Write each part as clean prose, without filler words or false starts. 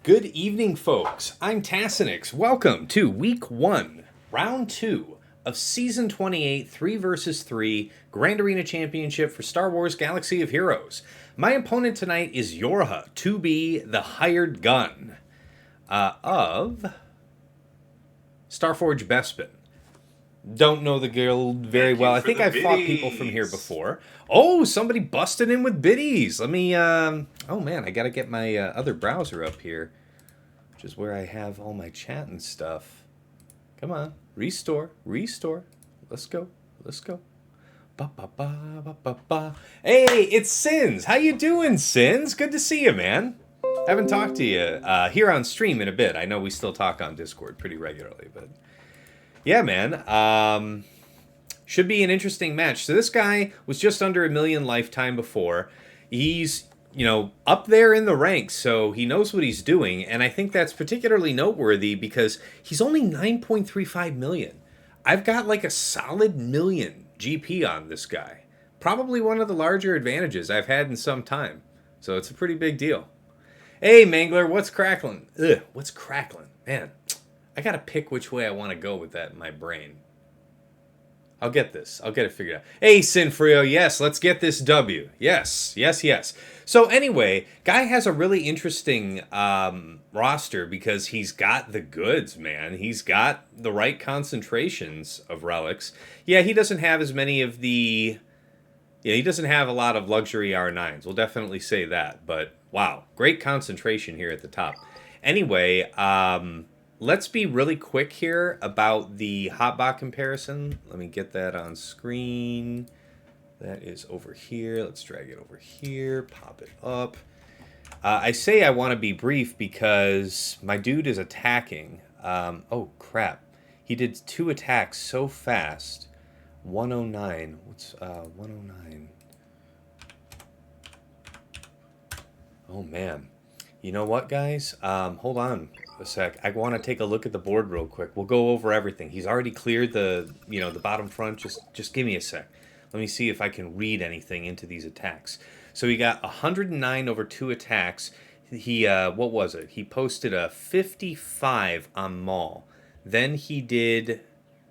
Good evening, folks. I'm Tassinix. Welcome to Week 1, Round 2 of Season 28, 3 vs. 3 Grand Arena Championship for Star Wars Galaxy of Heroes. My opponent tonight is Aurra, to be the hired gun of Starforge Bespin. Don't know the guild very well. I think I've fought people from here before. Oh, somebody busted in with biddies. Let me, oh man, I gotta get my other browser up here, which is where I have all my chat and stuff. Come on, restore. Let's go. Ba, ba, ba, ba, ba, ba. Hey, it's Sins. How you doing, Sins? Good to see you, man. Haven't talked to you here on stream in a bit. I know we still talk on Discord pretty regularly, but yeah, man. Should be an interesting match. So this guy was just under 1 million lifetime before. He's, up there in the ranks, so he knows what he's doing. And I think that's particularly noteworthy because he's only 9.35 million. I've got like a solid million GP on this guy. Probably one of the larger advantages I've had in some time. So it's a pretty big deal. Hey, Mangler, what's crackling? What's crackling? Man, I gotta pick which way I want to go with that in my brain. I'll get this. I'll get it figured out. Hey, Sinfrio, yes, let's get this W. Yes. So anyway, guy has a really interesting roster because he's got the goods, man. He's got the right concentrations of relics. Yeah, he doesn't have as many of the... Yeah, he doesn't have a lot of luxury R9s. We'll definitely say that. But, wow, great concentration here at the top. Anyway, let's be really quick here about the hotbot comparison. Let me get that on screen. That is over here. Let's drag it over here. Pop it up. I say I want to be brief because my dude is attacking. Oh, crap. He did 2 attacks so fast. 109. What's 109? Oh, man. You know what, guys? Hold on a sec. I want to take a look at the board real quick. We'll go over everything. He's already cleared the bottom front. Just give me a sec. Let me see if I can read anything into these attacks. So he got 109 over 2 attacks. He what was it? He posted a 55 on Maul. Then he did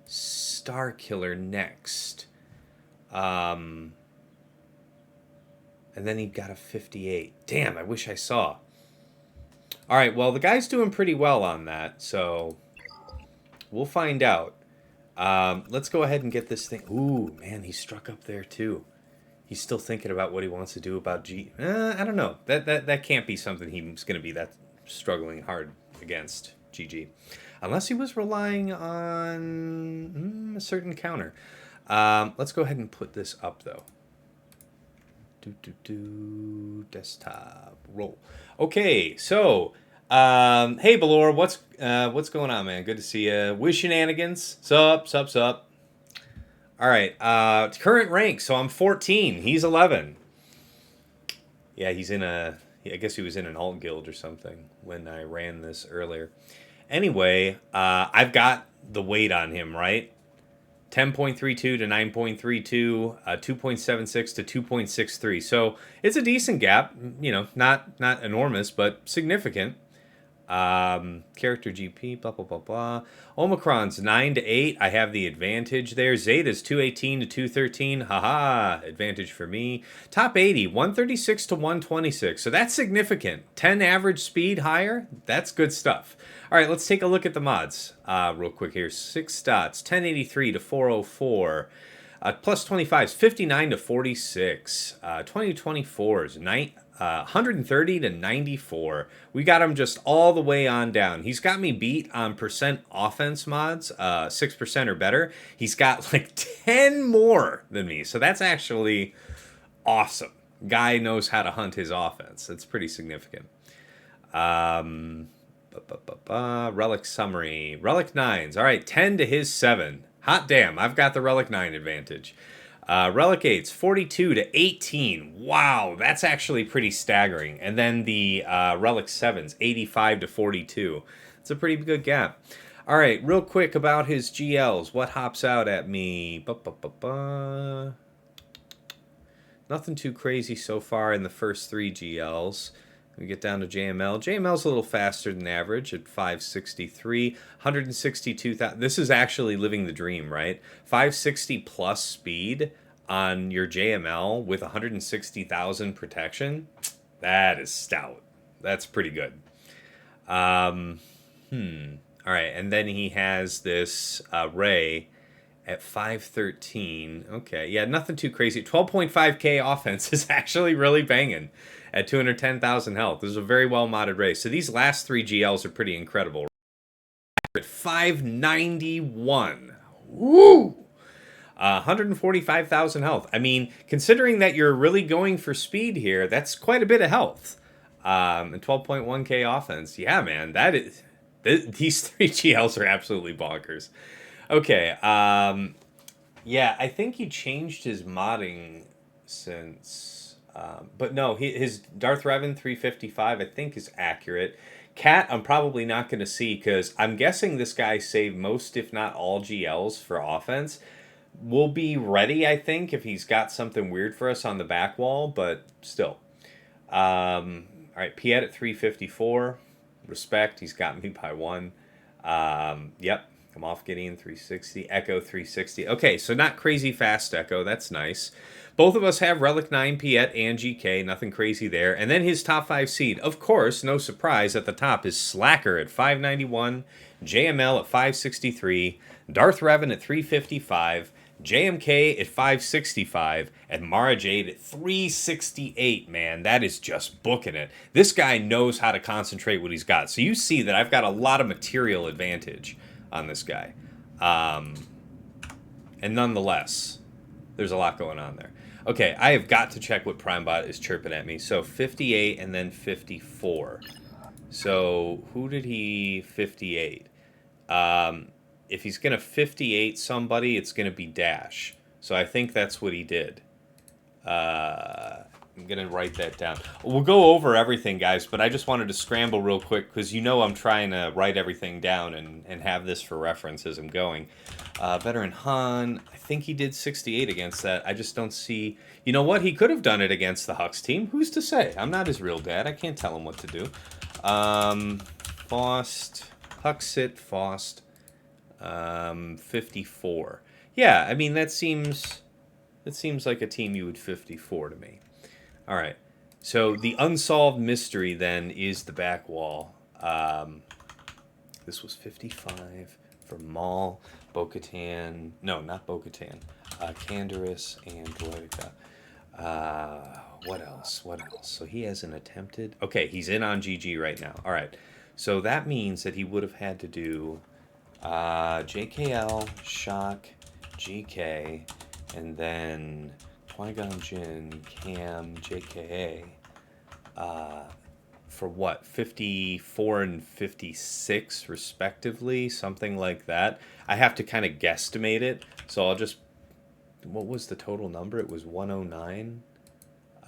Star Killer next. And then he got a 58. Damn, I wish I saw. All right, well, the guy's doing pretty well on that, so we'll find out. Let's go ahead and get this thing. Ooh, man, he struck up there, too. He's still thinking about what he wants to do about G. I don't know. That can't be something he's going to be that struggling hard against, GG. Unless he was relying on a certain counter. Let's go ahead and put this up, though. Desktop roll. Okay, so hey Belor, what's going on, man? Good to see you. Wish shenanigans. Sup. All right, current rank. So I'm 14. He's 11. Yeah, he's in I guess he was in an alt guild or something when I ran this earlier. Anyway, I've got the weight on him, right? 10.32 to 9.32, 2.76 to 2.63. So it's a decent gap, not enormous, but significant. Character GP, blah, blah, blah, blah. Omicron's 9 to 8. I have the advantage there. Zeta's 218 to 213. Haha, advantage for me. Top 80, 136 to 126. So that's significant. 10 average speed higher. That's good stuff. All right, let's take a look at the mods real quick here. 6 dots, 1083 to 404. Plus 25s, 59 to 46. 2024s, 130 to 94. We got him just all the way on down. He's got me beat on percent offense mods, 6% or better. He's got like 10 more than me. So that's actually awesome. Guy knows how to hunt his offense. That's pretty significant. Relic summary. Relic 9s. All right, 10 to his 7. Hot damn, I've got the Relic 9 advantage. Relic 8s, 42 to 18. Wow, that's actually pretty staggering. And then the Relic 7s, 85 to 42. It's a pretty good gap. All right, real quick about his GLs. What hops out at me? Nothing too crazy so far in the first 3 GLs. We get down to JML. JML's a little faster than average at 563, 162,000. This is actually living the dream, right? 560 plus speed on your JML with 160,000 protection. That is stout. That's pretty good. All right, and then he has this Ray at 513. Okay, yeah, nothing too crazy. 12.5k offense is actually really banging at 210,000 health. This is a very well modded Ray. So these last three GLs are pretty incredible. At 591. Woo! 145,000 health. I mean, considering that you're really going for speed here, that's quite a bit of health. And 12.1k offense. Yeah, man, that is... These three GLs are absolutely bonkers. Okay, yeah, I think he changed his modding since... but no, his Darth Revan 355, I think, is accurate. Cat, I'm probably not going to see, because I'm guessing this guy saved most, if not all, GLs for offense. We'll be ready, I think, if he's got something weird for us on the back wall, but still. All right, Piet at 354. Respect, he's got me by one. Yep, I'm off Gideon 360. Echo 360. Okay, so not crazy fast Echo. That's nice. Both of us have Relic 9 Piet and GK. Nothing crazy there. And then his top 5 seed. Of course, no surprise, at the top is Slacker at 591. JML at 563. Darth Revan at 355. JMK at 565, and MaraJ at 368, man. That is just booking it. This guy knows how to concentrate what he's got. So you see that I've got a lot of material advantage on this guy. And nonetheless, there's a lot going on there. Okay, I have got to check what PrimeBot is chirping at me. So 58 and then 54. So who did he 58? If he's going to 58 somebody, it's going to be Dash. So I think that's what he did. I'm going to write that down. We'll go over everything, guys, but I just wanted to scramble real quick because you know I'm trying to write everything down and have this for reference as I'm going. Veteran Han, I think he did 68 against that. I just don't see... You know what? He could have done it against the Hux team. Who's to say? I'm not his real dad. I can't tell him what to do. Faust, Huxit, Faust... 54. Yeah, I mean that seems like a team you would 54 to me. All right. So the unsolved mystery then is the back wall. This was 55 for Maul, Bo-Katan. No, not Bo-Katan. Canderous and Droidica. What else? So he hasn't attempted. Okay, he's in on GG right now. All right. So that means that he would have had to do JKL, Shaak, GK, and then Qui-Gon Jinn, Cam, JKA, for what, 54 and 56 respectively, something like that. I have to kind of guesstimate it, so I'll just, what was the total number? It was 109.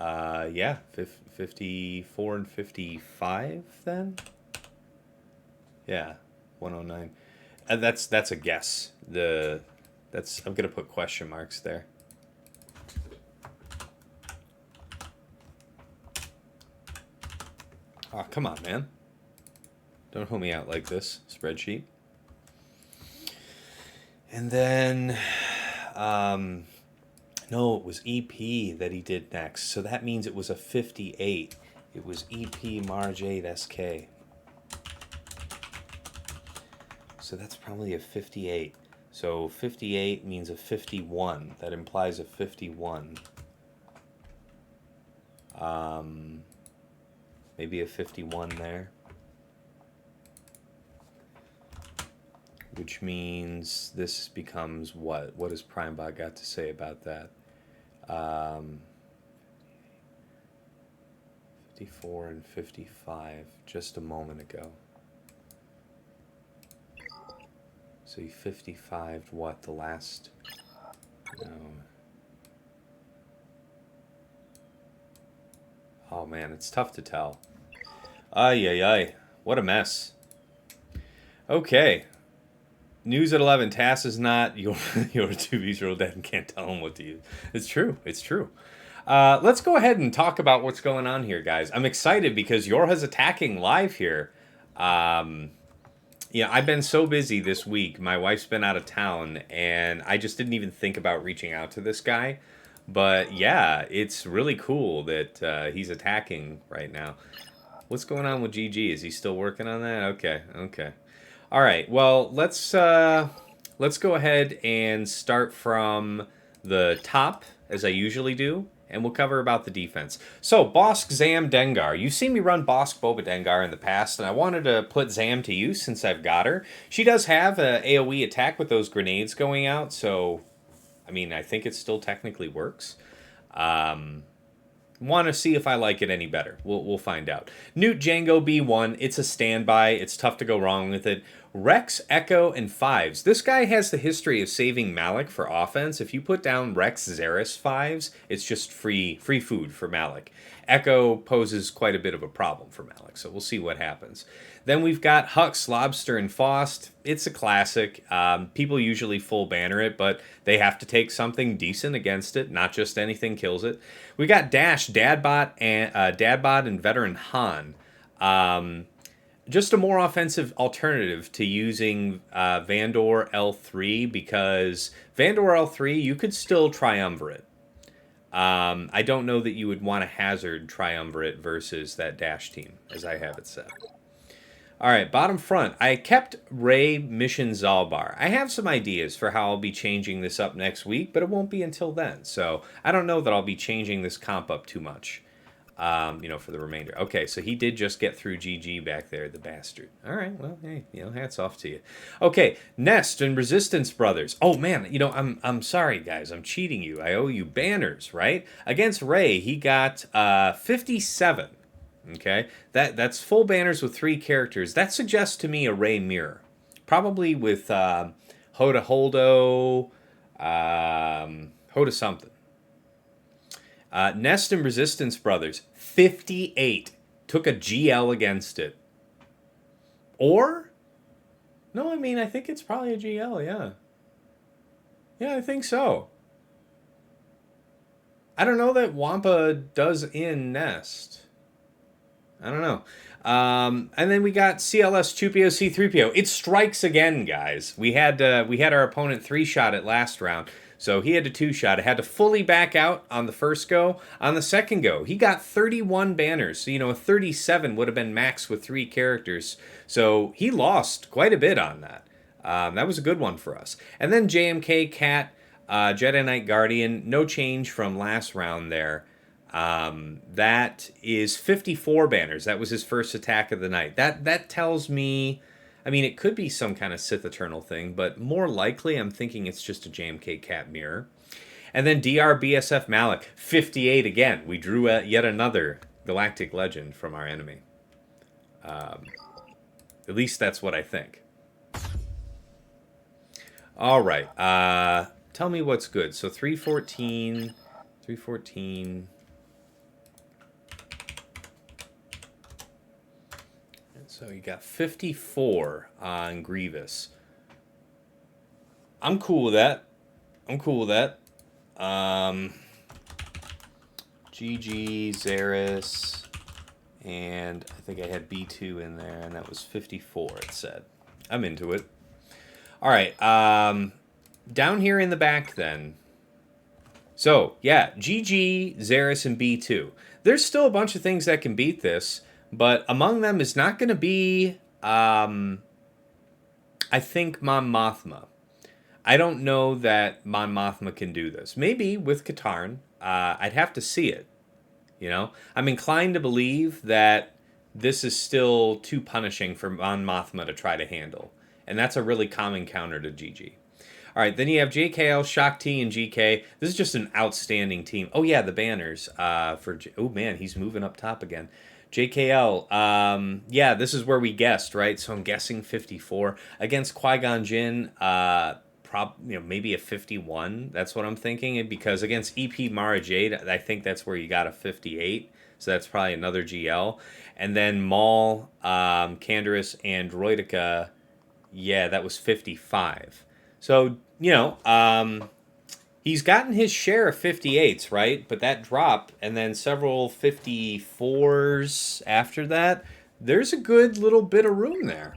Yeah, 54 and 55 then? Yeah, 109. That's a guess. I'm gonna put question marks there. Oh, come on, man. Don't hold me out like this, spreadsheet. And then, no, it was EP that he did next. So that means it was a 58. It was EP MaraJ SK. So that's probably a 58. So 58 means a 51. That implies a 51. Maybe a 51 there. Which means this becomes what? What has PrimeBot got to say about that? 54 and 55 just a moment ago. So he 55'd what, the last? No. Oh man, it's tough to tell. Ay, ay, ay. What a mess. Okay. News at 11. Tass is not your 2 real dad and can't tell him what to use. It's true. It's true. Let's go ahead and talk about what's going on here, guys. I'm excited because Yorha's attacking live here. Um, yeah, I've been so busy this week. My wife's been out of town, and I just didn't even think about reaching out to this guy. But yeah, it's really cool that he's attacking right now. What's going on with GG? Is he still working on that? Okay, okay. All right. Well, let's go ahead and start from the top as I usually do, and we'll cover about the defense. So, Bosk Zam Dengar. You've seen me run Bosk Boba Dengar in the past, and I wanted to put Zam to use since I've got her. She does have a AOE attack with those grenades going out, so I mean, I think it still technically works. Um, Want to see if I like it any better. We'll find out. Nute Django B1. It's a standby. It's tough to go wrong with it. Rex, Echo, and Fives. This guy has the history of saving Malak for offense. If you put down Rex, Zaris, Fives, it's just free food for Malak. Echo poses quite a bit of a problem for Malak, so we'll see what happens. Then we've got Hux, Lobster, and Faust. It's a classic. People usually full banner it, but they have to take something decent against it, not just anything kills it. We got Dash, Dadbot, and Veteran Han. Just a more offensive alternative to using Vandor L3 because Vandor L3, you could still Triumvirate. I don't know that you would want to hazard Triumvirate versus that Dash team, as I have it set. All right, bottom front. I kept Ray Mission Zalbar. I have some ideas for how I'll be changing this up next week, but it won't be until then. So I don't know that I'll be changing this comp up too much, for the remainder. Okay, so he did just get through GG back there, the bastard. All right, well, hey, hats off to you. Okay, Nest and Resistance Brothers. Oh man, I'm sorry guys, I'm cheating you. I owe you banners, right? Against Ray, he got 57. Okay, that's full banners with 3 characters. That suggests to me a Ray mirror, probably with Hoda Holdo, Hoda something. Nest and Resistance Brothers, 58 took a GL against it. Or no, I mean I think it's probably a GL. Yeah, I think so. I don't know that Wampa does in Nest. I don't know. And then we got CLS Chewpio C3PO. It strikes again, guys. We had our opponent 3-shot it last round, so he had to 2-shot. It had to fully back out on the first go. On the second go, he got 31 banners. So a 37 would have been max with 3 characters. So he lost quite a bit on that. That was a good one for us. And then JMK Cat, Jedi Knight Guardian. No change from last round there. That is 54 banners. That was his first attack of the night. That tells me, I mean, it could be some kind of Sith Eternal thing, but more likely I'm thinking it's just a JMK Cat mirror. And then DRBSF Malak, 58 again. We drew yet another galactic legend from our enemy. At least that's what I think. All right. Tell me what's good. So 314. So you got 54 on Grievous. I'm cool with that. GG, Zaris, and I think I had B2 in there, and that was 54, it said. I'm into it. All right, down here in the back then. So, yeah, GG, Zaris, and B2. There's still a bunch of things that can beat this. But among them is not going to be, I think, Mon Mothma. I don't know that Mon Mothma can do this. Maybe with Katarn. I'd have to see it. I'm inclined to believe that this is still too punishing for Mon Mothma to try to handle. And that's a really common counter to GG. All right, then you have JKL, Shaak T, and GK. This is just an outstanding team. Oh, yeah, the banners. Oh, man, he's moving up top again. JKL, yeah, this is where we guessed, right? So I'm guessing 54 against Qui-Gon Jinn. Maybe a 51. That's what I'm thinking. Because against EP MaraJ, I think that's where you got a 58. So that's probably another GL. And then Maul, Canderous, and Droidica, yeah, that was 55. So He's gotten his share of 58s, right? But that drop and then several 54s after that, there's a good little bit of room there.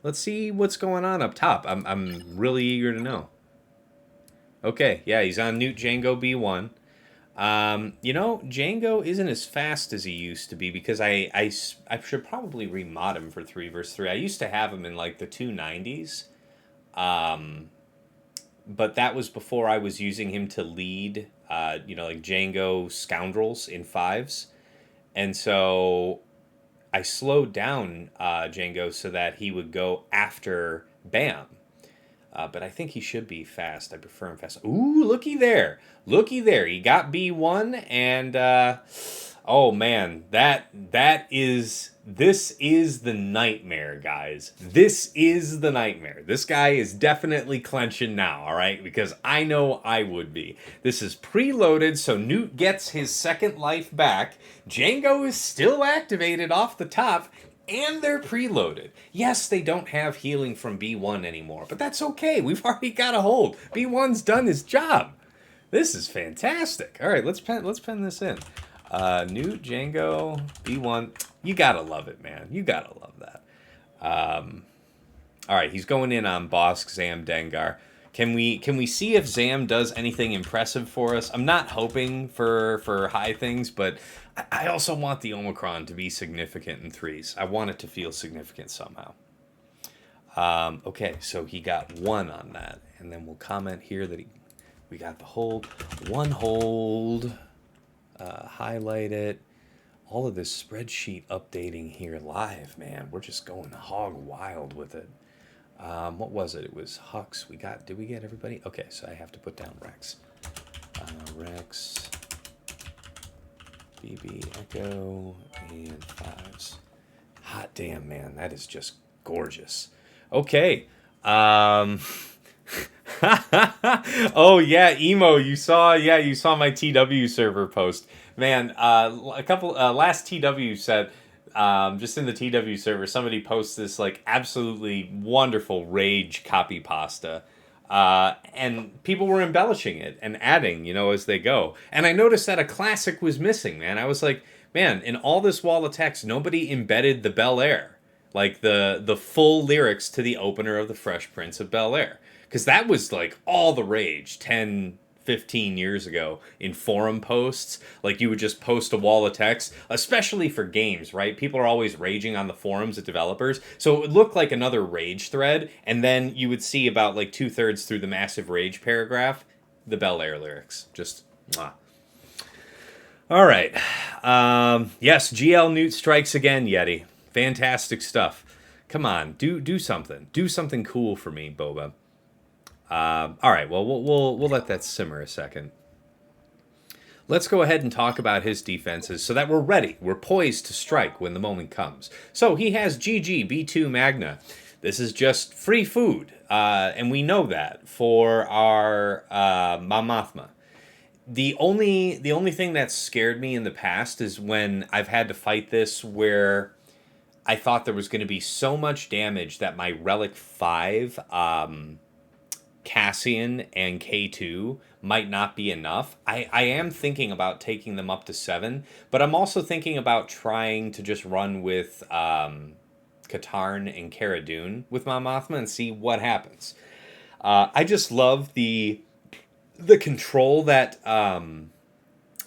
Let's see what's going on up top. I'm really eager to know. Okay, yeah, he's on Nute Django B1. Django isn't as fast as he used to be because I should probably remod him for 3 versus 3. I used to have him in like the 290s. But that was before I was using him to lead, like Django scoundrels in 5s. And so I slowed down Django so that he would go after Bam. But I think he should be fast. I prefer him fast. Ooh, looky there. Looky there. He got B1 and oh man, this is the nightmare, guys. This is the nightmare. This guy is definitely clenching now, all right? Because I know I would be. This is preloaded, so Nute gets his second life back. Django is still activated off the top, and they're preloaded. Yes, they don't have healing from B1 anymore, but that's okay. We've already got a hold. B1's done his job. This is fantastic. All right, let's pen this in. Nute, Django, B1. You gotta love it, man. You gotta love that. All right, he's going in on Bosk, Zam, Dengar. Can we see if Zam does anything impressive for us? I'm not hoping for high things, but I also want the Omicron to be significant in 3s. I want it to feel significant somehow. Okay, so he got 1 on that, and then we'll comment here that we got the hold. 1 hold. Highlight it. All of this spreadsheet updating here live, man. We're just going hog wild with it. What was it? It was Hux. Did we get everybody? Okay, so I have to put down Rex. Rex, BB, Echo, and 5s. Hot damn, man. That is just gorgeous. Okay. Oh yeah, Emo, you saw my TW server post. Man, a couple last TW said just in the TW server somebody posts this like absolutely wonderful rage copy pasta. And people were embellishing it and adding, as they go. And I noticed that a classic was missing, man. I was like, man, in all this wall of text, nobody embedded the Bel Air. Like the full lyrics to the opener of The Fresh Prince of Bel Air. Because that was like all the rage 10, 15 years ago in forum posts. Like you would just post a wall of text, especially for games, right? People are always raging on the forums at developers. So it would look like another rage thread. And then you would see about like 2/3 through the massive rage paragraph, the Bel Air lyrics. Just, mwah. All right. Yes, GL Nute strikes again, Yeti. Fantastic stuff. Come on, do something. Do something cool for me, Boba. All right, well, we'll let that simmer a second. Let's go ahead and talk about his defenses so that we're ready. We're poised to strike when the moment comes. So he has GG, B2 Magna. This is just free food, and we know that for our Mamathma. The only thing that scared me in the past is when I've had to fight this where I thought there was going to be so much damage that my Relic 5... Cassian and K2 might not be enough. I am thinking about taking them up to 7, but I'm also thinking about trying to just run with Katarn and Cara Dune with my Mothma and see what happens. I just love the control that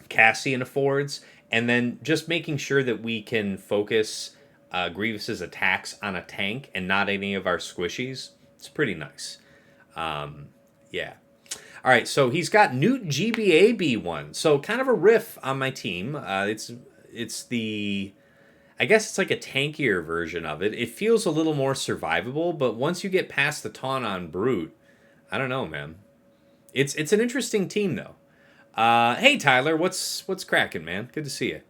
Cassian affords, and then just making sure that we can focus Grievous's attacks on a tank and not any of our squishies. It's pretty nice. Yeah. All right, so he's got Nute GBA B1. So kind of a riff on my team. It's the... I guess it's like a tankier version of it. It feels a little more survivable, but once you get past the taunt on Brute, I don't know, man. It's an interesting team, though. Hey, Tyler, what's cracking, man? Good to see you.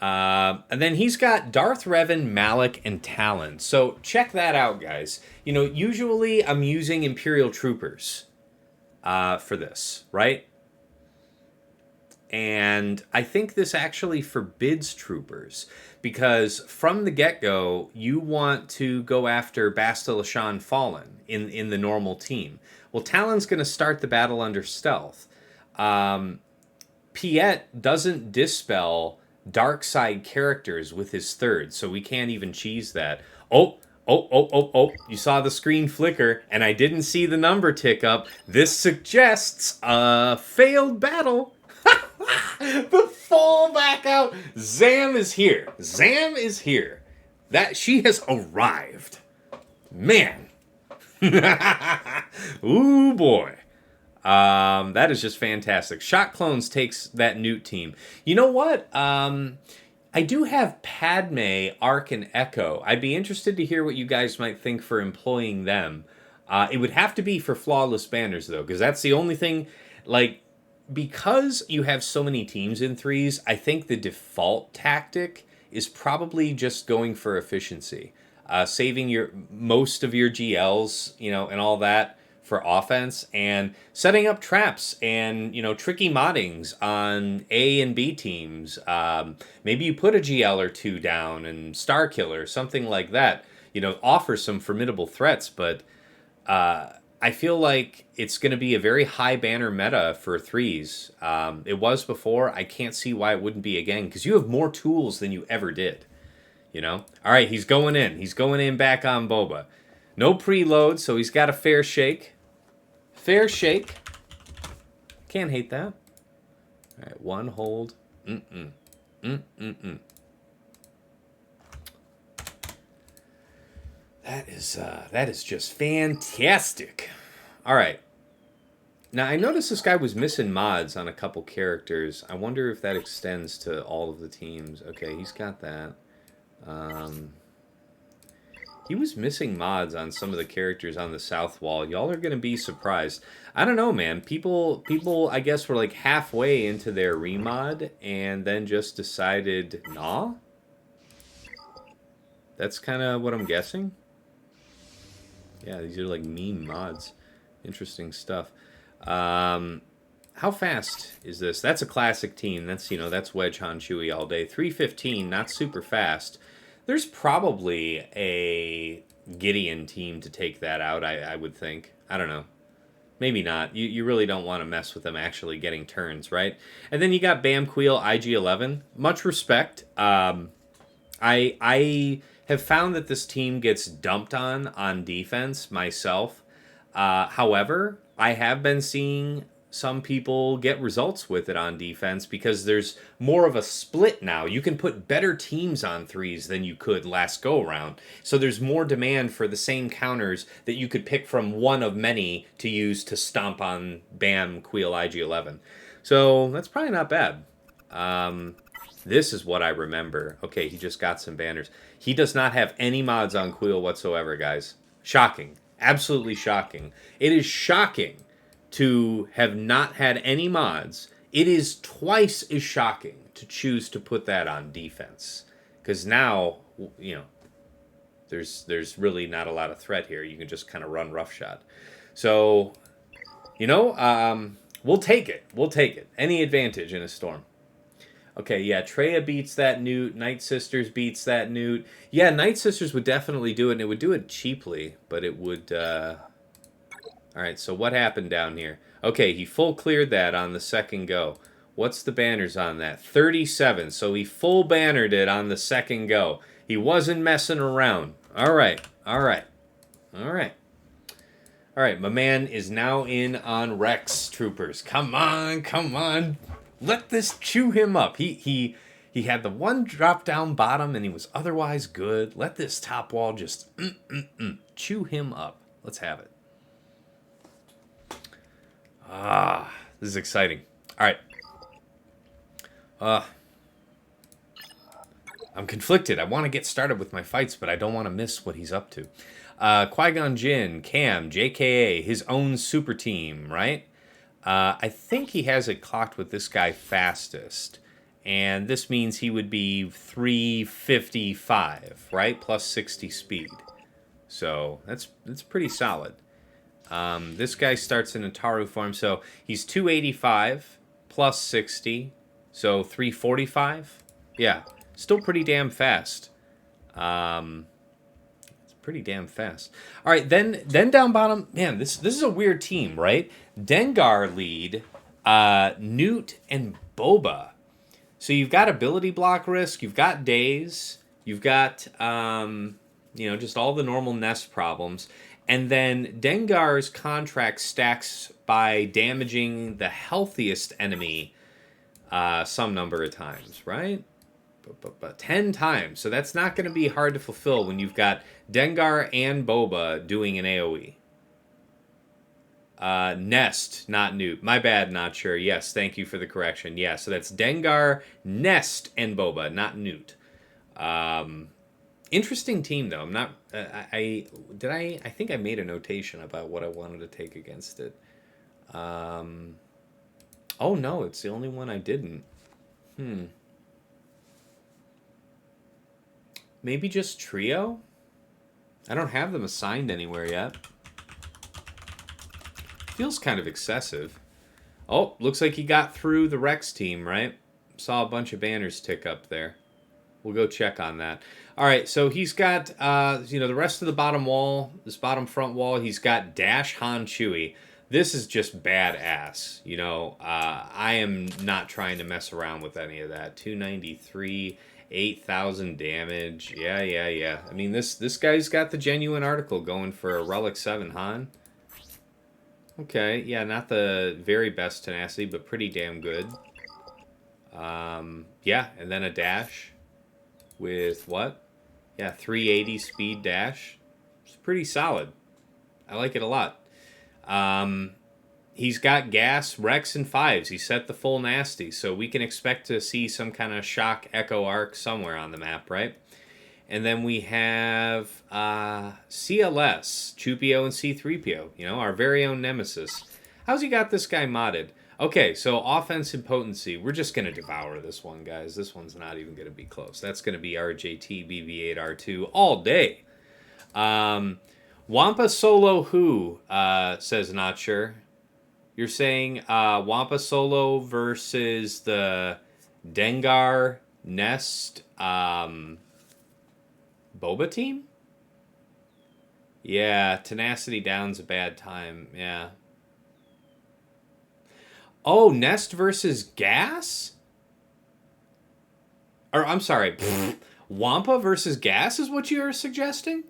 And then he's got Darth Revan, Malak, and Talon. So check that out, guys. Usually I'm using Imperial Troopers for this, right? And I think this actually forbids Troopers because from the get-go, you want to go after Bastila Shan Fallen in the normal team. Well, Talon's going to start the battle under stealth. Piet doesn't dispel dark side characters with his third, so we can't even cheese that. Oh, you saw the screen flicker, and I didn't see the number tick up. This suggests a failed battle. The full back out. Zam is here. Zam is here. That she has arrived. Man. Ooh, boy. That is just fantastic. Shot Clones takes that Nute team. You know what? I do have Padme, Arc, and Echo. I'd be interested to hear what you guys might think for employing them. It would have to be for flawless banners, though, because that's the only thing, like, because you have so many teams in threes, I think the default tactic is probably just going for efficiency. Saving your most of your GLs, you know, and all that for offense, and setting up traps and, you know, tricky moddings on A and B teams. Maybe you put a GL or two down and Star Killer, something like that. You know, offer some formidable threats, but I feel like it's going to be a very high banner meta for threes. It was before. I can't see why it wouldn't be again, because you have more tools than you ever did. You know? All right, he's going in. He's going in back on Boba. No preload, so he's got a fair shake. Fair shake. Can't hate that. All right, one hold. That is just fantastic. All right. Now, I noticed this guy was missing mods on a couple characters. I wonder if that extends to all of the teams. Okay, he's got that. He was missing mods on some of the characters on the south wall. Y'all are going to be surprised. I don't know, man. People, I guess, were like halfway into their remod and then just decided, nah? That's kind of what I'm guessing. Yeah, these are like meme mods. Interesting stuff. How fast is this? That's a classic team. That's, you know, that's Wedge, Han, Chewie all day. 315, not super fast. There's probably a Gideon team to take that out, I would think. I don't know. Maybe not. You really don't want to mess with them actually getting turns, right? And then you got Bam, Kuiil, IG-11. Much respect. I have found that this team gets dumped on defense myself. However, I have been seeing some people get results with it on defense because there's more of a split now. You can put better teams on threes than you could last go-around. So there's more demand for the same counters that you could pick from one of many to use to stomp on Bam, Kuiil, IG-11. So that's probably not bad. This is what I remember. Okay, he just got some banners. He does not have any mods on Kuiil whatsoever, guys. Shocking. Absolutely shocking. It is shocking to have not had any mods. It is twice as shocking to choose to put that on defense. Because now, you know, there's really not a lot of threat here. You can just kind of run roughshod. So, you know, we'll take it. We'll take it. Any advantage in a storm. Okay, yeah, Treya beats that Nute. Night Sisters beats that Nute. Yeah, Night Sisters would definitely do it, and it would do it cheaply, but it would... Alright, so what happened down here? Okay, he full cleared that on the second go. What's the banners on that? 37, so he full bannered it on the second go. He wasn't messing around. Alright, alright, alright. Alright, my man is now in on Rex, troopers. Come on, come on. Let this chew him up. He had the one drop down bottom and he was otherwise good. Let this top wall just chew him up. Let's have it. This is exciting. All right. I'm conflicted. I want to get started with my fights, but I don't want to miss what he's up to. Qui-Gon Jinn, Cam, JKA, his own super team, right? I think he has it clocked with this guy fastest. And this means he would be 355, right? Plus 60 speed. So that's pretty solid. This guy starts in Ataru form, so he's 285 plus 60, so 345. Yeah, still pretty damn fast. It's pretty damn fast. All right, then down bottom, man, this is a weird team, right? Dengar lead, Nute and Boba. So you've got ability block risk, you've got daze, you've got just all the normal nest problems, and then Dengar's contract stacks by damaging the healthiest enemy some number of times, right? But 10 times. So that's not going to be hard to fulfill when you've got Dengar and Boba doing an AoE. Nest, not Nute. My bad, not sure. Yes, thank you for the correction. Yeah, so that's Dengar, Nest, and Boba, not Nute. Interesting team, though. I'm not... I think I made a notation about what I wanted to take against it. Oh, no, it's the only one I didn't. Maybe just trio? I don't have them assigned anywhere yet. Feels kind of excessive. Oh, looks like he got through the Rex team, right? Saw a bunch of banners tick up there. We'll go check on that. All right, so he's got, the rest of the bottom wall, this bottom front wall, he's got Dash Han Chewie. This is just badass. I am not trying to mess around with any of that. 293... 8,000 damage. Yeah. I mean, this guy's got the genuine article going for a Relic 7 Han. Okay, yeah, not the very best tenacity, but pretty damn good. Yeah, and then a dash with what? Yeah, 380 speed dash. It's pretty solid. I like it a lot. He's got gas, Rex, and 5s. He set the full nasty, so we can expect to see some kind of Shaak Echo arc somewhere on the map, right? And then we have CLS, Chewpio and C-3PO, our very own nemesis. How's he got this guy modded? Okay, so offense and potency. We're just going to devour this one, guys. This one's not even going to be close. That's going to be RJT, BB-8R2 all day. Wampa solo who, says not sure. You're saying Wampa solo versus the Dengar Nest Boba team? Yeah, Tenacity down's a bad time. Yeah. Oh, Nest versus Gas? Or, I'm sorry. Wampa versus Gas is what you're suggesting?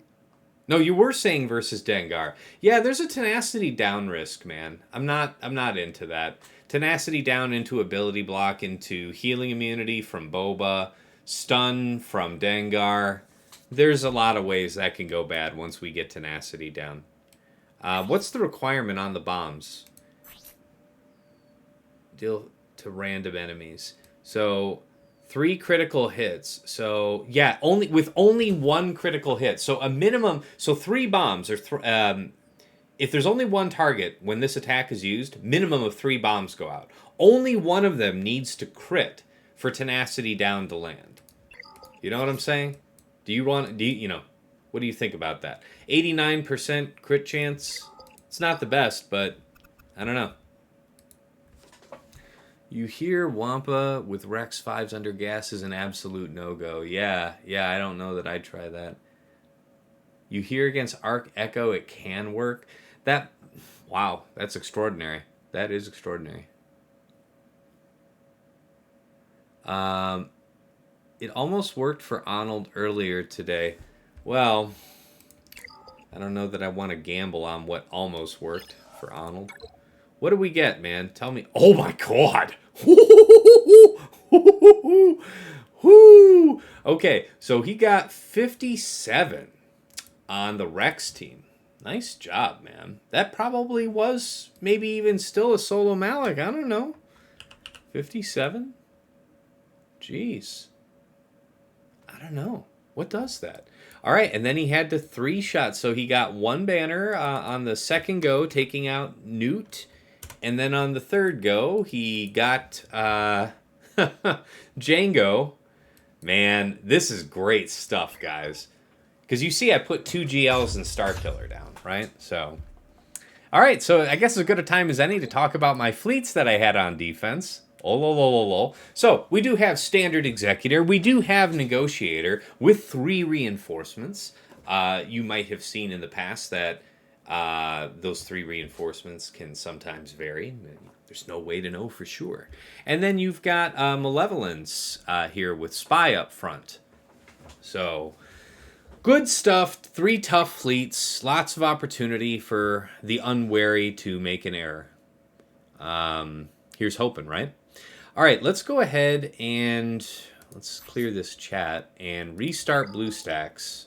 No, you were saying versus Dengar. Yeah, there's a tenacity down risk, man. I'm not into that. Tenacity down into ability block, into healing immunity from Boba, stun from Dengar. There's a lot of ways that can go bad once we get tenacity down. What's the requirement on the bombs? Deal to random enemies. So 3 critical hits. So yeah, only 1 critical hit. So a minimum. So 3 bombs or if there's only 1 target when this attack is used, minimum of 3 bombs go out. Only one of them needs to crit for tenacity down to land. You know what I'm saying? What do you think about that? 89% crit chance. It's not the best, but I don't know. You hear Wampa with Rex 5s under gas is an absolute no-go. Yeah, I don't know that I'd try that. You hear against Arc Echo it can work. Wow, that's extraordinary. That is extraordinary. It almost worked for Arnold earlier today. Well, I don't know that I want to gamble on what almost worked for Arnold. What do we get, man? Tell me. Oh my god! Okay, so he got 57 on the Rex team. Nice job, man. That probably was maybe even still a solo Malak. I don't know. 57? Jeez. I don't know. What does that? All right, and then he had to 3-shot. So he got 1 banner on the second go, taking out Nute. And then on the third go, he got Django. Man, this is great stuff, guys. Because you see I put 2 GLs and Starkiller down, right? So, all right, so I guess as good a time as any to talk about my fleets that I had on defense. So, we do have Standard Executor. We do have Negotiator with 3 reinforcements. You might have seen in the past that those 3 reinforcements can sometimes vary. There's no way to know for sure. And then you've got Malevolence here with Spy up front. So, good stuff. 3 tough fleets. Lots of opportunity for the unwary to make an error. Here's hoping, right? All right, let's go ahead and let's clear this chat and restart BlueStacks.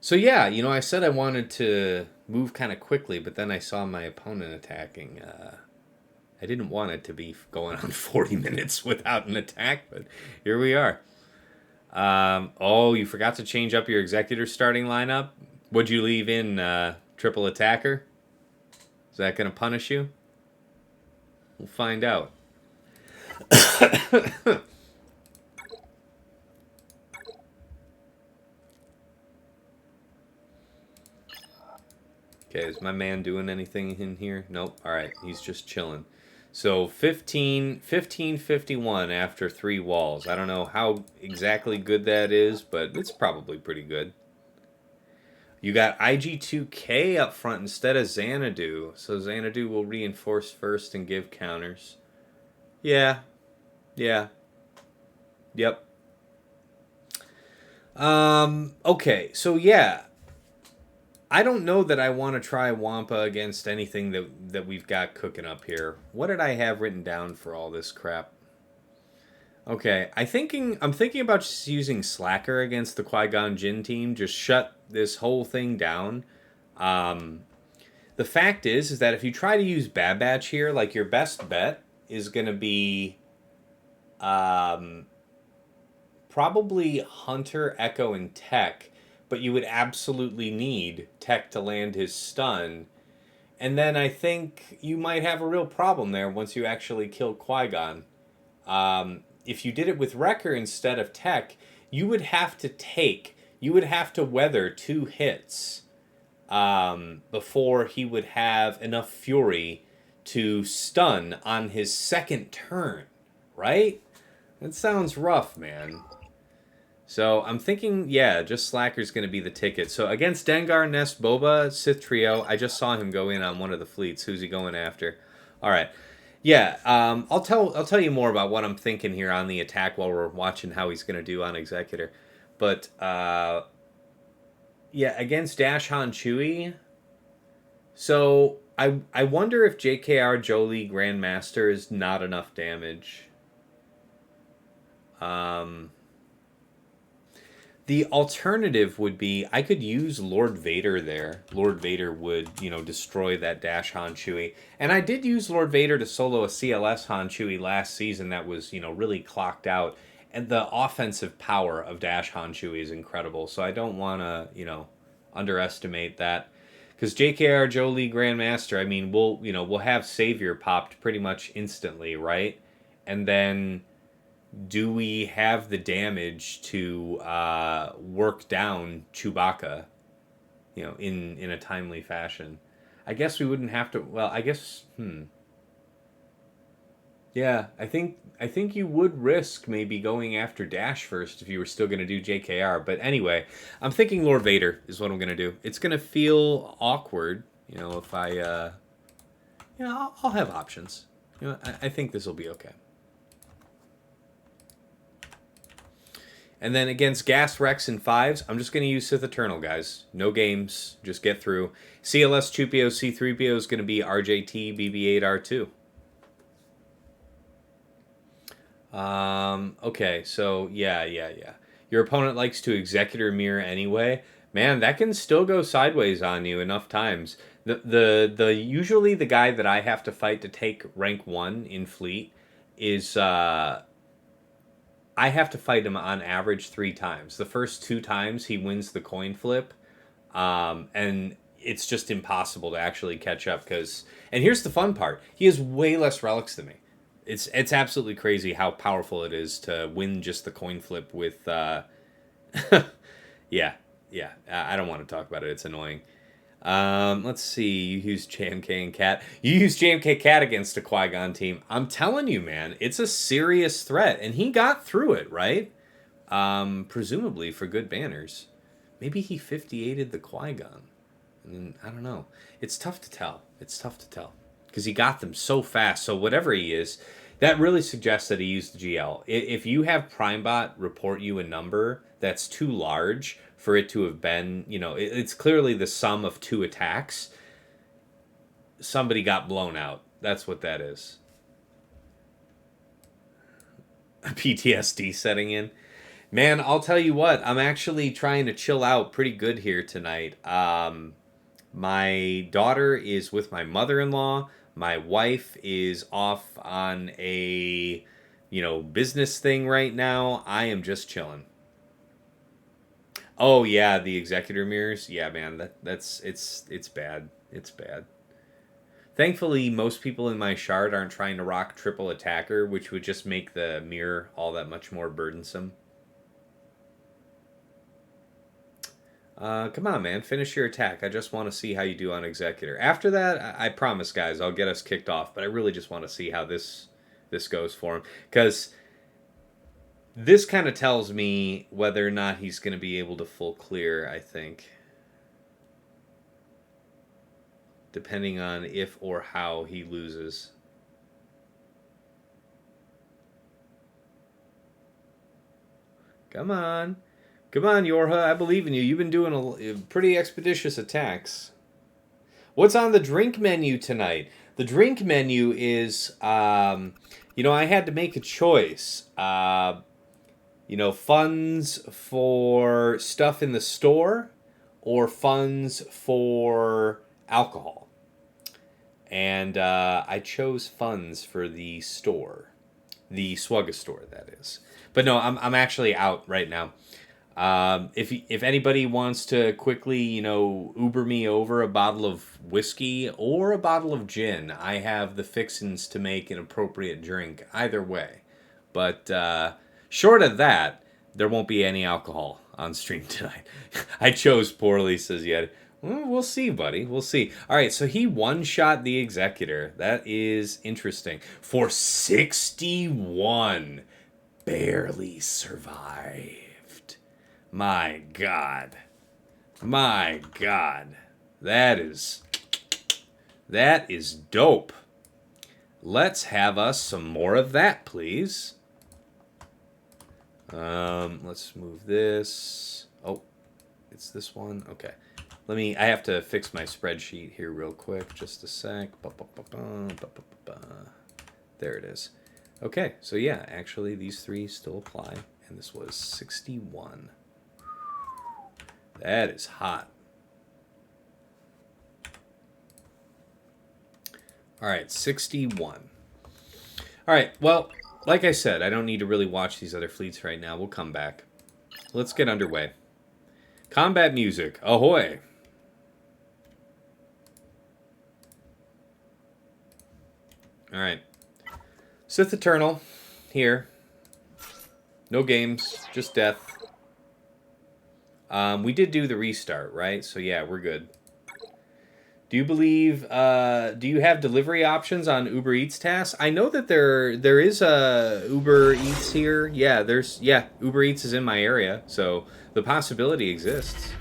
So yeah, I said I wanted to move kind of quickly, but then I saw my opponent attacking. I didn't want it to be going on 40 minutes without an attack, but here we are. Oh, you forgot to change up your Executor starting lineup? Would you leave in triple attacker? Is that going to punish you? We'll find out. Okay, is my man doing anything in here? Nope. All right, he's just chilling. So 1551 after 3 walls. I don't know how exactly good that is, but it's probably pretty good. You got IG2K up front instead of Xanadu. So Xanadu will reinforce first and give counters. Yeah. Yep. Okay, so yeah. I don't know that I want to try Wampa against anything that we've got cooking up here. What did I have written down for all this crap? Okay, I'm thinking about just using Slacker against the Qui-Gon Jinn team. Just shut this whole thing down. The fact is that if you try to use Bad Batch here, like your best bet is going to be probably Hunter, Echo, and Tech. But you would absolutely need Tech to land his stun. And then I think you might have a real problem there once you actually kill Qui-Gon. If you did it with Wrecker instead of Tech, you would have to weather 2 hits before he would have enough fury to stun on his second turn, right? That sounds rough, man. So I'm thinking, yeah, just Slacker's going to be the ticket. So against Dengar, Nest, Boba, Sith Trio, I just saw him go in on one of the fleets. Who's he going after? All right. Yeah, I'll tell you more about what I'm thinking here on the attack while we're watching how he's going to do on Executor. But, yeah, against Dash Han Chewie, so I wonder if JKR Jolie Grandmaster is not enough damage. The alternative would be I could use Lord Vader there. Lord Vader would, destroy that Dash Han Chewie. And I did use Lord Vader to solo a CLS Han Chewie last season that was, really clocked out. And the offensive power of Dash Han Chewie is incredible. So I don't want to, underestimate that. Because JKR Jolie Grandmaster, I mean, we'll have Savior popped pretty much instantly, right? And then do we have the damage to work down Chewbacca, in a timely fashion? I guess we wouldn't have to. Well, I guess. Yeah, I think you would risk maybe going after Dash first if you were still going to do JKR. But anyway, I'm thinking Lord Vader is what I'm going to do. It's going to feel awkward, if I, I'll have options. I think this will be okay. And then against Gas, Rex, and 5s, I'm just going to use Sith Eternal, guys. No games. Just get through. CLS Chewpio C-3PO is going to be RJT BB-8R2. Okay, so yeah. Your opponent likes to Executor Mirror anyway. Man, that can still go sideways on you enough times. The usually the guy that I have to fight to take rank 1 in fleet is I have to fight him on average 3 times. The first 2 times he wins the coin flip, and it's just impossible to actually catch up because. And here's the fun part: he has way less relics than me. It's absolutely crazy how powerful it is to win just the coin flip with. Yeah. I don't want to talk about it. It's annoying. Let's see. You use JMK and Cat. You use JMK Cat against a Qui-Gon team. I'm telling you, man, it's a serious threat, and he got through it, right? presumably for good banners. Maybe he 58'd the Qui-Gon. And I don't know. It's tough to tell. Because he got them so fast. So whatever he is, that really suggests that he used the GL. If you have PrimeBot report you a number that's too large for it to have been, it's clearly the sum of two attacks. Somebody got blown out. That's what that is. PTSD setting in. Man, I'll tell you what. I'm actually trying to chill out pretty good here tonight. My daughter is with my mother-in-law. My wife is off on a, business thing right now. I am just chilling. Oh yeah, the executor mirrors. Yeah, man, it's bad. It's bad. Thankfully, most people in my shard aren't trying to rock triple attacker, which would just make the mirror all that much more burdensome. Come on, man. Finish your attack. I just want to see how you do on Executor. After that, I promise, guys, I'll get us kicked off. But I really just want to see how this goes for him. Because this kind of tells me whether or not he's going to be able to full clear, I think. Depending on if or how he loses. Come on. Come on, Yorha. I believe in you. You've been doing a pretty expeditious attacks. What's on the drink menu tonight? The drink menu is, I had to make a choice. Funds for stuff in the store or funds for alcohol. And I chose funds for the store. The Swugga store, that is. But no, I'm actually out right now. If anybody wants to quickly, Uber me over a bottle of whiskey or a bottle of gin, I have the fixins to make an appropriate drink either way. But short of that, there won't be any alcohol on stream tonight. I chose poorly, says Yeti. Well, we'll see, buddy. We'll see. All right, so he one-shot the Executor. That is interesting. For 61, barely survived. My God. My God. That is dope. Let's have us some more of that, please. Let's move this. Oh, it's this one. Okay. I have to fix my spreadsheet here real quick. Just a sec. There it is. Okay, so yeah, actually these three still apply. And this was 61. That is hot. All right, 61. All right, well, like I said, I don't need to really watch these other fleets right now. We'll come back. Let's get underway. Combat music. Ahoy. All right. Sith Eternal here. No games, just death. We did do the restart, right? So yeah, we're good. Do you believe, do you have delivery options on Uber Eats tasks? I know that there is a Uber Eats here. Yeah, Uber Eats is in my area, so the possibility exists.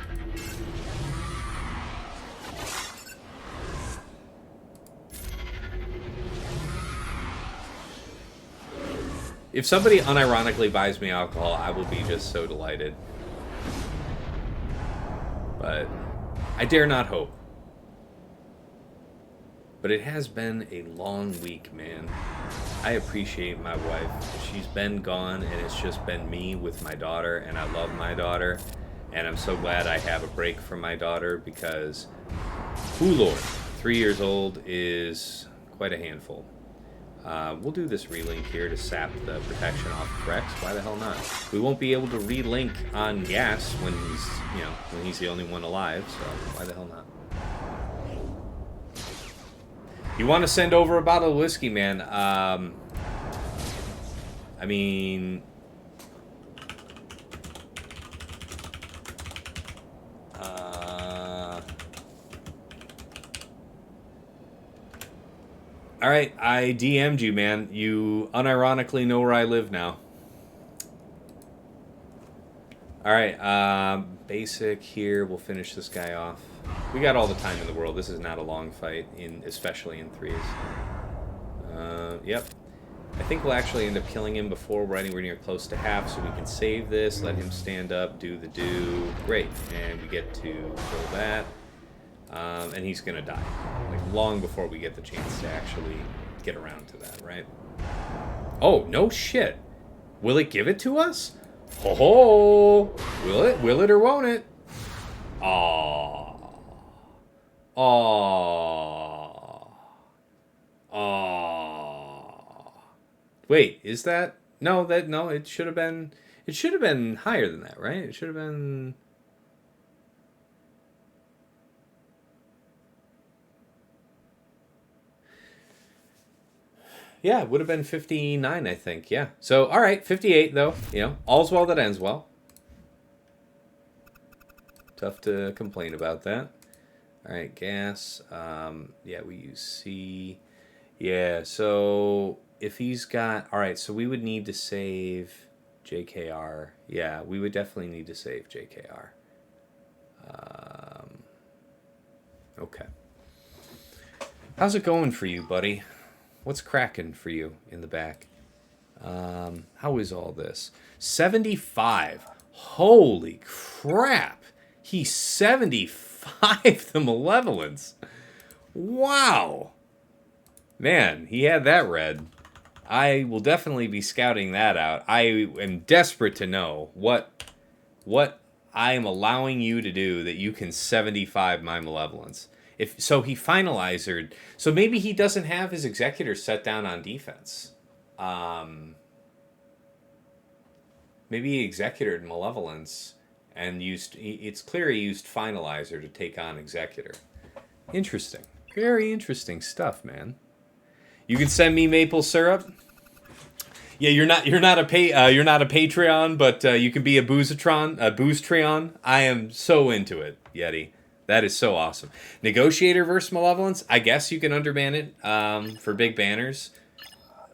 If somebody unironically buys me alcohol, I will be just so delighted. But I dare not hope. But it has been a long week, man. I appreciate my wife. She's been gone, and it's just been me with my daughter, and I love my daughter. And I'm so glad I have a break from my daughter because, ooh Lord, 3 years old is quite a handful. We'll do this relink here to sap the protection off of Rex. Why the hell not? We won't be able to relink on Gas when he's the only one alive, so why the hell not? You want to send over a bottle of whiskey, man? I mean... Alright, I DM'd you, man. You unironically know where I live now. All right, basic here. We'll finish this guy off. We got all the time in the world. This is not a long fight, especially in threes. Yep. I think we'll actually end up killing him before we're anywhere near close to half, so we can save this, let him stand up, do the do. Great, and we get to kill that. And he's gonna die, like long before we get the chance to actually get around to that, right? Oh, no shit. Will it give it to us? Ho ho! Will it? Will it or won't it? Aww. Aww. Aww. Wait, is that? No, it should have been higher than that, right? It should have been. Yeah, it would have been 59, I think. Yeah. So, all right, 58 though. You know, all's well that ends well. Tough to complain about that. All right, gas. Yeah, we use C. Yeah. So if he's got, all right, so we would need to save JKR. Yeah, we would definitely need to save JKR. Okay. How's it going for you, buddy? What's cracking for you in the back? How is all this? 75. Holy crap. He's 75 the malevolence. Wow. Man, he had that red. I will definitely be scouting that out. I am desperate to know what I am allowing you to do that you can 75 my malevolence. If so, he finalized. So maybe he doesn't have his executor set down on defense. Maybe he executored malevolence and used. It's clear he used finalizer to take on executor. Interesting, very interesting stuff, man. You can send me maple syrup. Yeah, you're not a Patreon, but you can be a Boozatron. I am so into it, Yeti. That is so awesome. Negotiator versus Malevolence. I guess you can underban it for big banners.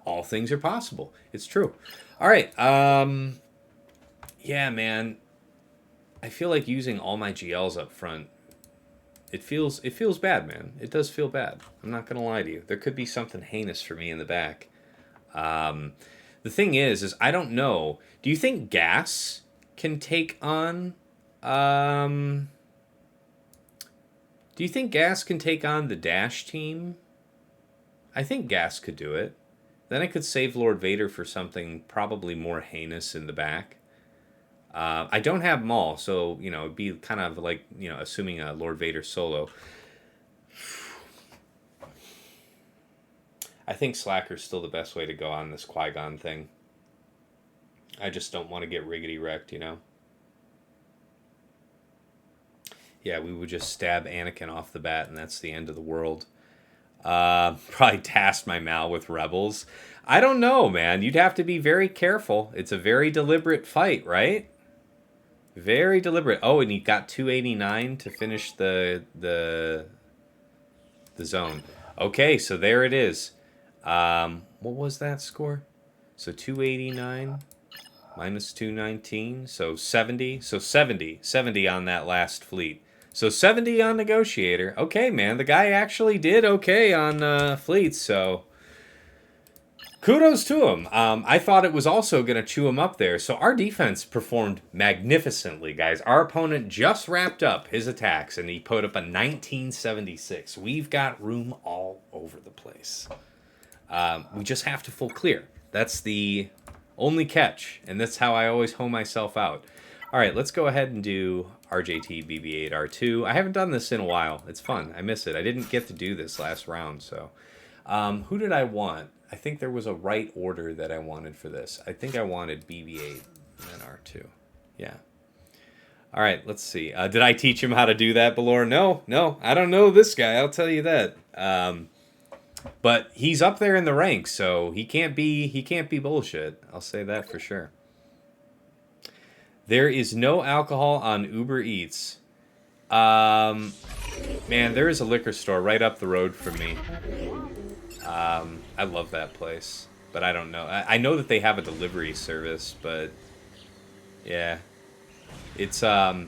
All things are possible. It's true. All right. Yeah, man. I feel like using all my GLs up front. It feels bad, man. It does feel bad. I'm not gonna lie to you. There could be something heinous for me in the back. The thing is I don't know. Do you think gas can take on? Do you think Gas can take on the Dash team? I think Gas could do it. Then I could save Lord Vader for something probably more heinous in the back. I don't have Maul, so, you know, it'd be kind of like, you know, assuming a Lord Vader solo. I think Slacker's still the best way to go on this Qui-Gon thing. I just don't want to get riggedy wrecked, you know? Yeah, we would just stab Anakin off the bat, and that's the end of the world. Probably task my Mal with Rebels. I don't know, man. You'd have to be very careful. It's a very deliberate fight, right? Very deliberate. Oh, and you got 289 to finish the zone. Okay, so there it is. What was that score? So 289 minus 219, so 70. So 70 on that last fleet. So 70 on Negotiator. Okay, man, the guy actually did okay on fleets, so kudos to him. I thought it was also going to chew him up there. So our defense performed magnificently, guys. Our opponent just wrapped up his attacks, and he put up a 1976. We've got room all over the place. We just have to full clear. That's the only catch, and that's how I always hoe myself out. All right, let's go ahead and do RJT BB-8 R2. I haven't done this in a while. It's fun. I miss it. I didn't get to do this last round, so. Who did I want? I think there was a right order that I wanted for this. I think I wanted BB-8 and then R2. Yeah. All right, let's see. Did I teach him how to do that, Balor? No. I don't know this guy. I'll tell you that. But he's up there in the ranks, so he can't be bullshit. I'll say that for sure. There is no alcohol on Uber Eats. Man, there is a liquor store right up the road from me. I love that place, but I don't know. I know that they have a delivery service, but yeah. It's, I'll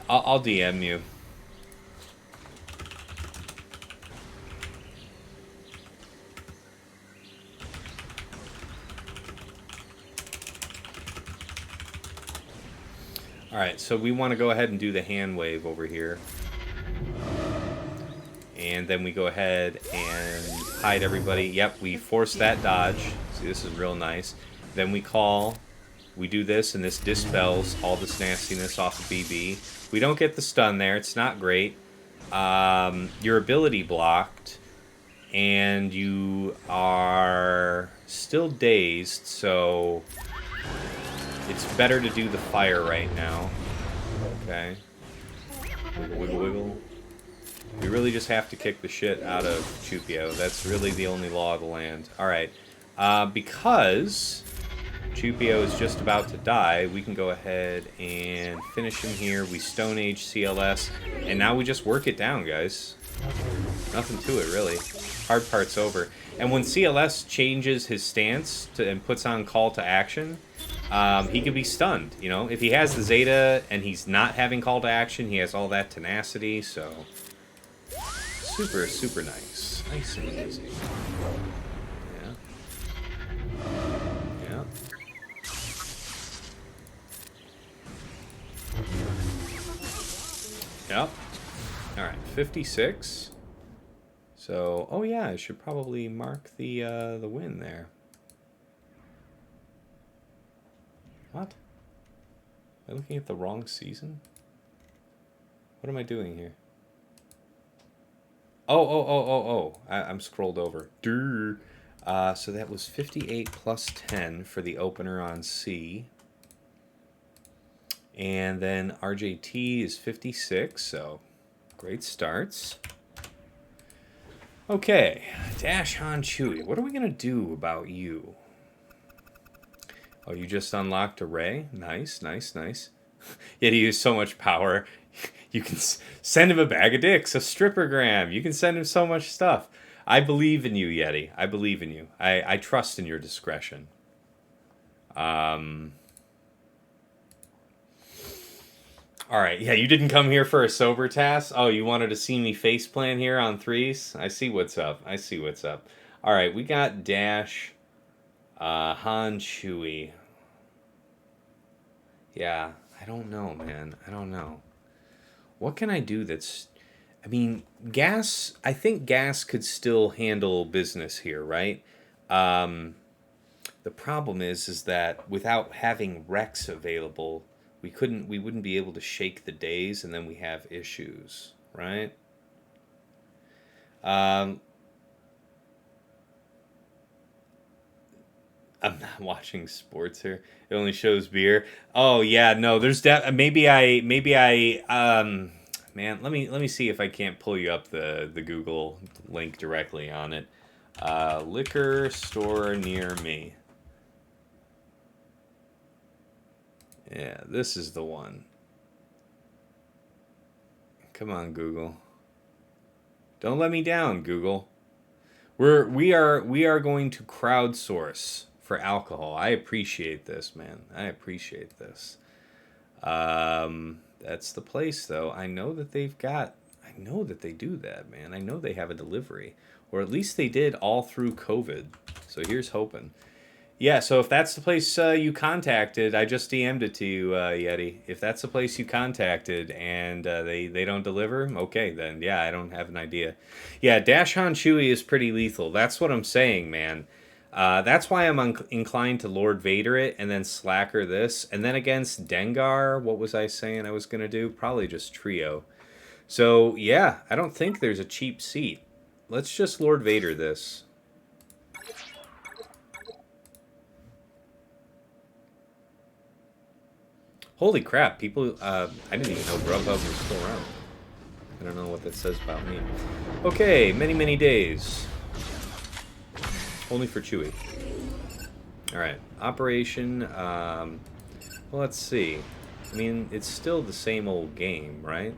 DM you. Alright, so we want to go ahead and do the hand wave over here. And then we go ahead and hide everybody. Yep, we force that dodge. See, this is real nice. Then we call. We do this, and this dispels all this nastiness off of BB. We don't get the stun there. It's not great. Your ability blocked. And you are still dazed, so it's better to do the fire right now. Okay. Wiggle, wiggle, wiggle. We really just have to kick the shit out of Chewpio. That's really the only law of the land. Alright. Because Chewpio is just about to die, we can go ahead and finish him here. We Stone Age CLS, and now we just work it down, guys. Nothing to it, really. Hard part's over. And when CLS changes his stance and puts on call to action, he could be stunned, you know? If he has the Zeta and he's not having call to action, he has all that tenacity, so... Super, super nice. Nice and easy. Yeah. Yeah. Yep. Alright, 56. So, oh yeah, I should probably mark the win there. What? Am I looking at the wrong season? What am I doing here? Oh. I'm scrolled over. So that was 58 plus 10 for the opener on C. And then RJT is 56, so great starts. Okay, Dash Han Chewie. What are we going to do about you? Oh, you just unlocked a ray? Nice, nice, nice. Yet he used so much power. You can send him a bag of dicks, a strippergram. You can send him so much stuff. I believe in you, Yeti. I believe in you. I trust in your discretion. Alright, yeah, you didn't come here for a sober task? Oh, you wanted to see me faceplant here on threes? I see what's up. I see what's up. Alright, we got Dash, Han Chewie. Yeah, I don't know, man. I don't know. What can I do that's... I mean, Gas... I think Gas could still handle business here, right? The problem is that without having Rex available, we wouldn't be able to shake the days, and then we have issues, right? I'm not watching sports here. It only shows beer. Oh yeah, no. There's maybe I man. Let me see if I can't pull you up the Google link directly on it. Liquor store near me. Yeah, this is the one. Come on, Google. Don't let me down, Google. We are going to crowdsource for alcohol. I appreciate this, man. I appreciate this. That's the place, though. I know that they do that, man. I know they have a delivery. Or at least they did all through COVID. So here's hoping. Yeah, so if that's the place you contacted, I just DM'd it to you, Yeti. If that's the place you contacted and they don't deliver, okay, then yeah, I don't have an idea. Yeah, Dash Han Chewie is pretty lethal. That's what I'm saying, man. That's why I'm inclined to Lord Vader it and then Slacker this. And then against Dengar, what was I saying I was going to do? Probably just Trio. So, yeah, I don't think there's a cheap seat. Let's just Lord Vader this. Holy crap, people, I didn't even know Grubhub was still around. I don't know what that says about me. Okay, many days. Only for Chewie. Alright, Operation, well, let's see. I mean, it's still the same old game, right?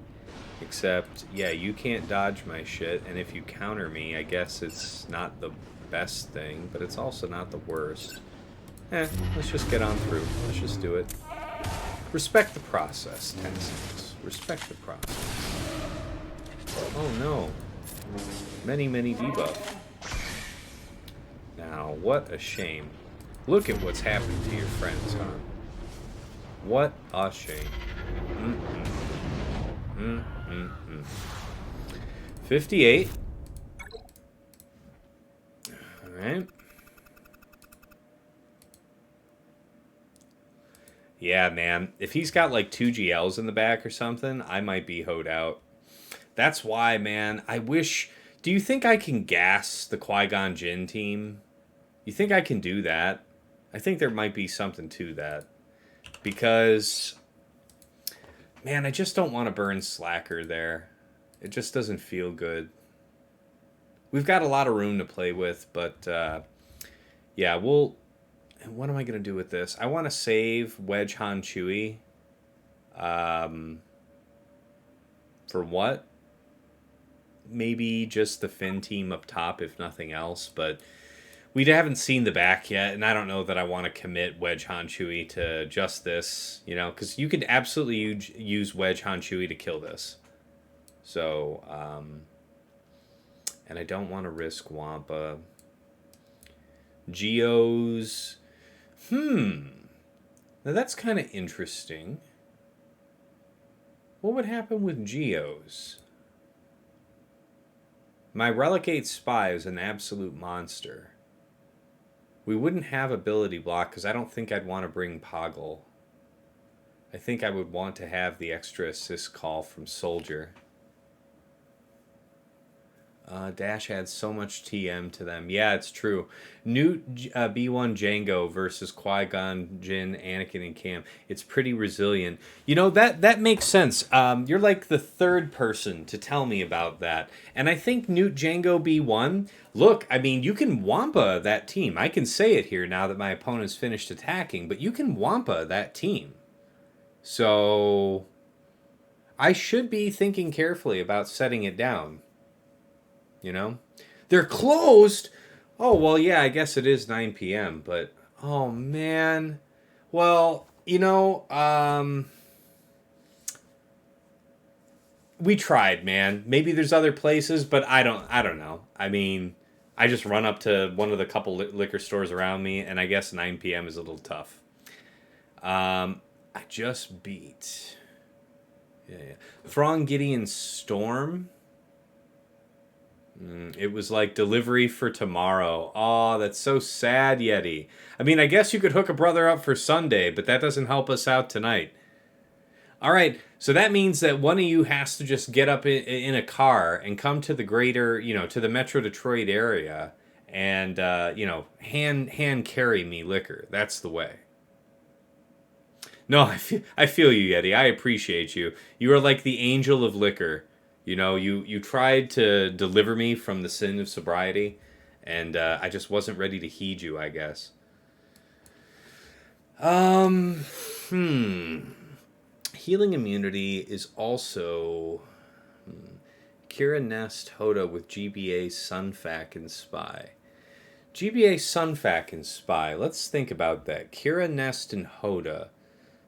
Except, yeah, you can't dodge my shit, and if you counter me, I guess it's not the best thing, but it's also not the worst. Let's just get on through. Let's just do it. Respect the process, Tencent. Respect the process. Oh no. Many debuff. Now, what a shame. Look at what's happened to your friends, huh? What a shame. 58. Alright. Yeah, man. If he's got like 2 GLs in the back or something, I might be hoed out. That's why, man, I wish... Do you think I can gas the Qui-Gon Jinn team? You think I can do that? I think there might be something to that. Because... Man, I just don't want to burn Slacker there. It just doesn't feel good. We've got a lot of room to play with, but... yeah, we'll... And what am I going to do with this? I want to save Wedge, Han, Chewie. For what? Maybe just the Finn team up top, if nothing else. But we haven't seen the back yet, and I don't know that I want to commit Wedge, Han, Chewie to just this. You know, because you could absolutely use Wedge, Han, Chewie to kill this. So, and I don't want to risk Wampa. Geos... Now that's kind of interesting. What would happen with Geos? My Relegate Spy is an absolute monster. We wouldn't have ability block because I don't think I'd want to bring Poggle. I think I would want to have the extra assist call from Soldier. Dash adds so much TM to them. Yeah, it's true. Nute B1 Django versus Qui-Gon Jinn, Anakin, and Cam. It's pretty resilient. You know, that makes sense. You're like the third person to tell me about that. And I think Nute Django B1, look, I mean, you can Wampa that team. I can say it here now that my opponent's finished attacking, but you can Wampa that team. So I should be thinking carefully about setting it down. You know? They're closed! Oh, well, yeah, I guess it is 9 p.m., but... Oh, man. Well, you know, we tried, man. Maybe there's other places, but I don't know. I mean, I just run up to one of the couple liquor stores around me, and I guess 9 p.m. is a little tough. I just beat... Yeah. Thrawn, Gideon, Storm... It was like delivery for tomorrow. Oh, that's so sad, Yeti. I mean, I guess you could hook a brother up for Sunday, but that doesn't help us out tonight. All right, so that means that one of you has to just get up in a car and come to the greater, you know, to the Metro Detroit area and, you know, hand carry me liquor. That's the way. No, I feel you, Yeti. I appreciate you. You are like the angel of liquor. You know, you tried to deliver me from the sin of sobriety, and I just wasn't ready to heed you, I guess. Healing immunity is also... Kira Nest Hoda with GBA Sunfac and Spy. GBA Sunfac and Spy. Let's think about that. Kira Nest and Hoda.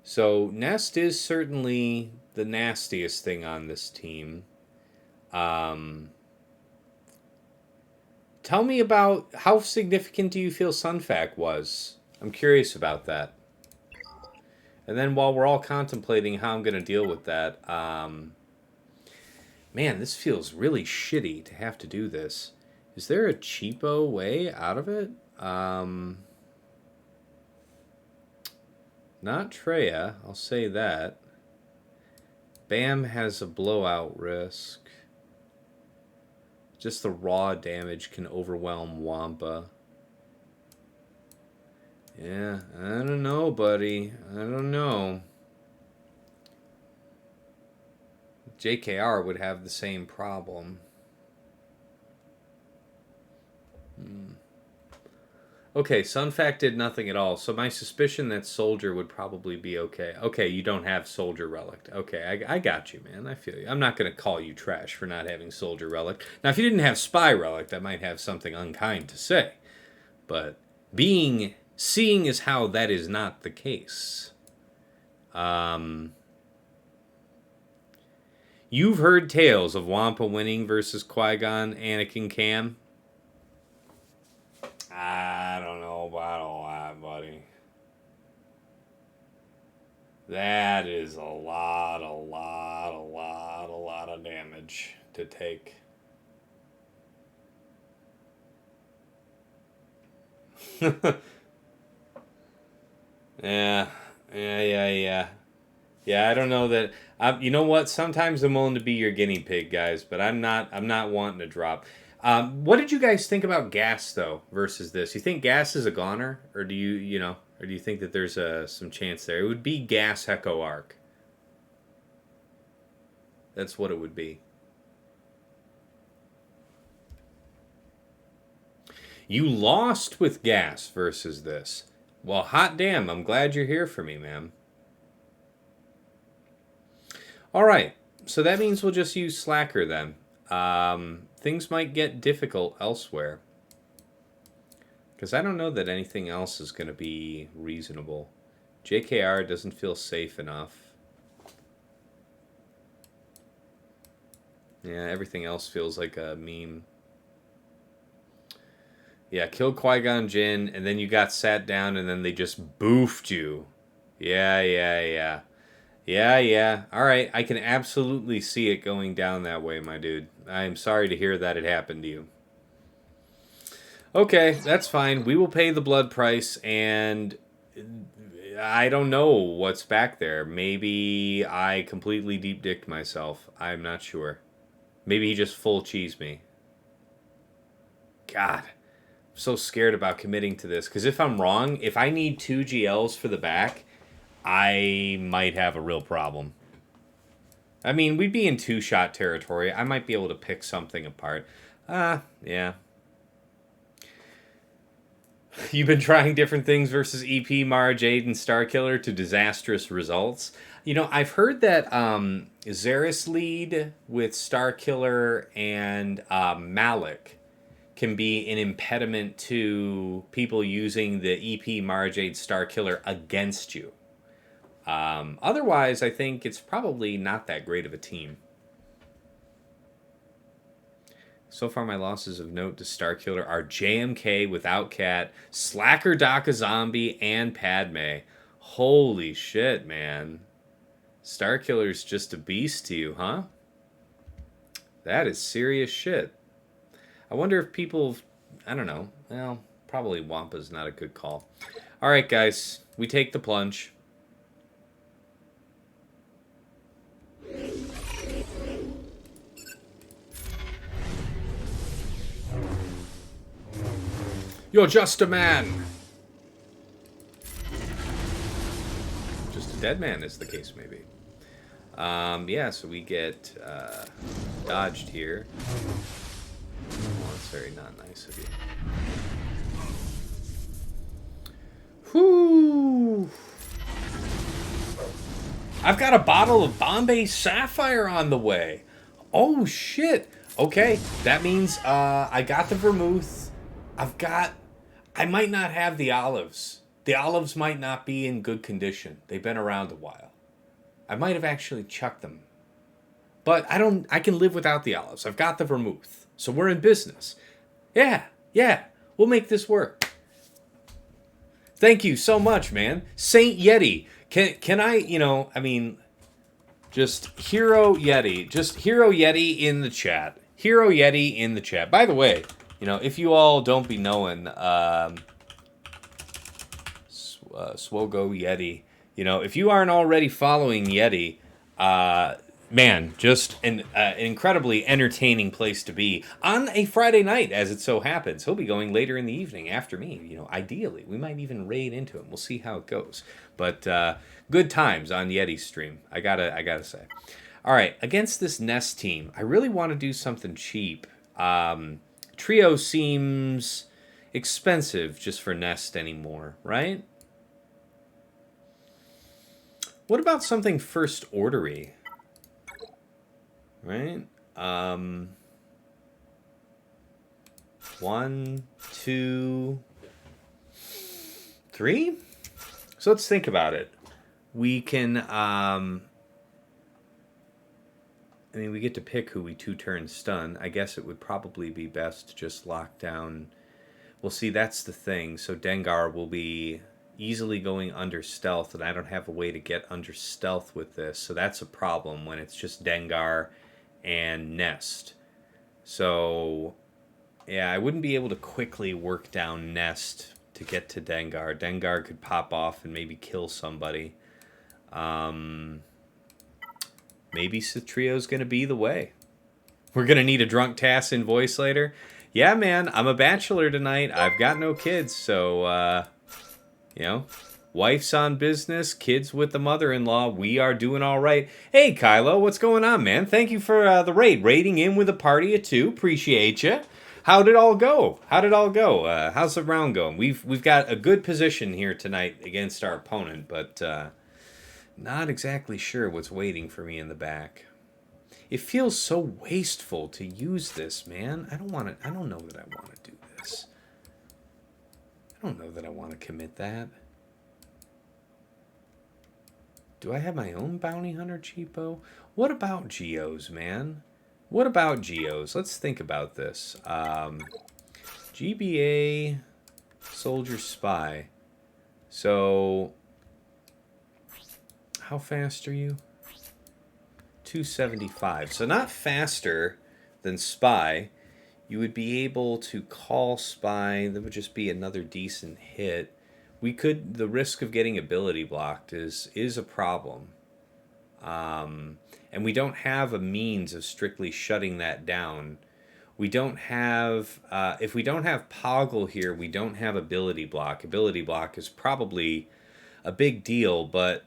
So, Nest is certainly the nastiest thing on this team. Tell me about how significant do you feel Sunfac was? I'm curious about that. And then while we're all contemplating how I'm going to deal with that, man, this feels really shitty to have to do this. Is there a cheapo way out of it? Not Treya, I'll say that. Bam has a blowout risk. Just the raw damage can overwhelm Wampa. Yeah, I don't know, buddy. I don't know. JKR would have the same problem. Okay, Sunfac did nothing at all, so my suspicion that Soldier would probably be okay. Okay, you don't have Soldier Relic. Okay, I got you, man. I feel you. I'm not going to call you trash for not having Soldier Relic. Now, if you didn't have Spy Relic, I might have something unkind to say. But seeing as how that is not the case, You've heard tales of Wampa winning versus Qui-Gon, Anakin, Cam. I don't know about all that, buddy. That is a lot of damage to take. Yeah. Yeah, I don't know that. You know what? Sometimes I'm willing to be your guinea pig, guys, but I'm not. I'm not wanting to drop. What did you guys think about gas though versus this? You think gas is a goner, or do or do you think that there's some chance there? It would be gas Echo Arc. That's what it would be. You lost with gas versus this. Well, hot damn! I'm glad you're here for me, man. All right, so that means we'll just use Slacker then. Things might get difficult elsewhere. Because I don't know that anything else is going to be reasonable. JKR doesn't feel safe enough. Yeah, everything else feels like a meme. Yeah, killed Qui-Gon Jinn, and then you got sat down, and then they just boofed you. Yeah. All right, I can absolutely see it going down that way, my dude. I'm sorry to hear that it happened to you. Okay, that's fine. We will pay the blood price, and I don't know what's back there. Maybe I completely deep-dicked myself. I'm not sure. Maybe he just full cheesed me. God, I'm so scared about committing to this, because if I'm wrong, if I need 2 GLs for the back, I might have a real problem. I mean, we'd be in 2-shot territory. I might be able to pick something apart. Yeah. You've been trying different things versus EP, MaraJ, and Starkiller to disastrous results. You know, I've heard that Xeris lead with Starkiller and Malak can be an impediment to people using the EP, MaraJ, Starkiller against you. Otherwise, I think it's probably not that great of a team. So far, my losses of note to Starkiller are JMK without Cat, Slacker Daka Zombie, and Padme. Holy shit, man. Starkiller's just a beast to you, huh? That is serious shit. I wonder if people... I don't know. Well, probably Wampa's not a good call. Alright, guys. We take the plunge. You're just a man. Just a dead man, is the case may be. Yeah, so we get dodged here. Oh, that's very not nice of you. Whoo! I've got a bottle of Bombay Sapphire on the way. Oh, shit. Okay, that means I got the vermouth. I might not have the olives. The olives might not be in good condition. They've been around a while. I might have actually chucked them. But I can live without the olives. I've got the vermouth. So we're in business. Yeah. We'll make this work. Thank you so much, man. Saint Yeti. Can I, just Hero Yeti. Just Hero Yeti in the chat. Hero Yeti in the chat. By the way, if you all don't be knowing, Swogo Yeti, if you aren't already following Yeti, man, just an incredibly entertaining place to be on a Friday night, as it so happens. He'll be going later in the evening after me. Ideally, we might even raid into him. We'll see how it goes. But good times on Yeti's stream. I gotta say. All right, against this Nest team, I really want to do something cheap. Trio seems expensive just for Nest anymore, right? What about something first ordery? Right? 1, 2, 3? So let's think about it. we can, I mean, we get to pick who we 2-turn stun. I guess it would probably be best to just lock down. Well, see, that's the thing. So Dengar will be easily going under stealth, and I don't have a way to get under stealth with this. So that's a problem when it's just Dengar and Nest. So, yeah, I wouldn't be able to quickly work down Nest to get to Dengar. Dengar could pop off and maybe kill somebody. Maybe Citrio's going to be the way. We're going to need a drunk Tassin voice later. Yeah, man, I'm a bachelor tonight. I've got no kids, so, you know, wife's on business, kids with the mother-in-law. We are doing all right. Hey, Kylo, what's going on, man? Thank you for the raid. Raiding in with a party of 2. Appreciate you. How did it all go? How's the round going? We've got a good position here tonight against our opponent, but not exactly sure what's waiting for me in the back. It feels so wasteful to use this, man. I don't know that I want to do this. I don't know that I want to commit that. Do I have my own bounty hunter cheapo? What about Geos, man? What about Geos? Let's think about this. GBA Soldier Spy. So, how fast are you? 275. So not faster than Spy. You would be able to call Spy. That would just be another decent hit. We could. The risk of getting ability blocked is a problem. And we don't have a means of strictly shutting that down. We don't have. If we don't have Poggle here, we don't have ability block. Ability block is probably a big deal, but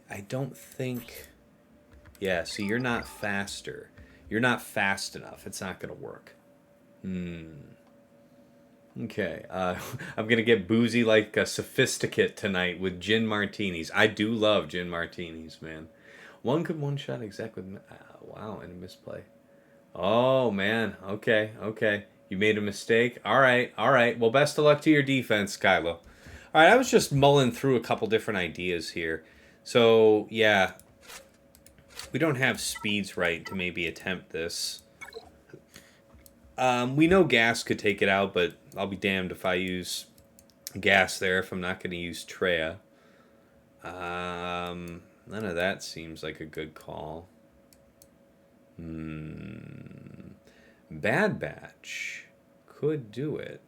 I don't think. Yeah, see, you're not faster. You're not fast enough. It's not going to work. Okay. I'm going to get boozy like a sophisticate tonight with gin martinis. I do love gin martinis, man. One could one-shot exec with... wow, and a misplay. Oh, man. Okay. You made a mistake? All right. Well, best of luck to your defense, Kylo. All right, I was just mulling through a couple different ideas here. So, yeah... we don't have speeds right to maybe attempt this. We know gas could take it out, but I'll be damned if I use gas there if I'm not going to use Treya. None of that seems like a good call. Bad Batch could do it.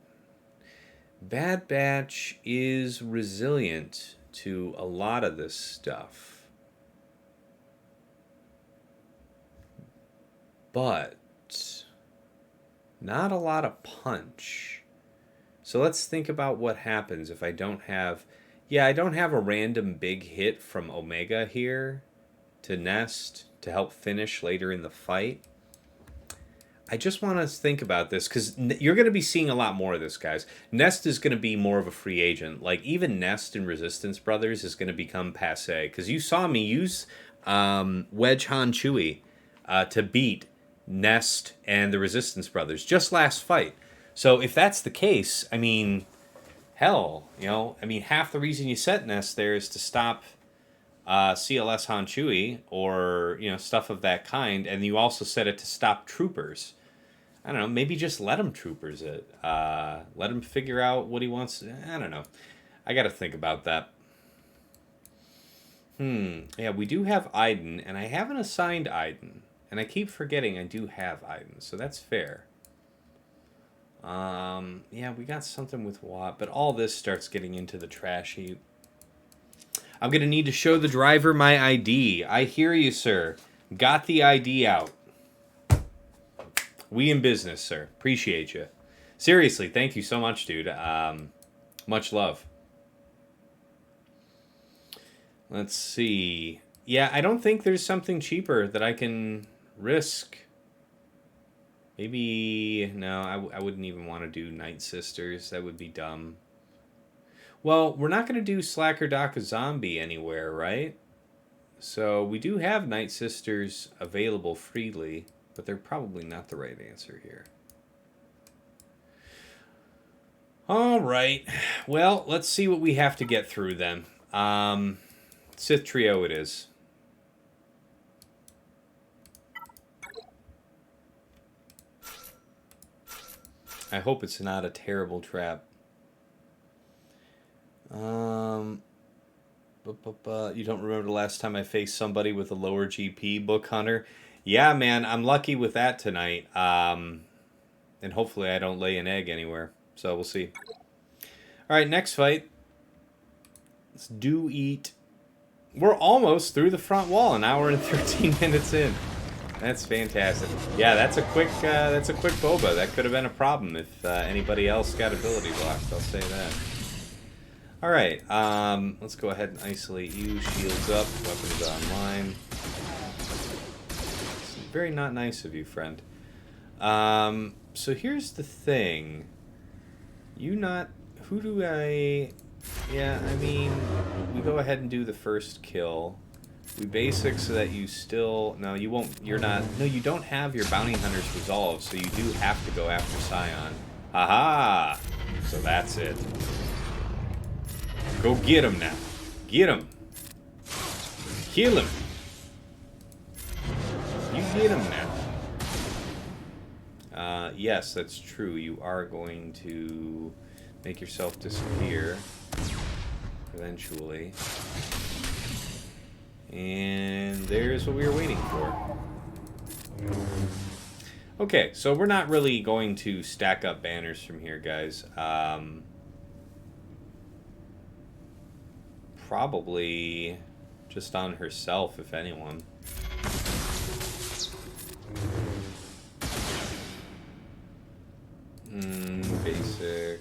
Bad Batch is resilient to a lot of this stuff. But not a lot of punch. So let's think about what happens if I don't have... yeah, I don't have a random big hit from Omega here to Nest to help finish later in the fight. I just want to think about this because you're going to be seeing a lot more of this, guys. Nest is going to be more of a free agent. Like, even Nest in Resistance Brothers is going to become passé because you saw me use Wedge Han Chewie to beat Nest and the Resistance Brothers just last fight. So if that's the case, I mean, hell, half the reason you set Nest there is to stop CLS Han Chewie or, stuff of that kind, and you also set it to stop troopers. I don't know, maybe just let him troopers it. Let him figure out what he wants. I don't know. I got to think about that. Yeah, we do have Iden, and I haven't assigned Iden. And I keep forgetting I do have Iden, so that's fair. Yeah, we got something with Watt, but all this starts getting into the trash heap. I'm going to need to show the driver my ID. I hear you, sir. Got the ID out. We in business, sir. Appreciate you. Seriously, thank you so much, dude. Much love. Let's see. Yeah, I don't think there's something cheaper that I can... risk. Maybe... no, I wouldn't even want to do Night Sisters. That would be dumb. Well, we're not going to do Slacker Doc a Zombie anywhere, right? So we do have Night Sisters available freely, but they're probably not the right answer here. All right. Well, let's see what we have to get through then. Sith Trio it is. I hope it's not a terrible trap. You don't remember the last time I faced somebody with a lower GP, Book Hunter? Yeah, man, I'm lucky with that tonight. And hopefully I don't lay an egg anywhere. So we'll see. All right, next fight. Let's do eat. We're almost through the front wall, an hour and 13 minutes in. That's fantastic. Yeah, that's a quick Boba. That could have been a problem if anybody else got ability blocked. I'll say that. All right, let's go ahead and isolate you. Shields up. Weapons online. It's very not nice of you, friend. So here's the thing. Who do I... Yeah, I mean, we go ahead and do the first kill. We basic so that you still... No, you won't... You're not... No, you don't have your bounty hunters resolved, so you do have to go after Scion. Aha! So that's it. Go get him now. Get him. Kill him. You get him now. Yes, that's true. You are going to make yourself disappear eventually. And there's what we were waiting for. Okay, so we're not really going to stack up banners from here, guys. Probably just on herself, if anyone. Basic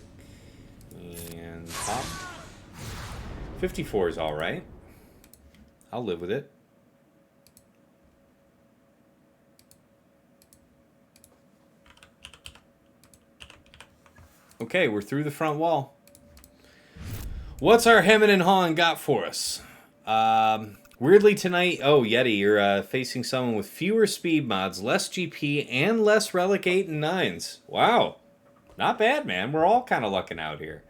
and pop. 54 is all right. I'll live with it. Okay, we're through the front wall. What's our hemming and hawing got for us? Weirdly tonight, oh, Yeti, you're facing someone with fewer speed mods, less GP, and less Relic 8 and 9s. Wow. Not bad, man. We're all kind of lucking out here.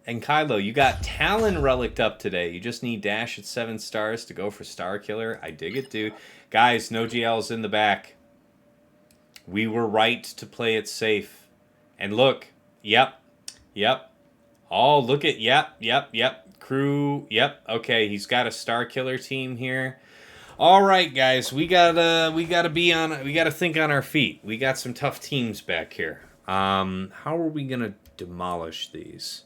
And Kylo, you got Talon relicked up today. You just need dash at 7 stars to go for Star Killer. I dig it, dude. Guys, no GLs in the back. We were right to play it safe. And look, yep. Oh, look at, yep. Crew, yep. Okay, he's got a Star Killer team here. All right, guys, we gotta think on our feet. We got some tough teams back here. How are we gonna demolish these?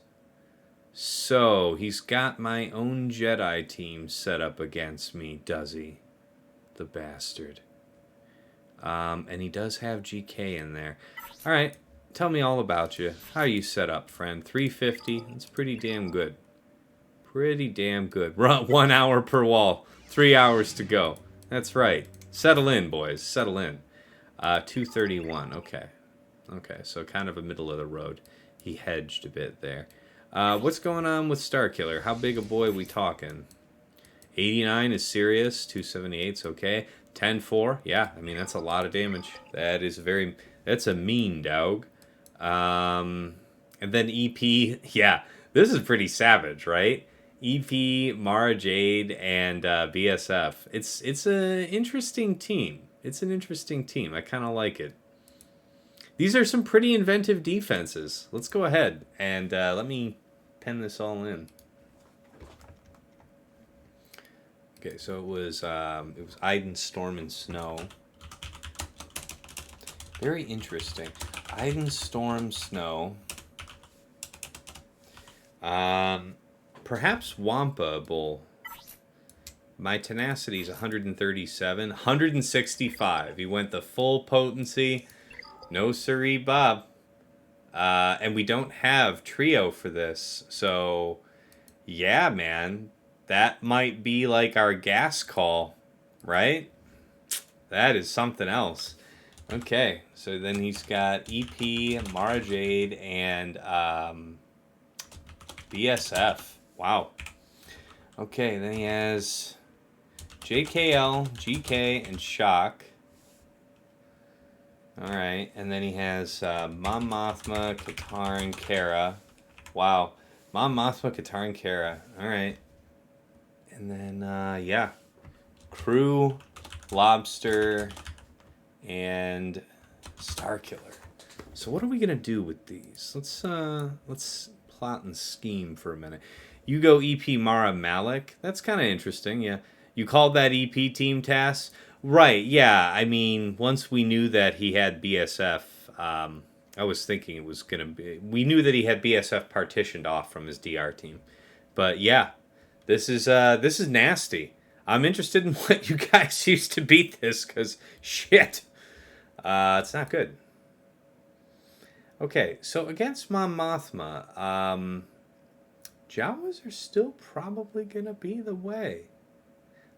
So, he's got my own Jedi team set up against me, does he? The bastard. And he does have GK in there. Alright, tell me all about you. How are you set up, friend? 350? That's pretty damn good. Pretty damn good. Run 1 hour per wall. 3 hours to go. That's right. Settle in, boys. Settle in. 231. Okay. Okay, so kind of a middle of the road. He hedged a bit there. What's going on with Star Killer? How big a boy we talking? 89 is serious. 278's okay. 10-4. Yeah, I mean, that's a lot of damage. That is that's a mean dog. And then EP. Yeah, this is pretty savage, right? EP, MaraJ, and BSF. It's an interesting team. It's an interesting team. I kind of like it. These are some pretty inventive defenses. Let's go ahead and let me pen this all in. Okay, so it was Iden, Storm, and Snow. Very interesting. Iden, Storm, Snow. Perhaps Wampa Bull. My tenacity is 137. 165. He went the full potency. No siree, Bob. And we don't have trio for this. So, yeah, man. That might be like our gas call, right? That is something else. Okay, so then he's got EP, MaraJ, and BSF. Wow. Okay, then he has JKL, GK, and Shaak. Alright, and then he has Mom Mothma, Katarn, Cara. Wow. Mon Mothma, Katarn, Cara. Alright. And then, yeah. Crew, Lobster, and Starkiller. So what are we gonna do with these? Let's plot and scheme for a minute. You go EP Mara Malak. That's kind of interesting. Yeah, you called that EP team task, right? Yeah, I mean, once we knew that he had BSF, I was thinking it was gonna be. We knew that he had BSF partitioned off from his DR team, but yeah, this is nasty. I'm interested in what you guys used to beat this, because shit, it's not good. Okay, so against Mon Mothma, Jawas are still probably going to be the way.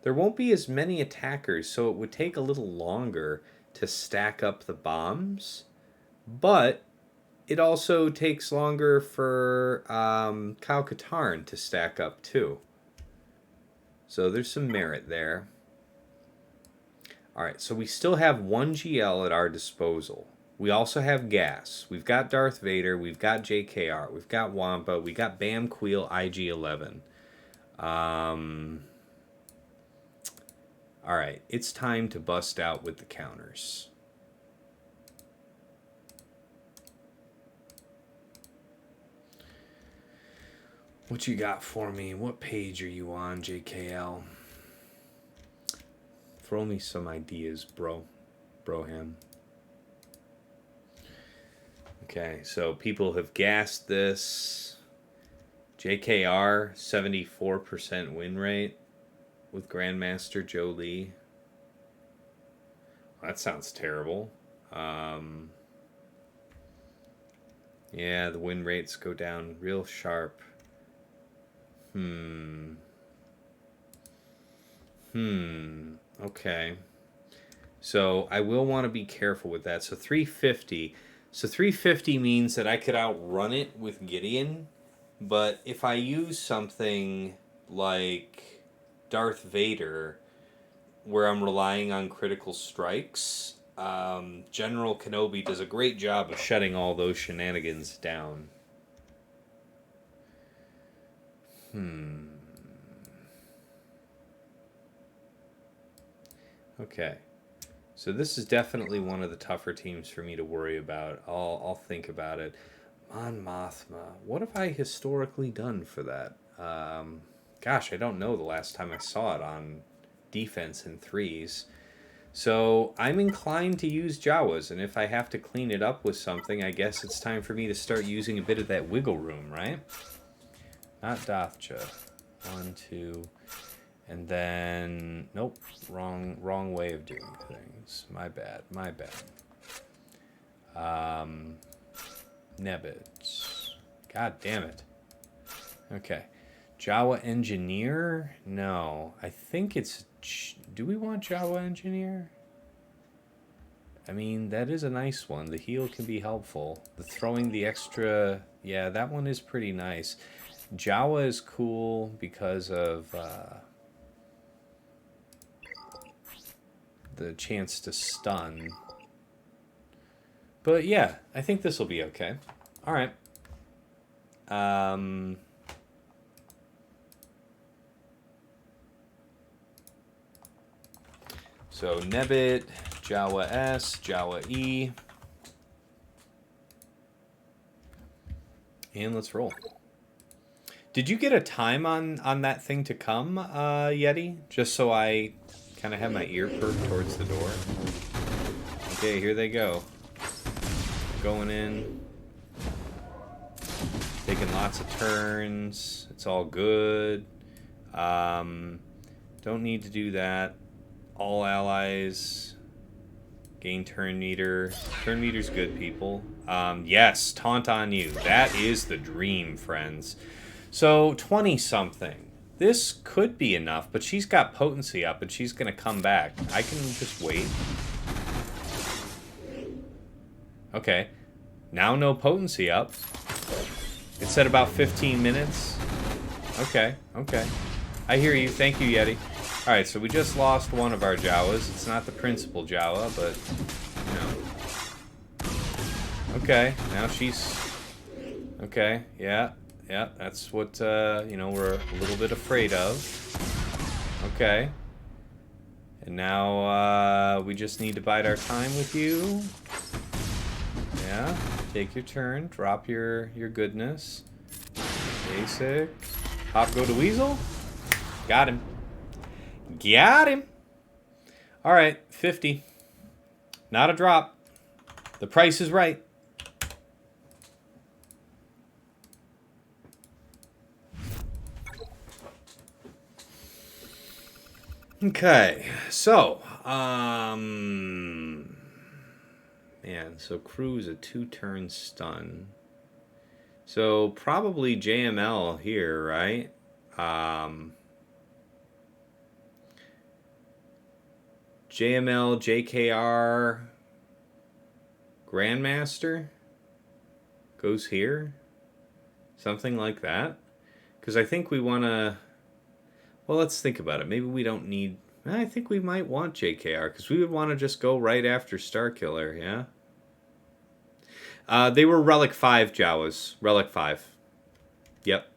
There won't be as many attackers, so it would take a little longer to stack up the bombs. But it also takes longer for Kyle Katarn to stack up too. So there's some merit there. Alright, so we still have 1 GL at our disposal. We also have gas. We've got Darth Vader. We've got JKR. We've got Wampa. We got Bam Kuiil IG-11. All right, it's time to bust out with the counters. What you got for me? What page are you on, JKL? Throw me some ideas, bro. Broham. Okay, so people have gassed this. JKR, 74% win rate with Grandmaster Joe Lee. Well, that sounds terrible. Yeah, the win rates go down real sharp. Okay. So I will want to be careful with that. So 350. So 350 means that I could outrun it with Gideon, but if I use something like Darth Vader, where I'm relying on critical strikes, General Kenobi does a great job of shutting all those shenanigans down. Okay. So this is definitely one of the tougher teams for me to worry about. I'll think about it. Mon Mothma. What have I historically done for that? Gosh, I don't know the last time I saw it on defense in 3s. So I'm inclined to use Jawas, and if I have to clean it up with something, I guess it's time for me to start using a bit of that wiggle room, right? Not Dathcha. 1, 2... And then, nope, wrong way of doing things. My bad. Nebit. God damn it. Okay. Jawa Engineer? No. I think it's... Do we want Jawa Engineer? I mean, that is a nice one. The heal can be helpful. The throwing the extra... Yeah, that one is pretty nice. Jawa is cool because of... the chance to stun. But yeah, I think this will be okay. All right. So Nebit, JawaS, JawaE. And let's roll. Did you get a time on that thing to come, Yeti? Just so I kind of have my ear perked towards the door. Okay, here they go. Going in. Taking lots of turns. It's all good. Don't need to do that. All allies. Gain turn meter. Turn meter's good, people. Yes, taunt on you. That is the dream, friends. So, 20-something. This could be enough, but she's got potency up, and she's going to come back. I can just wait. Okay. Now no potency up. It said about 15 minutes. Okay. I hear you. Thank you, Yeti. Alright, so we just lost one of our Jawas. It's not the principal Jawa, but, you know. Okay, now she's... Okay, yeah. Yeah, that's what, you know, we're a little bit afraid of. Okay. And now, we just need to bide our time with you. Yeah, take your turn. Drop your goodness. Basic. Hop, go to Weasel. Got him. Got him. All right, 50. Not a drop. The price is right. Okay, so, man, so crew is a 2-turn stun. So probably JML here, right? JML, JKR, Grandmaster goes here. Something like that. Because I think we want to... Well, let's think about it. Maybe we don't need... I think we might want JKR, because we would want to just go right after Starkiller, yeah? They were Relic 5 JawaS. Relic 5. Yep.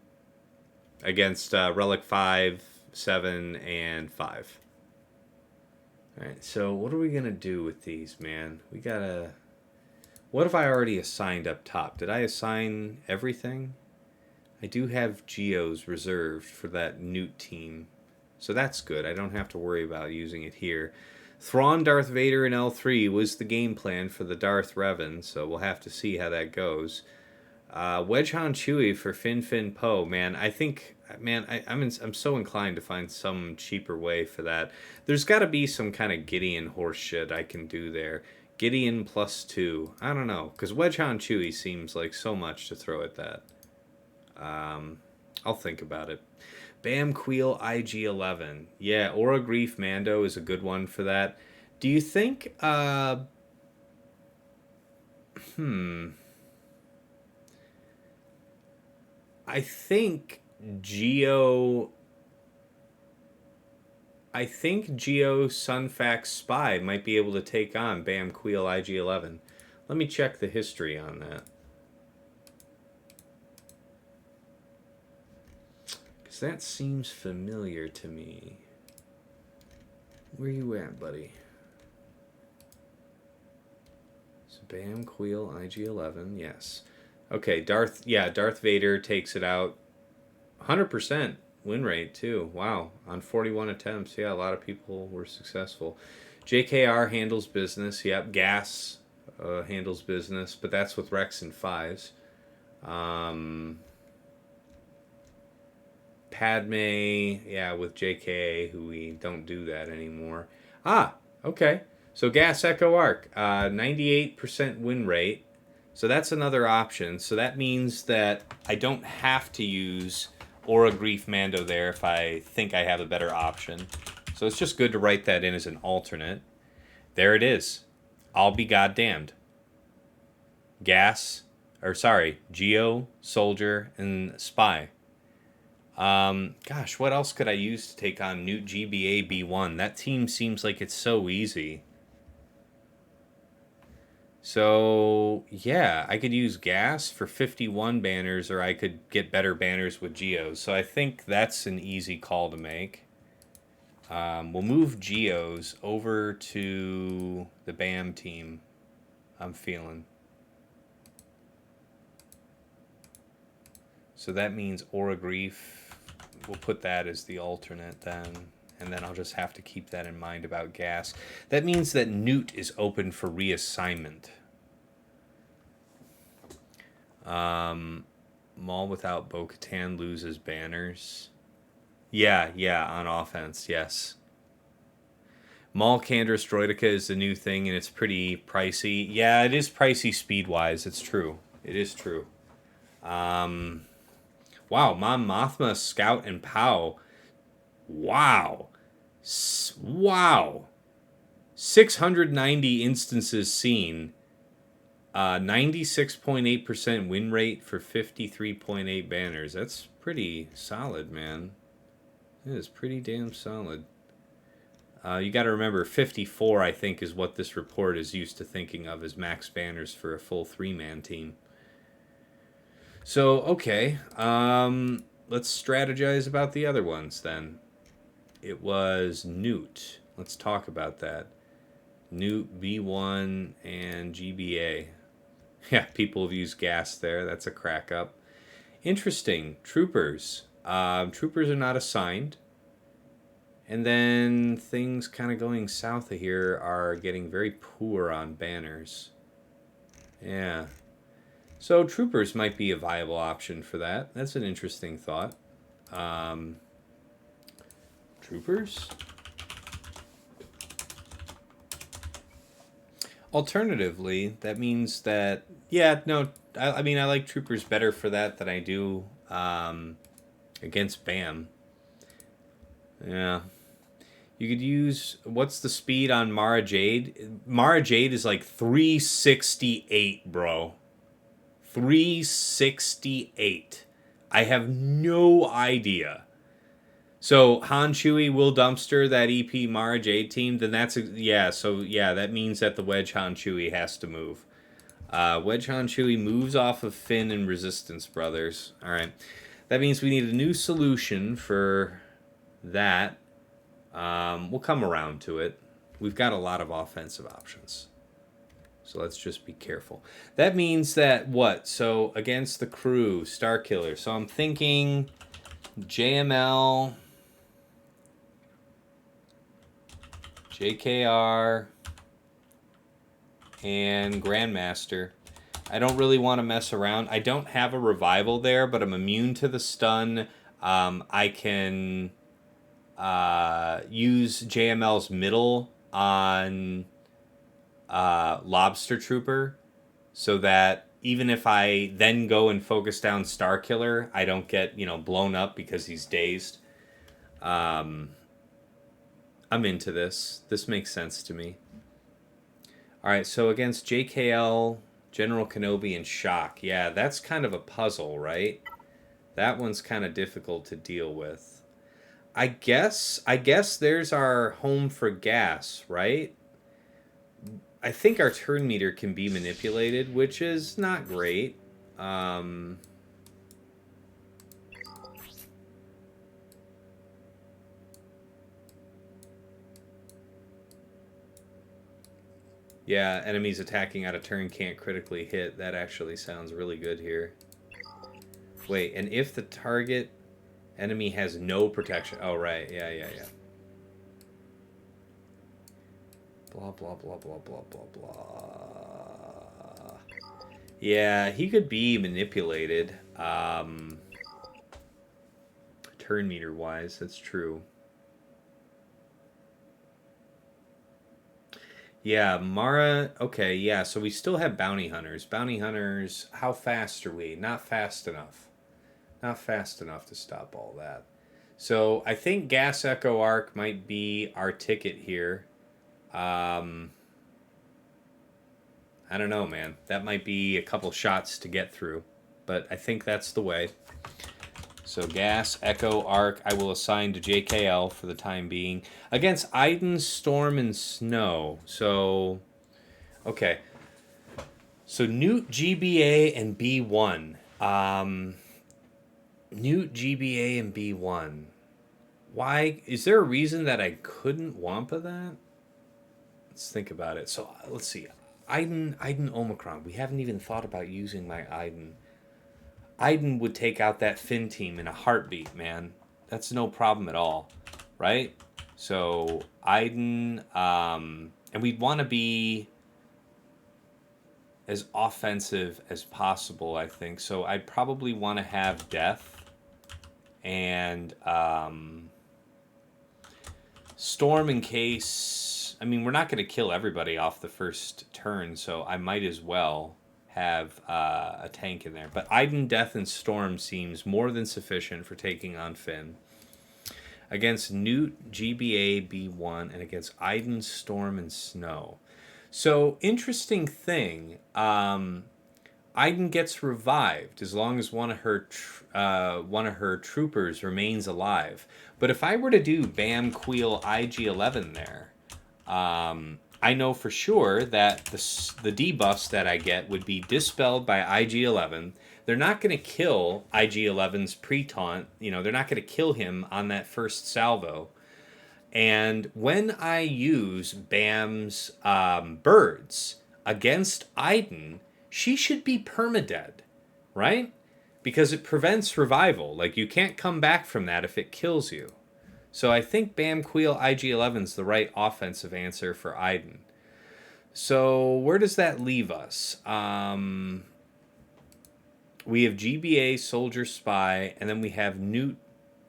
Against Relic 5, 7, and 5. Alright, so what are we going to do with these, man? We got to... What have I already assigned up top? Did I assign everything? I do have Geos reserved for that Nute team. So that's good. I don't have to worry about using it here. Thrawn, Darth Vader, and L3 was the game plan for the Darth Revan, so we'll have to see how that goes. Wedge Han Chewie for Fin Poe. Man, I think... Man, I'm so inclined to find some cheaper way for that. There's got to be some kind of Gideon horse shit I can do there. Gideon +2. I don't know, because Wedge Han Chewie seems like so much to throw at that. I'll think about it. Bam Kuiil IG-11. Yeah, Aurra Greef Mando is a good one for that. Do you think... I think Geo Sunfax Spy might be able to take on Bam Kuiil IG-11. Let me check the history on that. Because that seems familiar to me. Where you at, buddy? So Bam Kuiil IG-11, yes. Okay, Darth Vader takes it out. 100% win rate, too. Wow, on 41 attempts. Yeah, a lot of people were successful. JKR handles business. Yep, Gas handles business, but that's with Rex and 5s. Padme, yeah, with JK, who we don't do that anymore. Ah, okay. So Gas Echo Arc, 98% win rate. So that's another option. So that means that I don't have to use Aurra Greef Mando there if I think I have a better option. So it's just good to write that in as an alternate. There it is. I'll be goddamned. Geo, Soldier, and Spy. Gosh, what else could I use to take on Nute GBA B1? That team seems like it's so easy. So, yeah, I could use Gas for 51 banners, or I could get better banners with Geos. So I think that's an easy call to make. We'll move Geos over to the BAM team. I'm feeling. So that means Aurra Greef. We'll put that as the alternate then. And then I'll just have to keep that in mind about Gas. That means that Nute is open for reassignment. Maul without Bo-Katan loses banners. Yeah, on offense, yes. Maul Candrus Droidica is the new thing, and it's pretty pricey. Yeah, it is pricey speed-wise. It's true. It is true. Wow, Mom Mothma, Scout, and Pow. Wow. 690 instances seen. 96.8% win rate for 53.8 banners. That's pretty solid, man. It is pretty damn solid. You got to remember, 54, I think, is what this report is used to thinking of as max banners for a full 3-man team. So, okay. Let's strategize about the other ones then. It was Nute. Let's talk about that. Nute, B1, and GBA. Yeah, people have used gas there. That's a crack up. Interesting. Troopers. Troopers are not assigned. And then things kind of going south of here are getting very poor on banners. Yeah. So troopers might be a viable option for that. That's an interesting thought. Troopers? Alternatively, that means that, yeah, no, I mean, I like troopers better for that than I do against BAM. Yeah. You could use, what's the speed on MaraJ? MaraJ is like 368, bro. 368. I have no idea. So Han Chewie will dumpster that EP MaraJ team, then that's, yeah, so yeah, that means that the Wedge Han Chewie has to move. Wedge Han Chewie moves off of Finn and Resistance Brothers. Alright. That means we need a new solution for that. We'll come around to it. We've got a lot of offensive options. So let's just be careful. That means that what? So against the crew, Starkiller. So I'm thinking JML, JKR, and Grandmaster. I don't really want to mess around. I don't have a revival there, but I'm immune to the stun. I can use JML's middle on Lobster Trooper so that even if I then go and focus down Starkiller, I don't get, blown up because he's dazed. I'm into this. This makes sense to me. Alright, so against JKL, General Kenobi, and Shaak. Yeah, that's kind of a puzzle, right? That one's kind of difficult to deal with. I guess there's our home for gas, right? I think our turn meter can be manipulated, which is not great. Yeah, enemies attacking out of turn can't critically hit. That actually sounds really good here. Wait, and if the target enemy has no protection... Oh, right. Yeah. Blah, blah, blah, blah, blah, blah, blah. Yeah, he could be manipulated. Turn meter-wise, that's true. Yeah, Mara... Okay, yeah, so we still have bounty hunters. Bounty hunters, how fast are we? Not fast enough. Not fast enough to stop all that. So I think Gas Echo Arc might be our ticket here. I don't know, man. That might be a couple shots to get through. But I think that's the way. So Gas, Echo, Arc, I will assign to JKL for the time being. Against Iden, Storm, and Snow. So, okay. So Nute, GBA, and B1. Nute, GBA, and B1. Why? Is there a reason that I couldn't Wampa that? Let's think about it. So, let's see. Iden Omicron. We haven't even thought about using my Iden. Iden would take out that Finn team in a heartbeat, man. That's no problem at all, right? So Iden, and we'd want to be as offensive as possible, I think. So I'd probably want to have Death and Storm in case... I mean, we're not going to kill everybody off the first turn, so I might as well have a tank in there. But Iden, Death, and Storm seems more than sufficient for taking on Finn. Against Nute, GBA, B1, and against Iden, Storm, and Snow. So, interesting thing. Iden gets revived as long as one of her troopers remains alive. But if I were to do Bam, Kuiil, IG-11 there, I know for sure that the debuffs that I get would be dispelled by IG-11. they're not going to kill IG-11's pre-taunt. You know, they're not going to kill him on that first salvo. And when I use Bam's birds against Iden, she should be permadead, right? Because it prevents revival. Like, you can't come back from that if it kills you. So I think Bam Kuiil IG-11's the right offensive answer for Iden. So where does that leave us? We have GBA, Soldier Spy, and then we have Nute.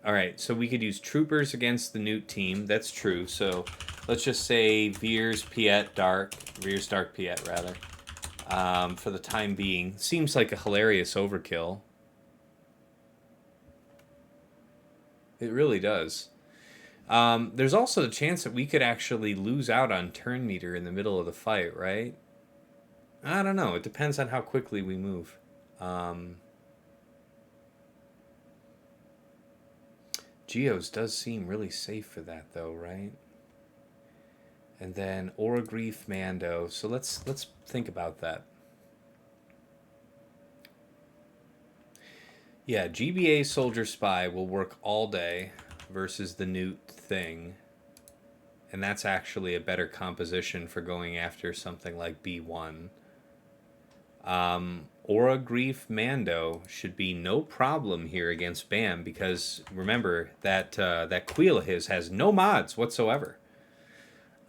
All right, so we could use Troopers against the Nute team. That's true. So let's just say Veers Dark Piet, rather, for the time being. Seems like a hilarious overkill. It really does. There's also the chance that we could actually lose out on turn meter in the middle of the fight, right? I don't know. It depends on how quickly we move. Geos does seem really safe for that, though, right? And then Aurra, Greef, Mando. So let's think about that. Yeah, GBA Soldier Spy will work all day versus the Nute thing. And that's actually a better composition for going after something like B1. Aurra, Greef, Mando should be no problem here against Bam, because remember that that Kuiil of his has no mods whatsoever.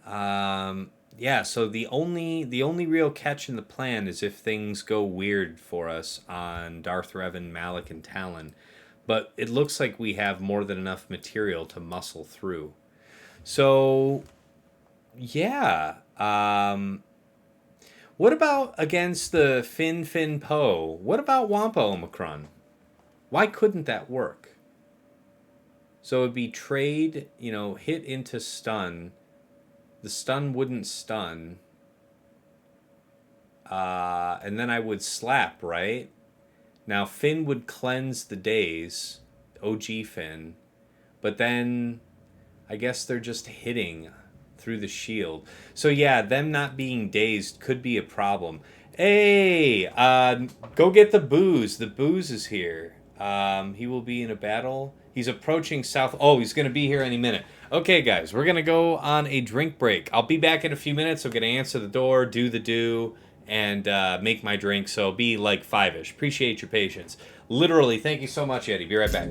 Yeah, so the only real catch in the plan is if things go weird for us on Darth Revan, Malak, and Talon. But it looks like we have more than enough material to muscle through. So, yeah. What about against the Fin Poe? What about Wampa Omicron? Why couldn't that work? So it would be trade, hit into stun. The stun wouldn't stun. And then I would slap, right? Now Finn would cleanse the days, OG Finn. But then I guess they're just hitting through the shield. So yeah, them not being dazed could be a problem. Hey, go get the booze. The booze is here. He will be in a battle. He's approaching south. Oh, he's going to be here any minute. Okay, guys, we're going to go on a drink break. I'll be back in a few minutes. I'm going to answer the door, do the do, and make my drink. So be like 5-ish. Appreciate your patience. Literally, thank you so much, Yeti. Be right back.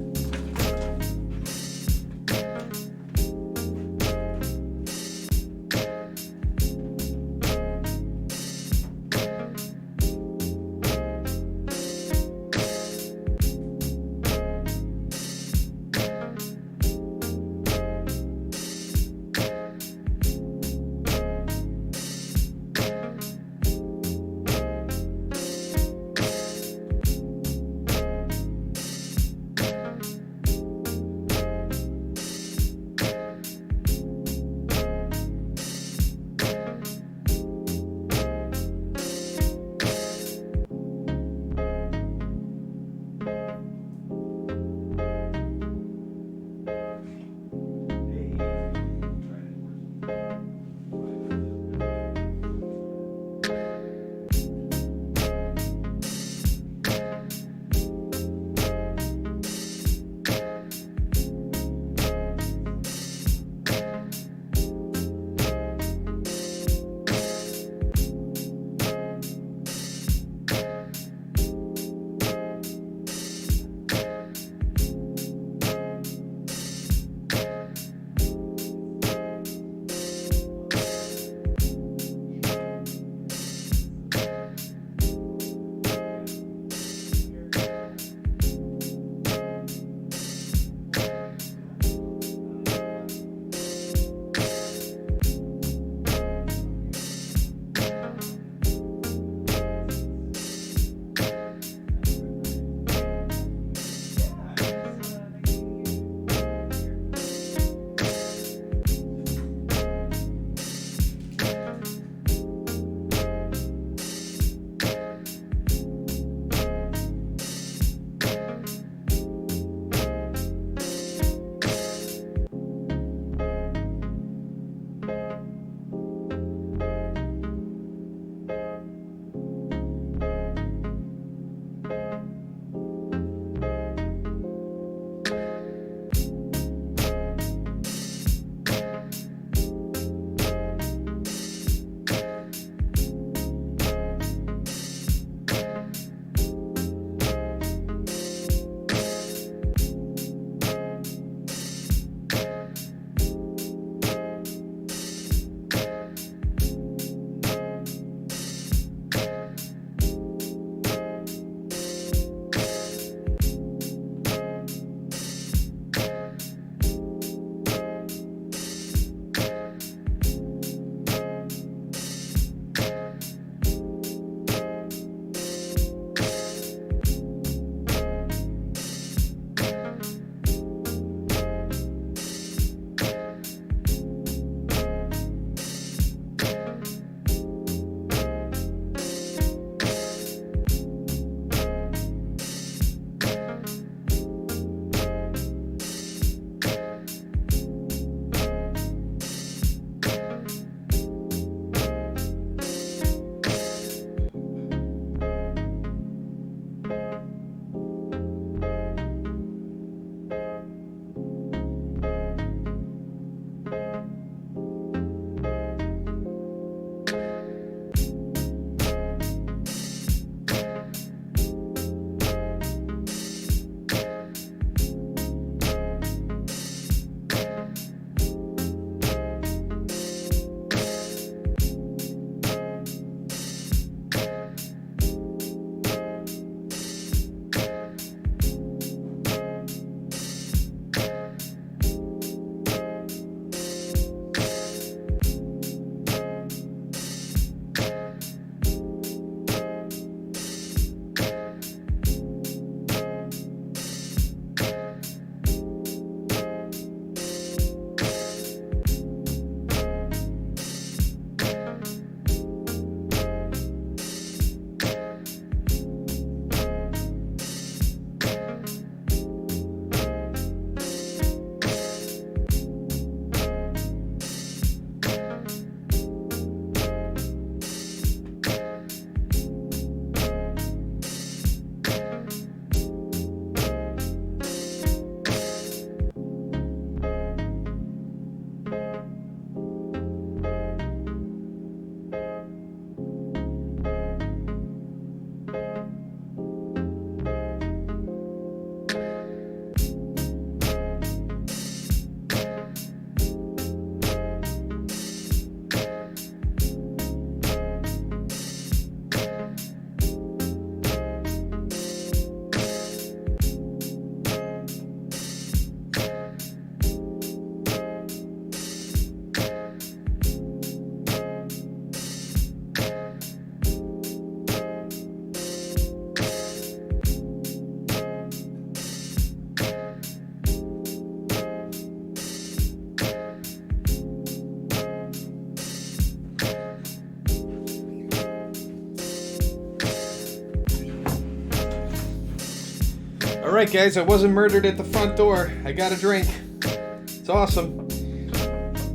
Alright guys, I wasn't murdered at the front door. I got a drink. It's awesome.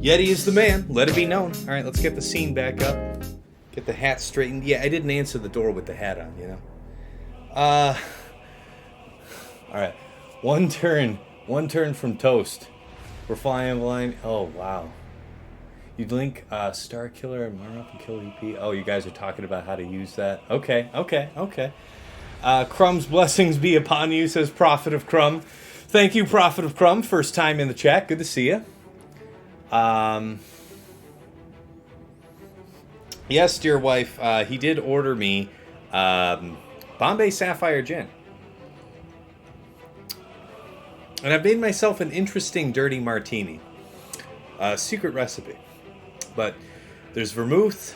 Yeti is the man. Let it be known. Alright, let's get the scene back up. Get the hat straightened. Yeah, I didn't answer the door with the hat on, you know. Alright. One turn from Toast. We're flying blind. Oh, wow. You'd link Star Killer and Mara and Kill EP. Oh, you guys are talking about how to use that. Okay. Crumb's blessings be upon you, says Prophet of Crumb. Thank you, Prophet of Crumb. First time in the chat. Good to see you. Yes, dear wife. He did order me Bombay Sapphire Gin. And I've made myself an interesting dirty martini. Secret recipe. But there's vermouth,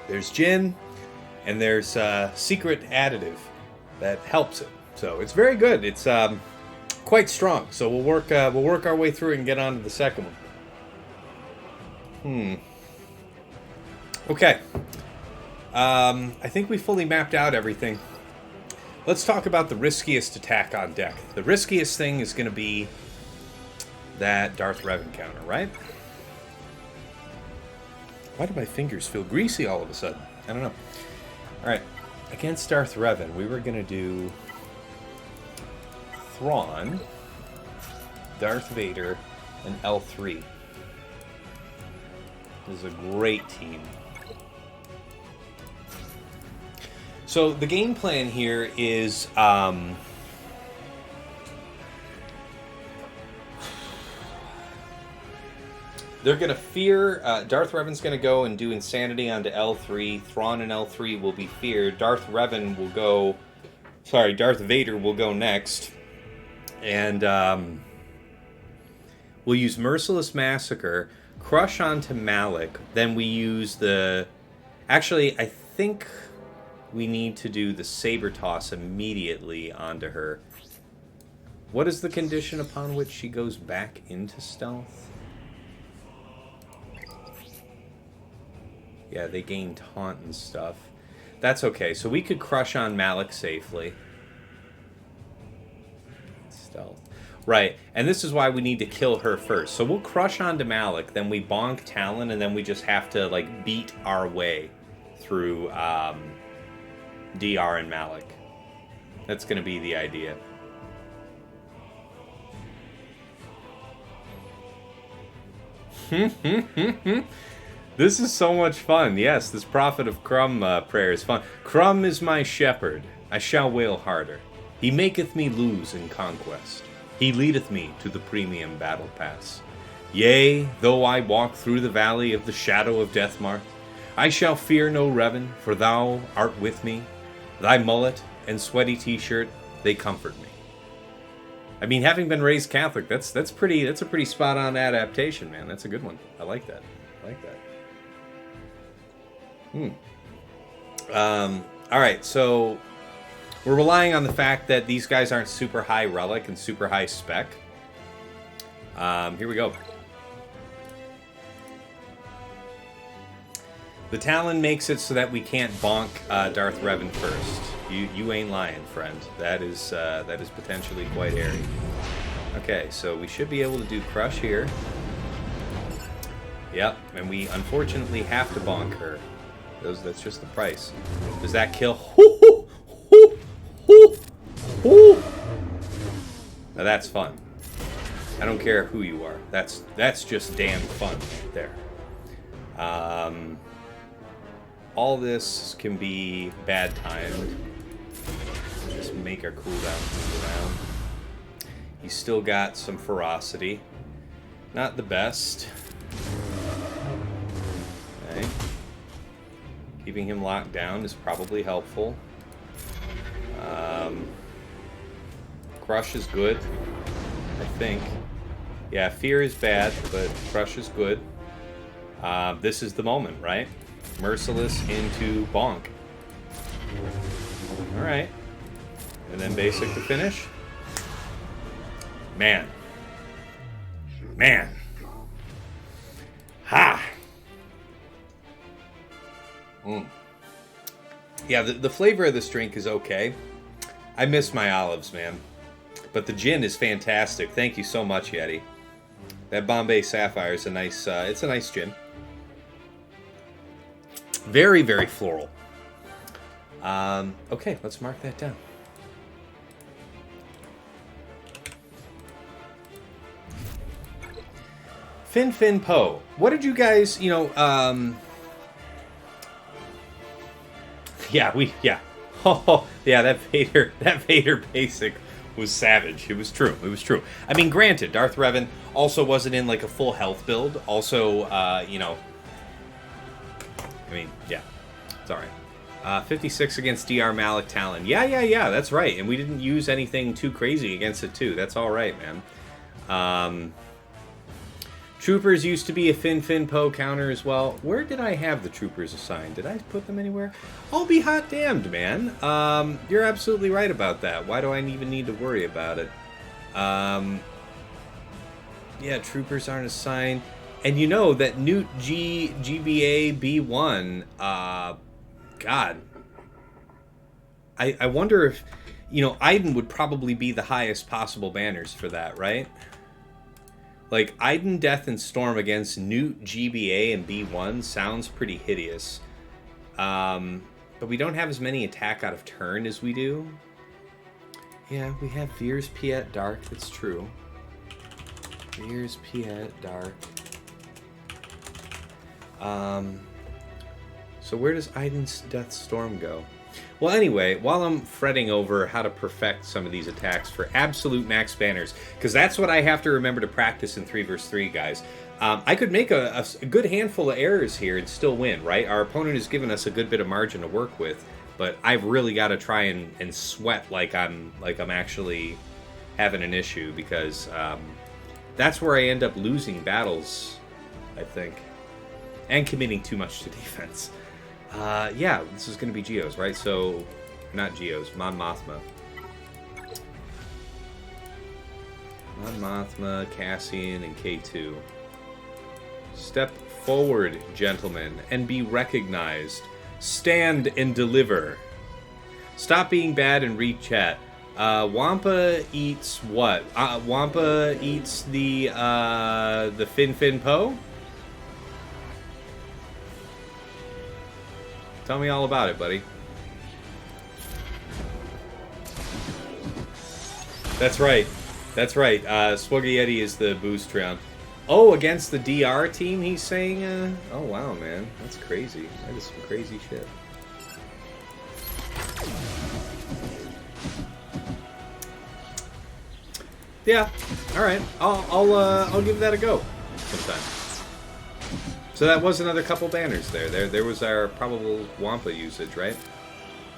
there's gin, and there's secret additive that helps it. So it's very good. It's quite strong. So we'll work our way through it and get on to the second one. Okay. I think we fully mapped out everything. Let's talk about the riskiest attack on deck. The riskiest thing is going to be that Darth Revan encounter, right? Why do my fingers feel greasy all of a sudden? I don't know. Alright, against Darth Revan, we were going to do Thrawn, Darth Vader, and L3. This is a great team. So the game plan here is they're going to fear, Darth Revan's going to go and do Insanity onto L3. Thrawn and L3 will be feared. Darth Vader will go next. And we'll use Merciless Massacre, crush onto Malak. Then we use the... Actually, I think we need to do the Saber Toss immediately onto her. What is the condition upon which she goes back into stealth? Yeah, they gain taunt and stuff. That's okay. So we could crush on Malak safely. Stealth. Right, and this is why we need to kill her first. So we'll crush onto Malak, then we bonk Talon, and then we just have to, like, beat our way through DR and Malak. That's going to be the idea. This is so much fun. Yes, this Prophet of Crumb prayer is fun. Crumb is my shepherd. I shall wail harder. He maketh me lose in conquest. He leadeth me to the premium battle pass. Yea, though I walk through the valley of the shadow of Deathmark, I shall fear no Revan, for thou art with me. Thy mullet and sweaty t-shirt, they comfort me. I mean, having been raised Catholic, that's a pretty spot-on adaptation, man. That's a good one. I like that. Alright, so we're relying on the fact that these guys aren't super high relic and super high spec. Here we go. The Talon makes it so that we can't bonk Darth Revan first. You ain't lying, friend. That is potentially quite hairy. Okay, so we should be able to do crush here. Yep, and we unfortunately have to bonk her. That's just the price. Does that kill? Now that's fun. I don't care who you are. That's just damn fun there. All this can be bad timed. Just make our cooldown move around. He's still got some ferocity. Not the best. Okay. Keeping him locked down is probably helpful. Crush is good, I think. Yeah, fear is bad, but crush is good. This is the moment, right? Merciless into bonk. Alright. And then basic to finish. Man. Ha! Yeah, the flavor of this drink is okay. I miss my olives, man. But the gin is fantastic. Thank you so much, Yeti. That Bombay Sapphire is a nice, it's a nice gin. Very, very floral. Okay, let's mark that down. Fin Poe. What did you guys, yeah. Oh, yeah, that Vader basic was savage. It was true. I mean, granted, Darth Revan also wasn't in like a full health build. Also, yeah, it's all right. 56 against DR Malak Talon. Yeah, that's right. And we didn't use anything too crazy against it too. That's all right, man. Troopers used to be a Fin Poe counter as well. Where did I have the troopers assigned? Did I put them anywhere? I'll be hot damned, man. You're absolutely right about that. Why do I even need to worry about it? Yeah, troopers aren't assigned. And you know that Nute GBA B1, God. I wonder if, Iden would probably be the highest possible banners for that, right? Like, Iden, Death, and Storm against Nute, GBA, and B1 sounds pretty hideous. But we don't have as many attack out of turn as we do. Yeah, we have Veers, Piet, Dark. That's true. Veers, Piet, Dark. So where does Iden's Death Storm go? Well, anyway, while I'm fretting over how to perfect some of these attacks for absolute max banners, because that's what I have to remember to practice in 3 vs 3, guys, I could make a good handful of errors here and still win, right? Our opponent has given us a good bit of margin to work with, but I've really got to try and sweat like I'm actually having an issue, because that's where I end up losing battles, I think, and committing too much to defense. Yeah, this is going to be Geos, right? So, not Geos, Mon Mothma. Mon Mothma, Cassian, and K2. Step forward, gentlemen, and be recognized. Stand and deliver. Stop being bad and read chat. Wampa eats what? Wampa eats the Fin Poe? Tell me all about it, buddy. That's right. Swuggy Yeti is the boost round. Oh, against the DR team, he's saying? Oh, wow, man. That's crazy. That is some crazy shit. Yeah. All right. I'll give that a go sometime. So that was another couple banners there. There was our probable Wampa usage, right?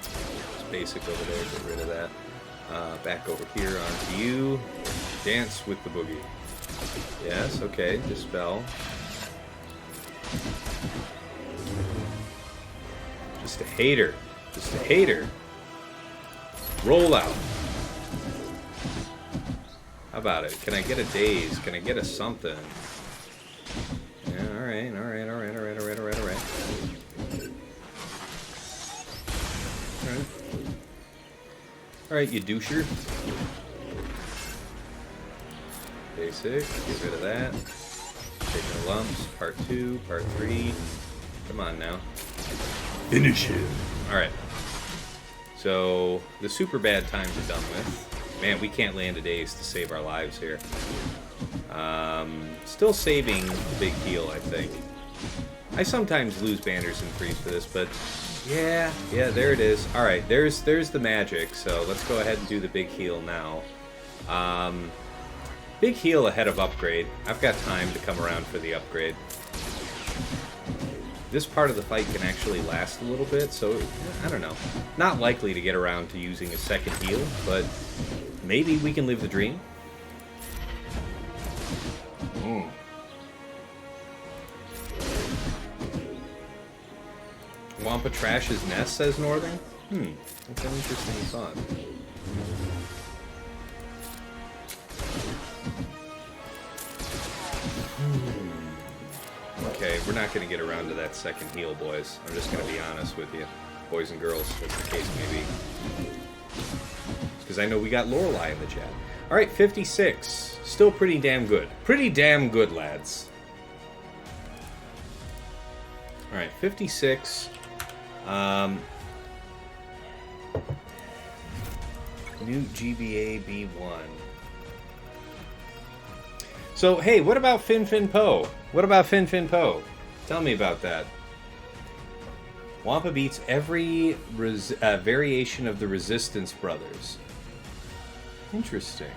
It's basic over there. Get rid of that. Back over here onto you. Dance with the boogie. Yes, okay. Dispel. Just a hater. Just a hater. Roll out. How about it? Can I get a daze? Can I get a something? Yeah, alright. Alright, you doucher. Basic, get rid of that. Take no lumps. Part 2, part 3. Come on now. Finish him. Alright. So, the super bad times are done with. Man, we can't land a daze to save our lives here. Still saving the big heal, I think. I sometimes lose banners in freeze for this, but yeah, there it is. Alright, there's the magic, so let's go ahead and do the big heal now. Big heal ahead of upgrade. I've got time to come around for the upgrade. This part of the fight can actually last a little bit, so I don't know. Not likely to get around to using a second heal, but maybe we can live the dream. Wampa trashes nest, says Northern. That's an interesting thought. Okay, we're not going to get around to that second heal, boys. I'm just going to be honest with you. Boys and girls, as the case may be. Because I know we got Lorelei in the chat. All right, 56. Still pretty damn good. Pretty damn good, lads. All right, 56. Nute GBA B1. So, hey, what about Fin Fin Poe? What about Fin Fin Poe? Tell me about that. Wampa beats every variation of the Resistance Brothers. Interesting.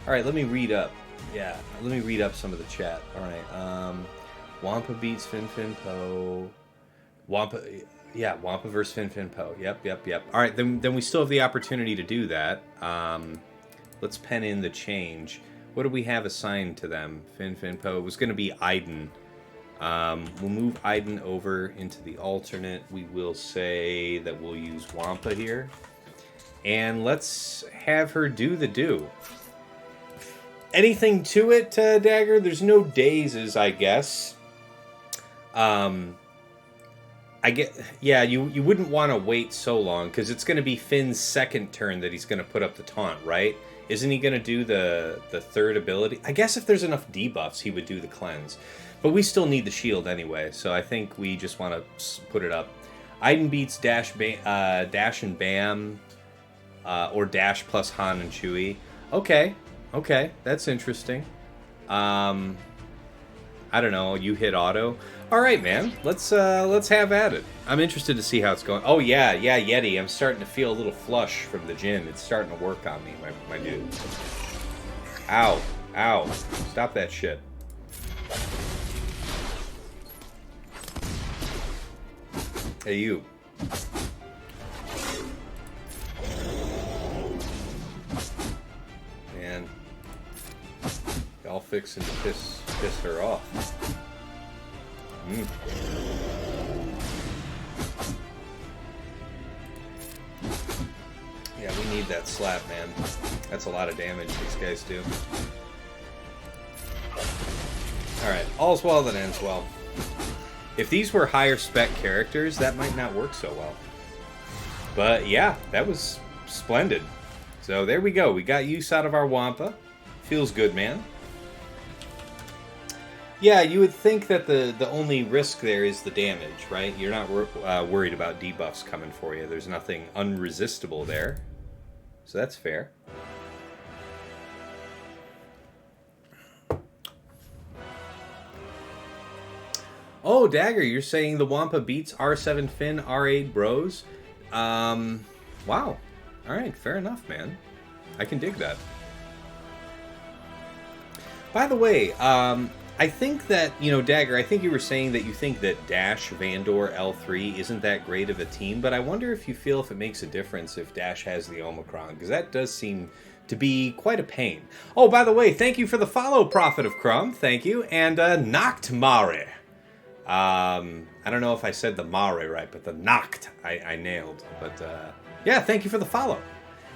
Alright, let me read up. Yeah, let me read up some of the chat. Alright, Wampa beats Fin Fin Poe. Wampa versus Fin Fin Poe. Yep. Alright, then we still have the opportunity to do that. Let's pen in the change. What do we have assigned to them? Fin Fin Poe. It was going to be Iden. We'll move Iden over into the alternate. We will say that we'll use Wampa here. And let's have her do the do. Anything to it, Dagger? There's no dazes, I guess. You wouldn't want to wait so long, because it's going to be Finn's second turn that he's going to put up the taunt, right? Isn't he going to do the third ability? I guess if there's enough debuffs, he would do the cleanse. But we still need the shield anyway, so I think we just want to put it up. Iden beats Dash and Bam, or Dash plus Han and Chewie. Okay, that's interesting. I don't know, you hit auto. All right, man, let's have at it. I'm interested to see how it's going. Oh yeah, Yeti. I'm starting to feel a little flush from the gin. It's starting to work on me, my dude. Ow! Stop that shit. Hey, you. Man, y'all fixing to piss her off. Yeah, we need that slap, man. That's a lot of damage these guys do. Alright, all's well that ends well. If these were higher spec characters, that might not work so well. But yeah, that was splendid. So there we go. We got use out of our Wampa. Feels good, man. Yeah, you would think that the only risk there is the damage, right? You're not worried about debuffs coming for you. There's nothing unresistible there. So that's fair. Oh, Dagger, you're saying the Wampa beats R7 Finn, R8 Bros? Wow. Alright, fair enough, man. I can dig that. By the way, I think that, Dagger, I think you were saying that you think that Dash, Vandor, L3 isn't that great of a team, but I wonder if you feel if it makes a difference if Dash has the Omicron, because that does seem to be quite a pain. Oh, by the way, thank you for the follow, Prophet of Crumb. Thank you. And Nacht Mare. I don't know if I said the Mare right, but the Nacht I nailed. But yeah, thank you for the follow.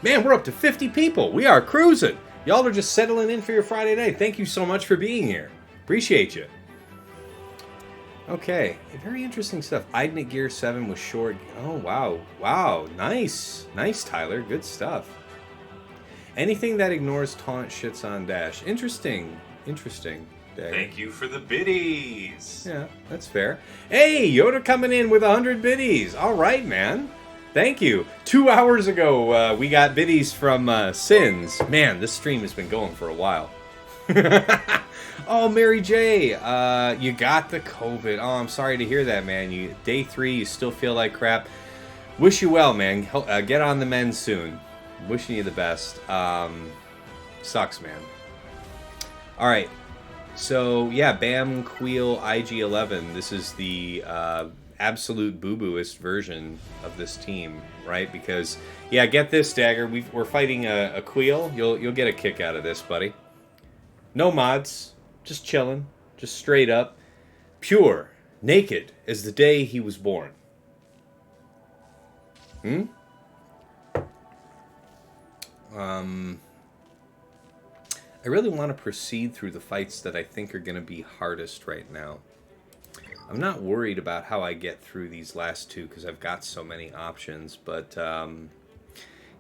Man, we're up to 50 people. We are cruising. Y'all are just settling in for your Friday night. Thank you so much for being here. Appreciate you. Okay, very interesting stuff. Iden at Gear 7 was short. Oh, wow. Wow, nice. Nice, Tyler. Good stuff. Anything that ignores taunt shits on Dash. Interesting. Thank you for the biddies. Yeah, that's fair. Hey, Yoda coming in with 100 biddies. All right, man. Thank you. 2 hours ago, we got biddies from Sins. Man, this stream has been going for a while. Oh, MaraJ, you got the COVID. Oh, I'm sorry to hear that, man. Day 3, you still feel like crap. Wish you well, man. Get on the mend soon. Wishing you the best. Sucks, man. All right. So, yeah, Bam, Kuiil, IG-11. This is the absolute boo-booist version of this team, right? Because, yeah, get this, Dagger. We're fighting a Kuiil. You'll get a kick out of this, buddy. No mods. Just chilling. Just straight up. Pure. Naked as the day he was born. I really want to proceed through the fights that I think are going to be hardest right now. I'm not worried about how I get through these last two because I've got so many options, but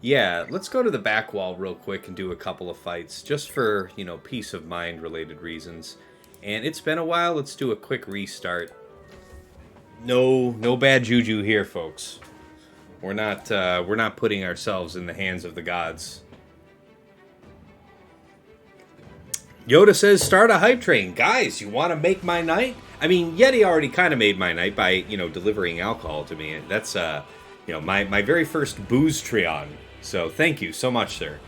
Yeah, let's go to the back wall real quick and do a couple of fights, just for, you know, peace of mind related reasons. And it's been a while, let's do a quick restart. No bad juju here, folks. We're not putting ourselves in the hands of the gods. Yoda says, start a hype train. Guys, you want to make my night? I mean, Yeti already kind of made my night by, you know, delivering alcohol to me. That's, you know, my very first booze Trion. So thank you so much, sir.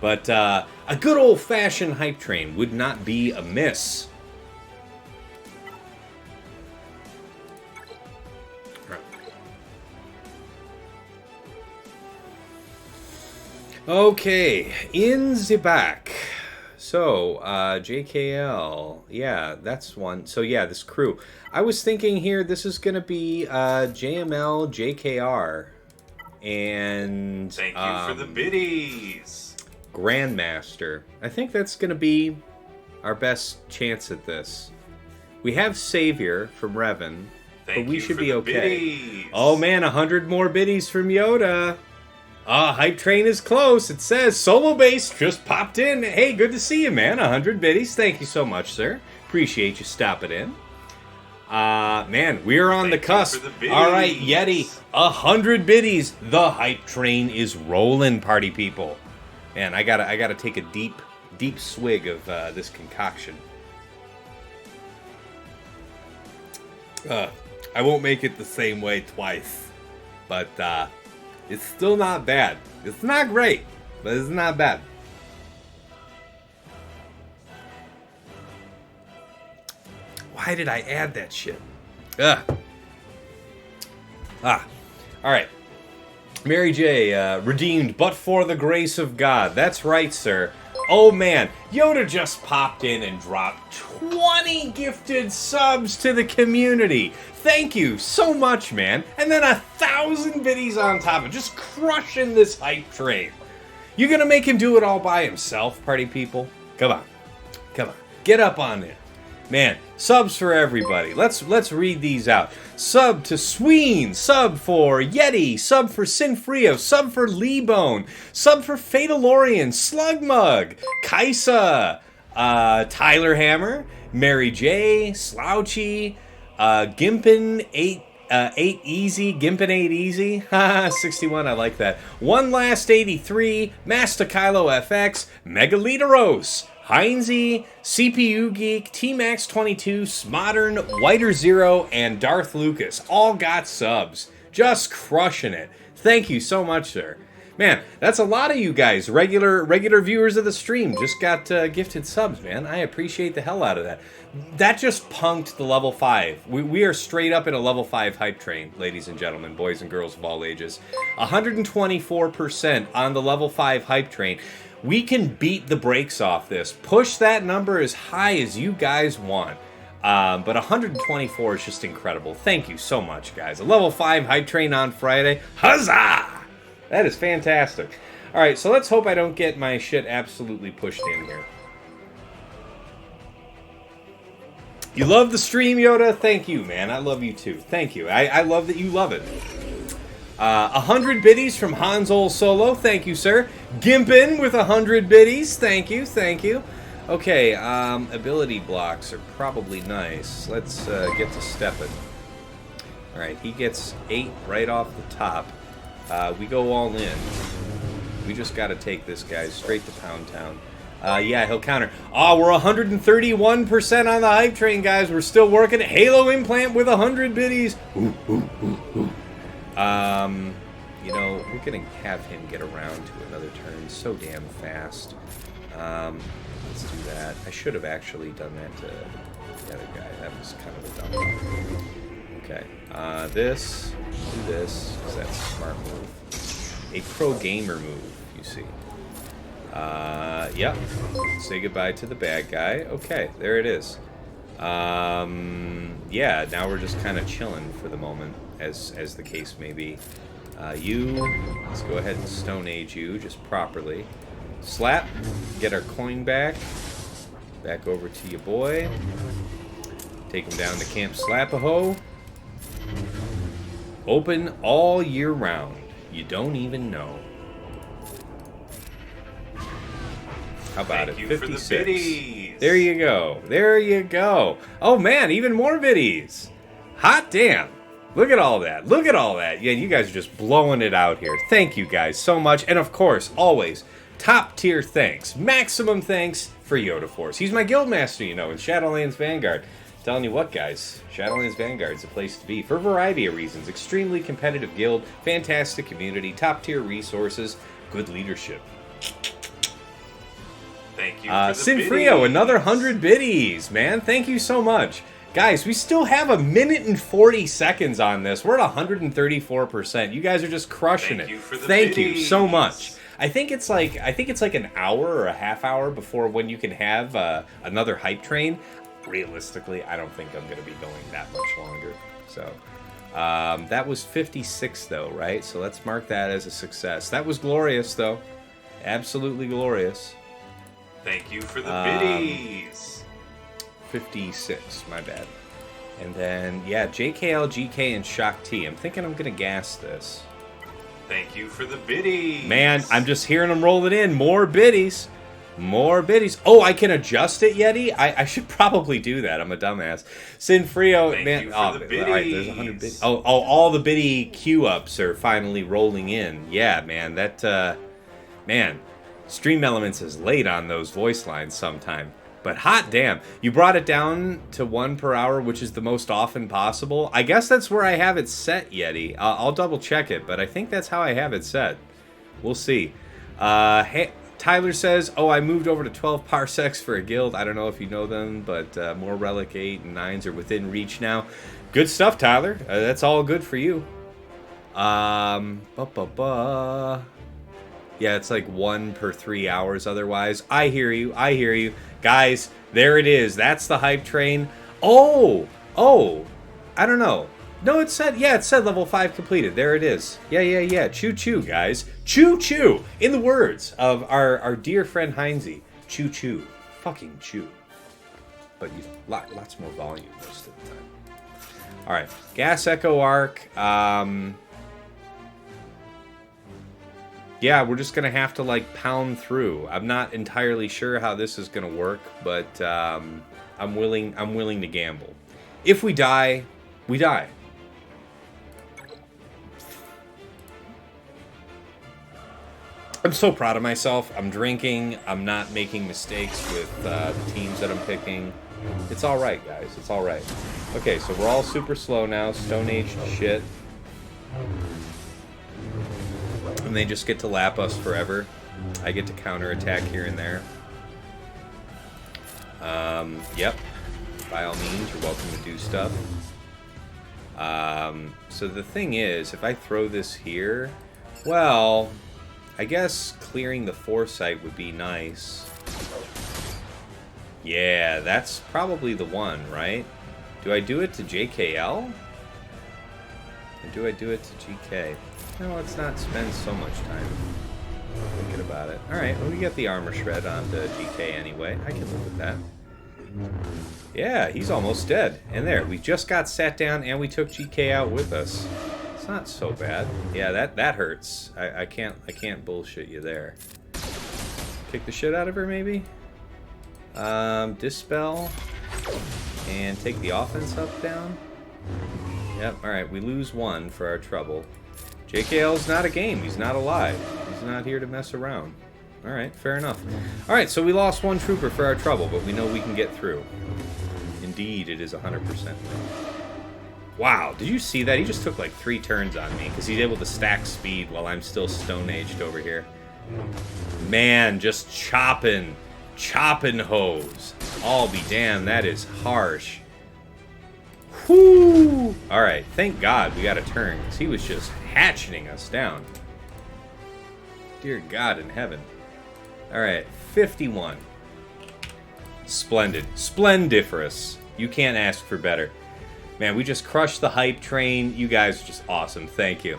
But a good old-fashioned hype train would not be amiss. Okay, in the back. So, JKL, yeah, that's one. So, yeah, this crew. I was thinking here this is going to be JML, JKR, and... Thank you for the biddies! Grandmaster. I think that's going to be our best chance at this. We have Savior from Revan, but we should be okay. Biddies. Oh, man, 100 more biddies from Yoda. Hype train is close. It says Solo Base just popped in. Hey, good to see you, man. 100 biddies. Thank you so much, sir. Appreciate you stopping in. Man, we're on the cusp. All right, Yeti, 100 biddies. The hype train is rolling, party people. Man, I gotta take a deep swig of this concoction. I won't make it the same way twice, but it's still not bad. It's not great, but it's not bad. Why did I add that shit? Ugh. All right. MaraJ, redeemed but for the grace of God. That's right, sir. Oh, man. Yoda just popped in and dropped 20 gifted subs to the community. Thank you so much, man. And then 1,000 biddies on top of just crushing this hype train. You gonna make him do it all by himself, party people? Come on. Come on. Get up on it. Man, subs for everybody. Let's read these out. Sub to Sween, sub for Yeti, sub for Sinfrio, sub for Leebone, sub for Fatalorian, Slugmug, Kaisa, Tyler Hammer, MaraJ, Slouchy, Gimpin 8 Easy, Gimpin 8 Easy, 61, I like that. One Last 83, Master Kylo FX, Megaliteros, Heinzie, CPU Geek, T-Max 22, Smodern, Whiter Zero, and Darth Lucas all got subs. Just crushing it. Thank you so much, sir. Man, that's a lot of you guys, regular viewers of the stream, just got gifted subs, man. I appreciate the hell out of that. That just punked the level 5. We are straight up in a level 5 hype train, ladies and gentlemen, boys and girls of all ages. 124% on the level 5 hype train. We can beat the brakes off this. Push that number as high as you guys want. But 124 is just incredible. Thank you so much, guys. A level 5 hype train on Friday. Huzzah! That is fantastic. All right, so let's hope I don't get my shit absolutely pushed in here. You love the stream, Yoda? Thank you, man. I love you too. Thank you. I love that you love it. 100 biddies from Hanzol Solo. Thank you, sir. Gimpin with 100 biddies. Thank you. Thank you. Okay, ability blocks are probably nice. Let's get to stepping. All right, he gets 8 right off the top. We go all in. We just got to take this guy straight to Pound Town. Yeah, he'll counter. We're 131% on the hype train, guys. We're still working. Halo implant with 100 biddies. Ooh, ooh, ooh, ooh. You know, we're gonna have him get around to another turn so damn fast. Let's do that. I should have actually done that to the other guy. That was kind of a dumb one. Okay. This. Do this, because that's a smart move. A pro gamer move, you see. Yep. Say goodbye to the bad guy. Okay, there it is. Yeah, now we're just kind of chilling for the moment, as the case may be. Let's go ahead and Stone Age you, just properly. Slap, get our coin back. Back over to you, boy. Take him down to Camp Slap-a-Ho. Open all year round. You don't even know. How about Thank it? you 56. for the biddies. There you go. There you go. Oh man, even more biddies. Hot damn. Look at all that. Look at all that. Yeah, you guys are just blowing it out here. Thank you guys so much. And of course, always, top tier thanks. Maximum thanks for Yoda Force. He's my guild master, you know, in Shadowlands Vanguard. Telling you what, guys, Shadowlands Vanguard is a place to be for a variety of reasons. Extremely competitive guild, fantastic community, top tier resources, good leadership. Thank you for the Sinfrio, biddies. another 100 biddies, man. Thank you so much. Guys, we still have 1 minute and 40 seconds on this. We're at 134%. You guys are just crushing Thank it. you for the Thank you biddies. so much. I think it's like an hour or a half hour before when you can have another hype train. Realistically, I don't think I'm going to be going that much longer. So that was 56 though, right? So let's mark that as a success. That was glorious though. Absolutely glorious. Thank you for the biddies. 56, my bad. And then, yeah, JKL, GK, and Shaak T. I'm thinking I'm going to gas this. Thank you for the biddies. Man, I'm just hearing them rolling in. More biddies. More biddies. Oh, I can adjust it, Yeti? I should probably do that. I'm a dumbass. Sinfrio, Thank man. you for Oh, the all right, there's biddies. 100 biddies. Oh, all the biddy queue-ups are finally rolling in. Yeah, man, man, Stream Elements is late on those voice lines sometime. But hot damn, you brought it down to 1 per hour, which is the most often possible. I guess that's where I have it set, Yeti. I'll double check it, but I think that's how I have it set. We'll see. Hey, Tyler says, oh, I moved over to 12 parsecs for a guild. I don't know if you know them, but more Relic 8 and 9s are within reach now. Good stuff, Tyler. That's all good for you. Yeah, it's like 1 per 3 hours otherwise. I hear you. I hear you. Guys, there it is. That's the hype train. Oh, I don't know. No, it said level 5 completed. There it is. Yeah. Choo-choo, guys. Choo-choo. In the words of our dear friend Heinze. Choo-choo. Fucking chew. But you lots more volume most of the time. All right. Gas Echo Arc. Yeah, we're just gonna have to like pound through. I'm not entirely sure how this is gonna work, but I'm willing to gamble. If we die, we die. I'm so proud of myself. I'm drinking. I'm not making mistakes with the teams that I'm picking. It's all right, guys. It's all right. Okay, so we're all super slow now. Stone Age shit. And they just get to lap us forever. I get to counterattack here and there. Yep. By all means, you're welcome to do stuff. So the thing is, if I throw this here, well, I guess clearing the foresight would be nice. Yeah, that's probably the one, right? Do I do it to JKL? Or do I do it to GK? No, let's not spend so much time thinking about it. Alright, well, we got the armor shred onto GK anyway. I can live with that. Yeah, he's almost dead. And there, we just got sat down and we took GK out with us. It's not so bad. Yeah, that hurts. I can't bullshit you there. Kick the shit out of her, maybe? Dispel. And take the offense up, down. Yep, alright, we lose 1 for our trouble. JKL's not a game. He's not alive. He's not here to mess around. Alright, fair enough. Alright, so we lost 1 trooper for our trouble, but we know we can get through. Indeed, it is 100%. Wow, did you see that? He just took like 3 turns on me, because he's able to stack speed while I'm still stone-aged over here. Man, just chopping hoes. I'll be damned, that is harsh. Whoo! Alright, thank God we got a turn, because he was just hatcheting us down. Dear God in heaven. Alright, 51. Splendid. Splendiferous. You can't ask for better. Man, we just crushed the hype train. You guys are just awesome. Thank you.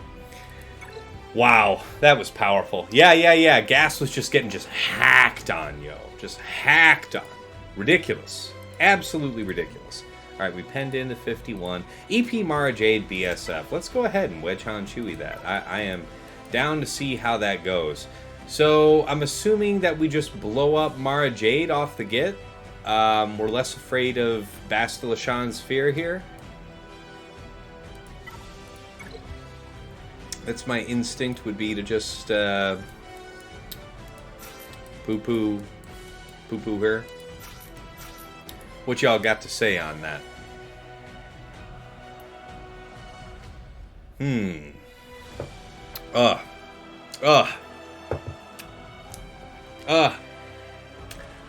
Wow, that was powerful. Yeah. Gas was just getting hacked on, yo. Just hacked on. Ridiculous. Absolutely ridiculous. Alright, we penned in the 51. EP MaraJ BSF. Let's go ahead and Wedge on Chewie that. I am down to see how that goes. So I'm assuming that we just blow up MaraJ off the get. We're less afraid of Bastilashan's fear here. That's my instinct, would be to just poo-poo her. What y'all got to say on that?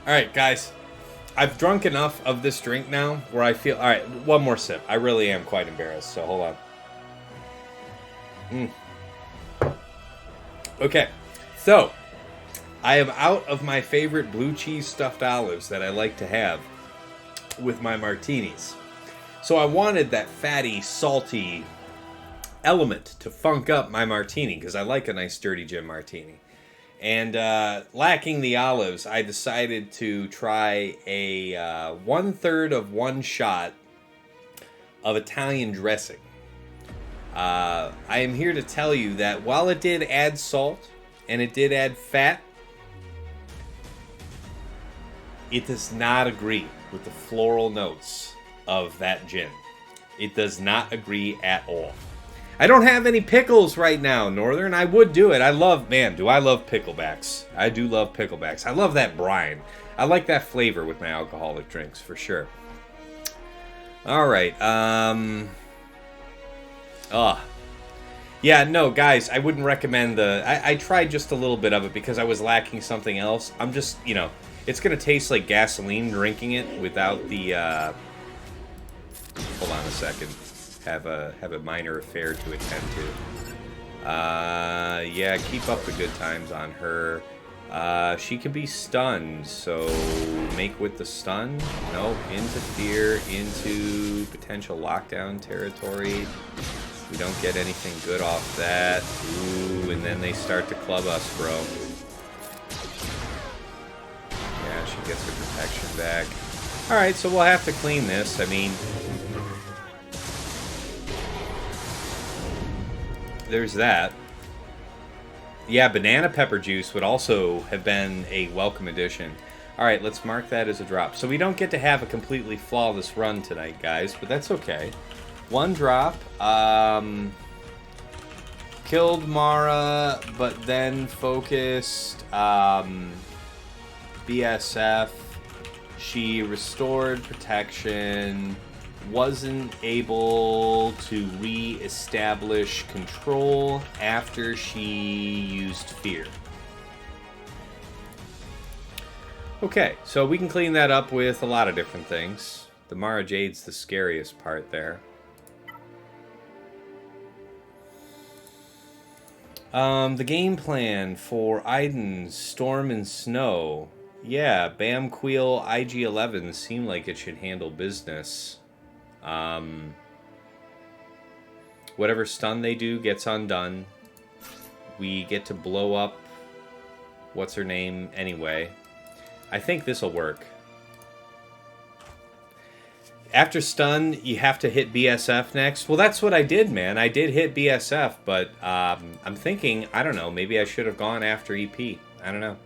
Alright, guys. I've drunk enough of this drink now where I feel... Alright, one more sip. I really am quite embarrassed, so hold on. Okay, so I am out of my favorite blue cheese stuffed olives that I like to have with my martinis. So I wanted that fatty, salty element to funk up my martini, because I like a nice dirty gin martini. And lacking the olives, I decided to try a 1/3 of one shot of Italian dressing. I am here to tell you that while it did add salt and it did add fat, it does not agree with the floral notes of that gin. It does not agree at all. I don't have any pickles right now, Northern. I would do it. I love picklebacks. I do love picklebacks. I love that brine. I like that flavor with my alcoholic drinks, for sure. Alright, yeah, no, guys, I wouldn't recommend I tried just a little bit of it because I was lacking something else. I'm just, you know, it's going to taste like gasoline drinking it without the, hold on a second. Have a minor affair to attend to. Yeah, keep up the good times on her. She can be stunned, so make with the stun. Nope, into fear, into potential lockdown territory. We don't get anything good off that. Ooh, and then they start to club us, bro. Yeah, she gets her protection back. Alright, so we'll have to clean this. I mean, there's that. Yeah, banana pepper juice would also have been a welcome addition. Alright, let's mark that as a drop. So we don't get to have a completely flawless run tonight, guys, but that's okay. One drop. Killed Mara, but then focused BSF. She restored protection. Wasn't able to re-establish control after she used fear. Okay, so we can clean that up with a lot of different things. The MaraJ's the scariest part there. The game plan for Iden's Storm and Snow. Yeah, Bam Kuiil IG-11 seem like it should handle business. Whatever stun they do gets undone. We get to blow up what's her name anyway. I think this'll work. After stun, you have to hit BSF next. Well, that's what I did, man. I did hit BSF, but I'm thinking, I don't know, maybe I should have gone after EP. I don't know.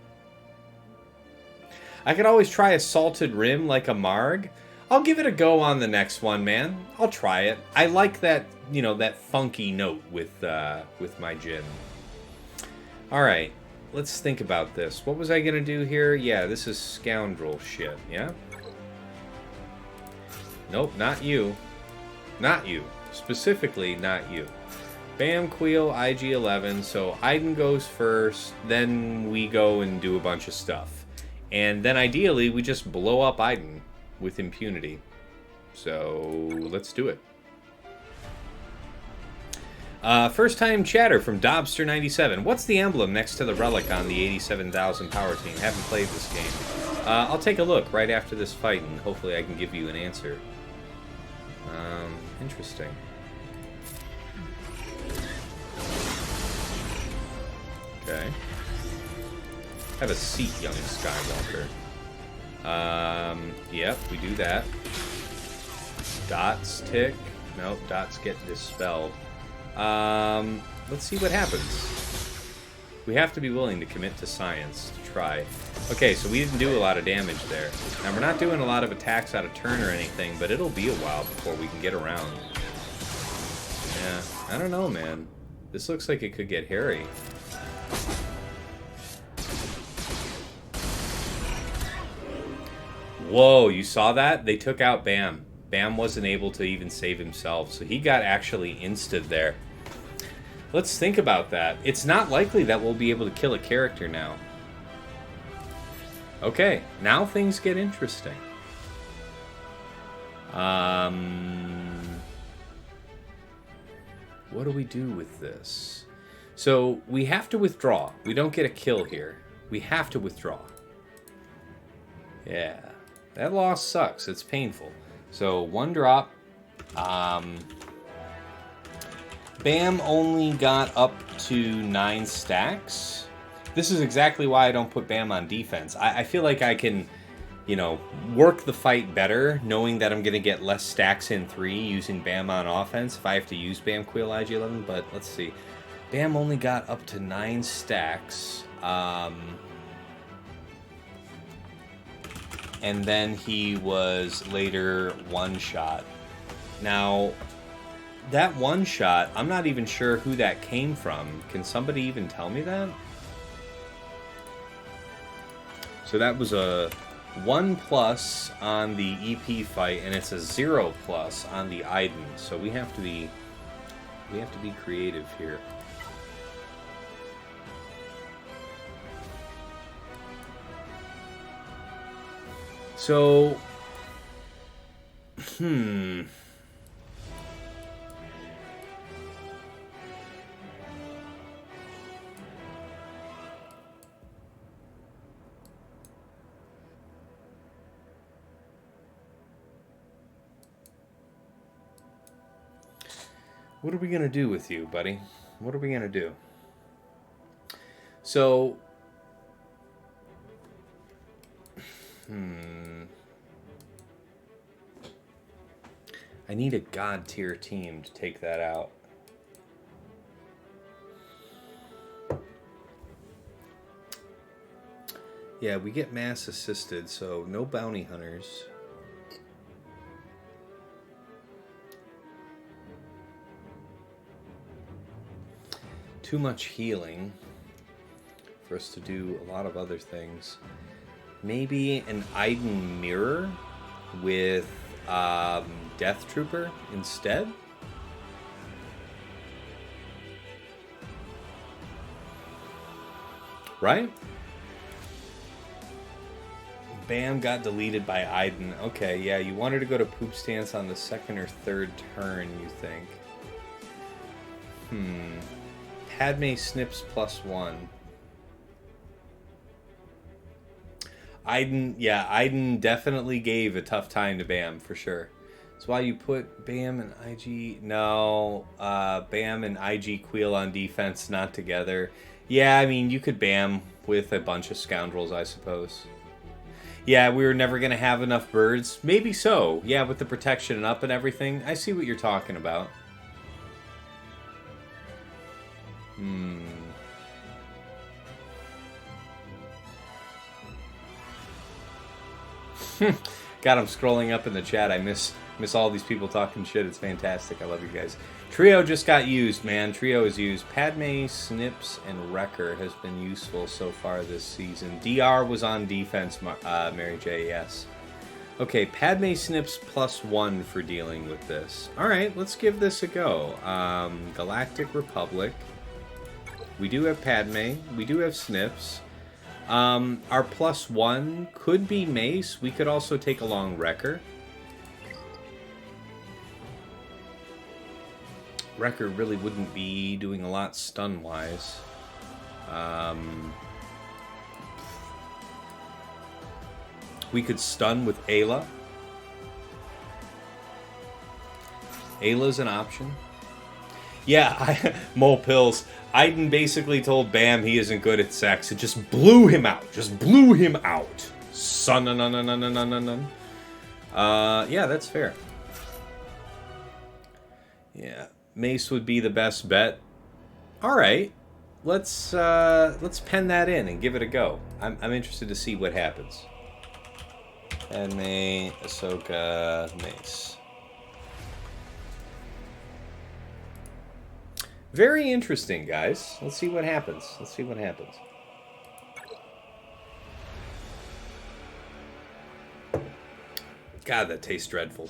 I could always try a salted rim like a Marg. I'll give it a go on the next one, man. I'll try it. I like that, you know, that funky note with my gin. All right, let's think about this. What was I gonna do here? Yeah, this is scoundrel shit. Yeah. Nope, not you. Not you. Specifically, not you. Bam, Kuiil, IG-11. So Iden goes first, then we go and do a bunch of stuff. And then ideally, we just blow up Iden with impunity. So let's do it. First time chatter from Dobster97. What's the emblem next to the relic on the 87,000 power team? Haven't played this game. I'll take a look right after this fight, and hopefully I can give you an answer. Interesting. Okay. Have a seat, young Skywalker. Yep, we do that. Dots tick. Nope, dots get dispelled. Let's see what happens. We have to be willing to commit to science to try. Okay, so we didn't do a lot of damage there. Now, we're not doing a lot of attacks out of turn or anything, but it'll be a while before we can get around. Yeah, I don't know, man. This looks like it could get hairy. Whoa, you saw that? They took out Bam. Bam wasn't able to even save himself, so he got actually insted there. Let's think about that. It's not likely that we'll be able to kill a character now. Okay, now things get interesting. What do we do with this? So, we have to withdraw. We don't get a kill here. We have to withdraw. Yeah. That loss sucks. It's painful. So, 1 drop. Bam only got up to 9 stacks. This is exactly why I don't put Bam on defense. I feel like I can, you know, work the fight better, knowing that I'm going to get less stacks in 3 using Bam on offense if I have to use Bam Kuiil IG-11. But let's see. Bam only got up to 9 stacks. And then he was later one-shot. Now, that one-shot, I'm not even sure who that came from. Can somebody even tell me that? So that was a 1+ on the EP fight, and it's a 0+ on the Iden. So we have to be creative here. So, what are we going to do with you, buddy? What are we going to do? So, I need a God tier team to take that out. Yeah, we get mass assisted, so no bounty hunters. Too much healing for us to do a lot of other things. Maybe an Iden mirror with Death Trooper instead? Right? Bam got deleted by Iden. Okay, yeah, you wanted to go to poop stance on the 2nd or 3rd turn, you think. Padme snips +1. Iden definitely gave a tough time to Bam, for sure. That's why you put Bam and IG... No, Bam and IG Kuiil on defense, not together. Yeah, I mean, you could Bam with a bunch of scoundrels, I suppose. Yeah, we were never going to have enough birds. Maybe so. Yeah, with the protection and up and everything. I see what you're talking about. God, I'm scrolling up in the chat. I miss all these people talking shit. It's fantastic. I love you guys. Trio just got used, man. Trio is used. Padme, Snips, and Wrecker has been useful so far this season. DR was on defense, MaraJ, yes. Okay, Padme Snips +1 for dealing with this. Alright, let's give this a go. Galactic Republic. We do have Padme. We do have Snips. Our +1 could be Mace. We could also take along Wrecker. Wrecker really wouldn't be doing a lot stun-wise. We could stun with Ayla. Ayla's an option. Yeah, Mole Pills. Iden basically told Bam he isn't good at sex. It just blew him out. Just blew him out. Yeah, that's fair. Yeah, Mace would be the best bet. Alright. let's pen that in and give it a go. I'm interested to see what happens. Padme, Ahsoka, Mace. Very interesting, guys. Let's see what happens. Let's see what happens. God, that tastes dreadful.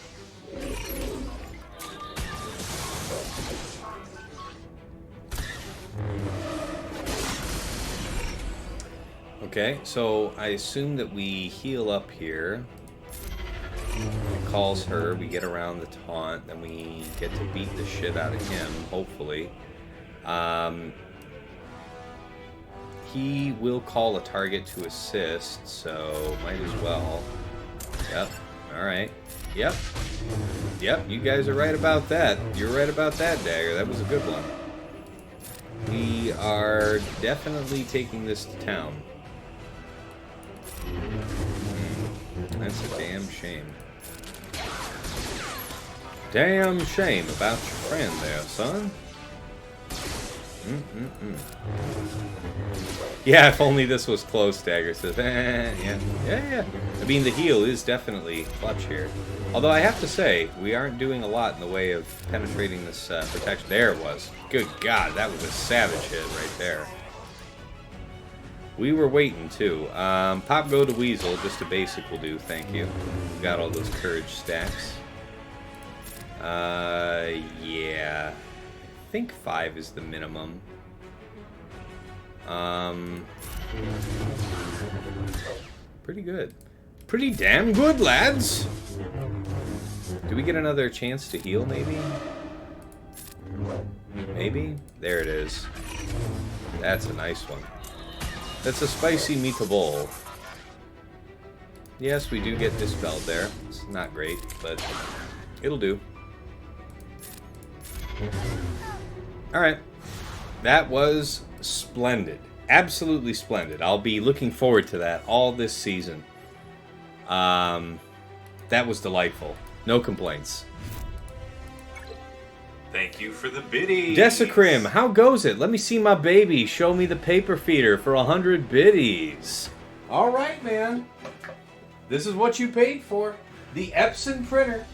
Okay, so I assume that we heal up here. It calls her, we get around the taunt, then we get to beat the shit out of him, hopefully. He will call a target to assist, so might as well. Yep, alright. Yep. Yep, you guys are right about that. You're right about that, Dagger. That was a good one. We are definitely taking this to town. That's a damn shame. Damn shame about your friend there, son. Yeah, if only this was close, Dagger says. Yeah. I mean, the heal is definitely clutch here. Although I have to say, we aren't doing a lot in the way of penetrating this protection. There it was. Good God, that was a savage hit right there. We were waiting, too. Pop go to Weasel, just a basic will do, thank you. We got all those courage stacks. Yeah. I think 5 is the minimum. Pretty good. Pretty damn good, lads! Do we get another chance to heal, maybe? Maybe? There it is. That's a nice one. That's a spicy meatball. Yes, we do get dispelled there. It's not great, but it'll do. Alright. That was splendid. Absolutely splendid. I'll be looking forward to that all this season. That was delightful. No complaints. Thank you for the biddies. Desecrim, how goes it? Let me see my baby. Show me the paper feeder for 100 biddies. All right, man. This is what you paid for. The Epson printer.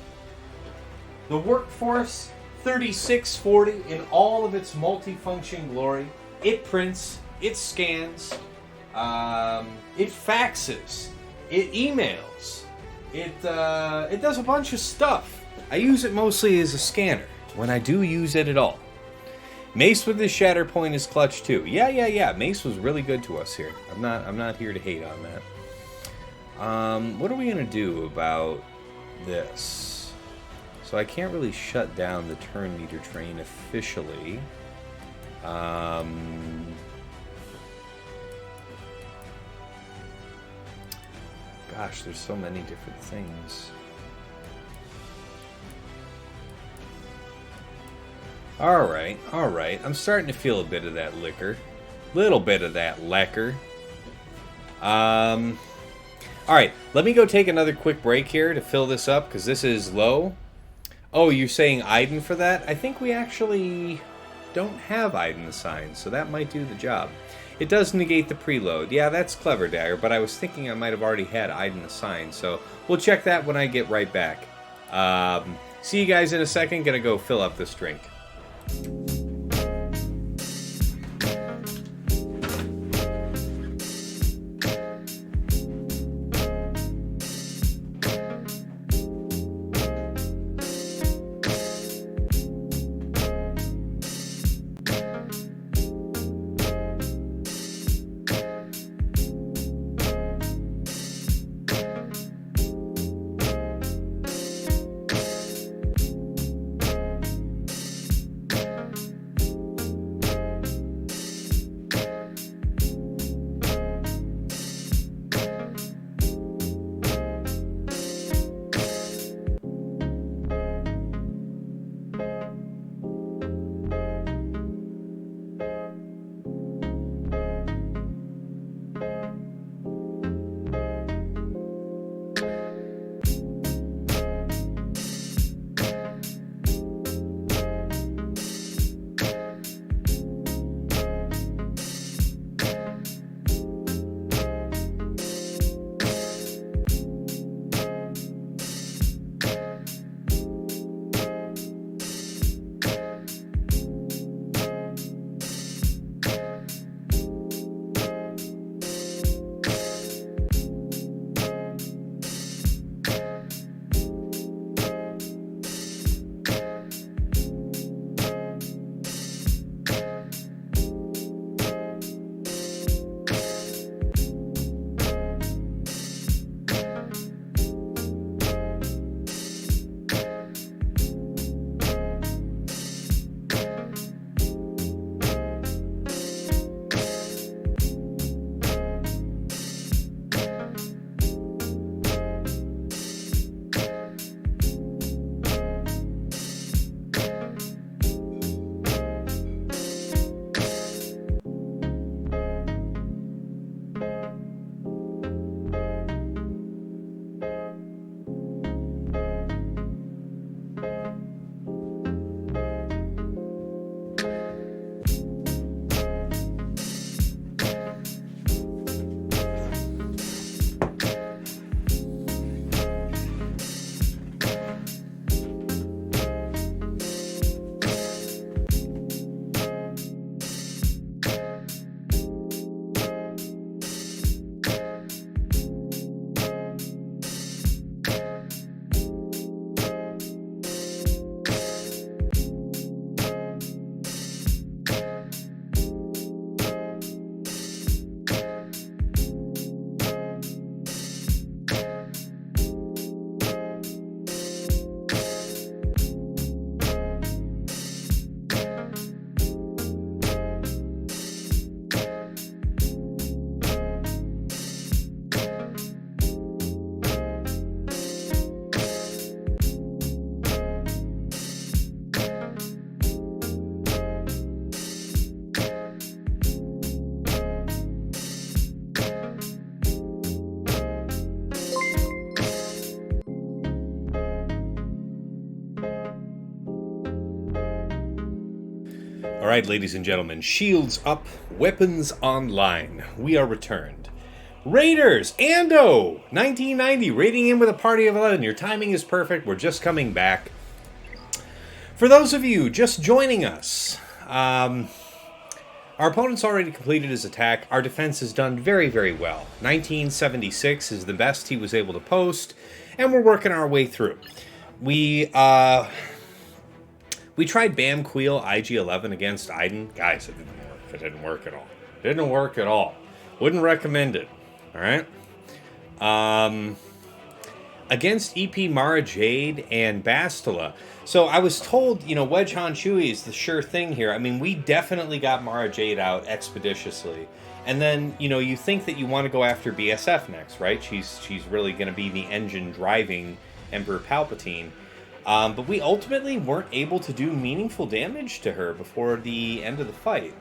The Workforce 3640 in all of its multifunction glory. It prints. It scans. It faxes. It emails. It does a bunch of stuff. I use it mostly as a scanner. When I do use it at all. Mace with his shatter point is clutch too. Yeah. Mace was really good to us here. I'm not here to hate on that. What are we gonna do about this? So I can't really shut down the turn meter train officially. Gosh, there's so many different things. Alright. I'm starting to feel a bit of that liquor. Little bit of that lecker. Alright, let me go take another quick break here to fill this up, because this is low. Oh, you're saying Iden for that? I think we actually don't have Iden assigned, so that might do the job. It does negate the preload. Yeah, that's clever, Dagger, but I was thinking I might have already had Iden assigned, so we'll check that when I get right back. See you guys in a second. Gonna go fill up this drink. Alright, ladies and gentlemen, shields up, weapons online. We are returned. Raiders, Ando, 1990, raiding in with a party of 11. Your timing is perfect. We're just coming back. For those of you just joining us, our opponent's already completed his attack. Our defense has done very, very well. 1976 is the best he was able to post, and we're working our way through. We tried Bam Kuiil IG-11 against Iden. Guys, it didn't work. It didn't work at all. Didn't work at all. Wouldn't recommend it. All right? Against EP MaraJ and Bastila. So I was told, you know, Wedge Han Chewie is the sure thing here. I mean, we definitely got MaraJ out expeditiously. And then, you know, you think that you want to go after BSF next, right? She's really going to be the engine driving Emperor Palpatine. But we ultimately weren't able to do meaningful damage to her before the end of the fight.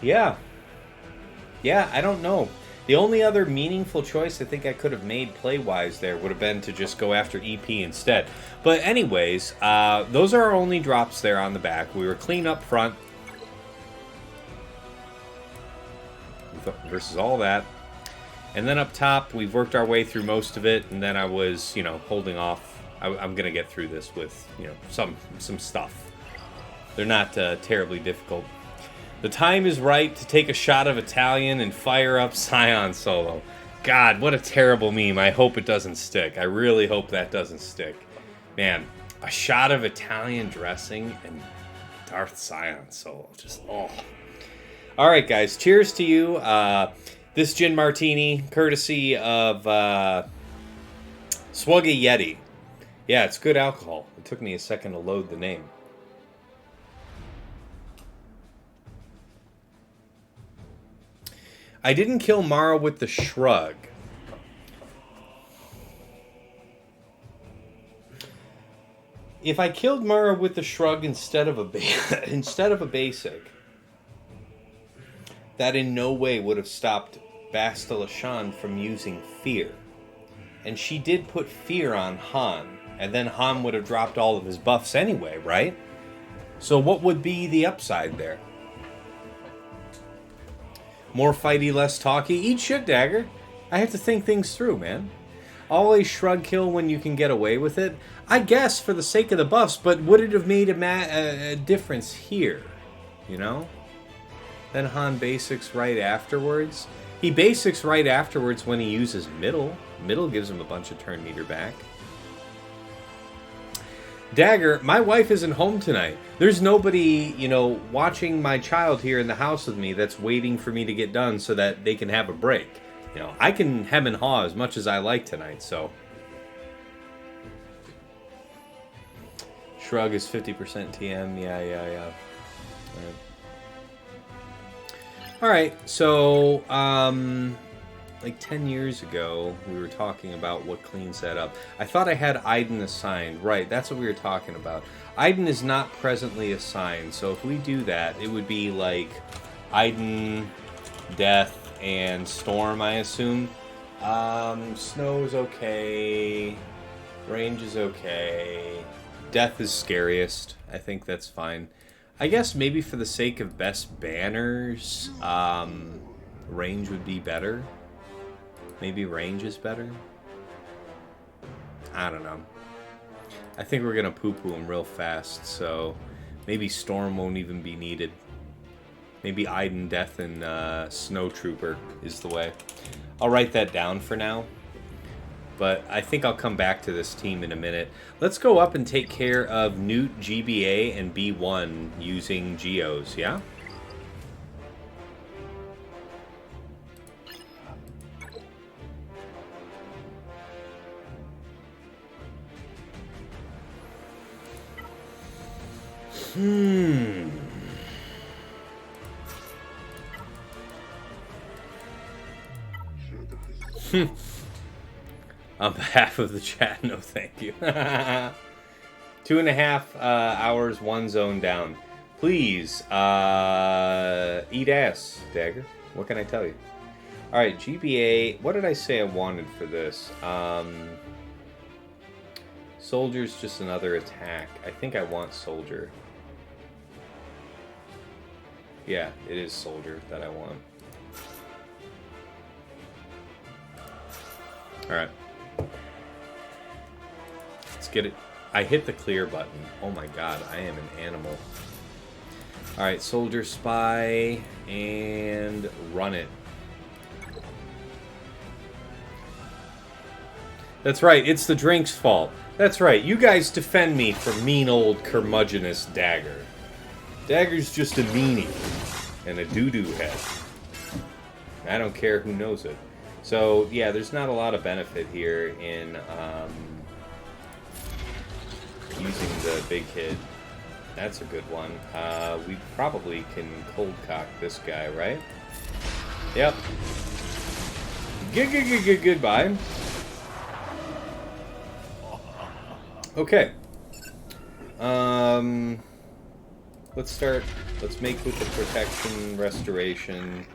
Yeah, I don't know. The only other meaningful choice I think I could have made play-wise there would have been to just go after EP instead. But anyways, those are our only drops there on the back. We were clean up front versus all that. And then up top, we've worked our way through most of it, and then I was, you know, holding off. I'm going to get through this with, you know, some stuff. They're not terribly difficult. The time is right to take a shot of Italian and fire up Scion Solo. God, what a terrible meme. I hope it doesn't stick. I really hope that doesn't stick. Man, a shot of Italian dressing and Darth Scion Solo. Just, oh. All right, guys, cheers to you. This gin martini, courtesy of Swuggy Yeti. Yeah, it's good alcohol. It took me a second to load the name. I didn't kill Mara with the shrug. If I killed Mara with the shrug instead of a basic, that in no way would have stopped Bastila Shan from using fear. And she did put fear on Han, and then Han would have dropped all of his buffs anyway, right? So what would be the upside there? More fighty, less talky? Eat shit, Dagger. I have to think things through, man. Always shrug kill when you can get away with it. I guess for the sake of the buffs, but would it have made a difference here? You know? Then Han basics right afterwards. He basics right afterwards when he uses middle. Middle gives him a bunch of turn meter back. Dagger, my wife isn't home tonight. There's nobody, you know, watching my child here in the house with me that's waiting for me to get done so that they can have a break. You know, I can hem and haw as much as I like tonight, so. Shrug is 50% TM. Yeah. Alright, so, like 10 years ago, we were talking about what cleans that up. I thought I had Iden assigned. Right, that's what we were talking about. Iden is not presently assigned, so if we do that, it would be like Iden, Death, and Storm, I assume. Snow's okay. Range is okay. Death is scariest. I think that's fine. I guess maybe for the sake of best banners, range would be better. Maybe range is better. I don't know. I think we're going to poo-poo him real fast, so maybe Storm won't even be needed. Maybe Iden, Death, and Snowtrooper is the way. I'll write that down for now. But I think I'll come back to this team in a minute. Let's go up and take care of Nute, GBA, and B1 using Geos, yeah? On behalf of the chat, no thank you. 2.5 hours, one zone down. Please, eat ass, Dagger. What can I tell you? Alright, GBA, what did I say I wanted for this? Soldier's just another attack. I think I want Soldier. Yeah, it is Soldier that I want. Alright. Let's get it. I hit the clear button. Oh my god, I am an animal. Alright, Soldier Spy, and run it. That's right, it's the drink's fault. That's right, you guys defend me from mean old curmudgeonous Dagger. Dagger's just a meanie and a doo-doo head. I don't care who knows it. So, yeah, there's not a lot of benefit here in using the big hit. That's a good one. We probably can cold cock this guy, right? Yep. Goodbye. Okay. Let's start. Let's make with the protection restoration.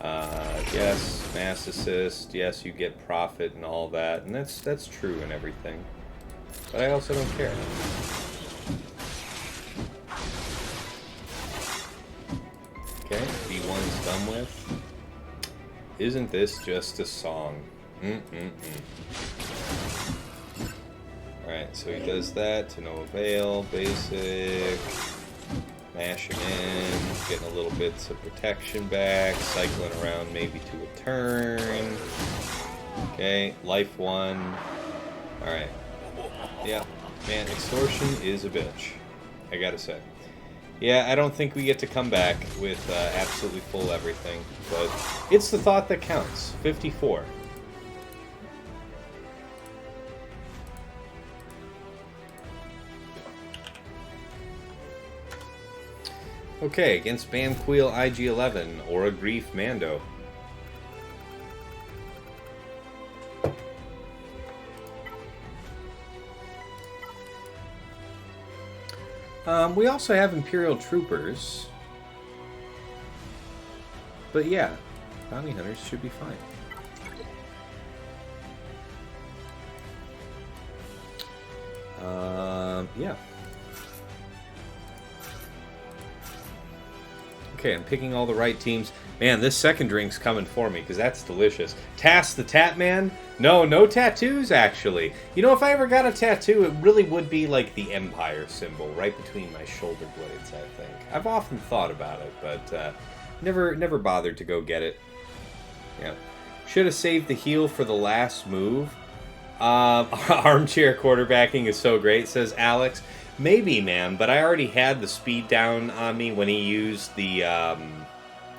Yes, mass assist. Yes, you get profit and all that, and that's true and everything. But I also don't care. Okay, B1's done with. Isn't this just a song? Alright, so he does that to no avail. Basic. Mashing in. Getting a little bits of protection back. Cycling around maybe to a turn. Okay, life 1. Alright. Yeah, man, extortion is a bitch. I gotta say. Yeah, I don't think we get to come back with absolutely full everything, but it's the thought that counts. 54. Okay, against Ban Kuiil IG-11 or a Greef Mando. We also have Imperial Troopers. But yeah, Bounty Hunters should be fine. Yeah. Okay, I'm picking all the right teams. Man, this second drink's coming for me, because that's delicious. Task the Tatman? No tattoos, actually. You know, if I ever got a tattoo, it really would be like the Empire symbol right between my shoulder blades, I think. I've often thought about it, but never bothered to go get it. Yeah. Should have saved the heal for the last move. Armchair quarterbacking is so great, says Alex. Maybe, man, but I already had the speed down on me when he used the,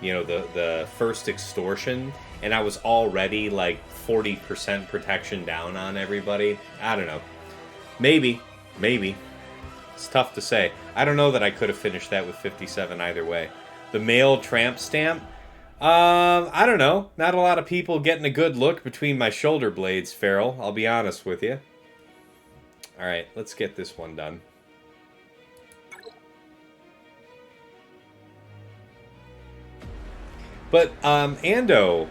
the first extortion, and I was already like 40% protection down on everybody. I don't know. Maybe. It's tough to say. I don't know that I could have finished that with 57 either way. The male tramp stamp? I don't know. Not a lot of people getting a good look between my shoulder blades, Farrell. I'll be honest with you. Alright, let's get this one done. But, Ando,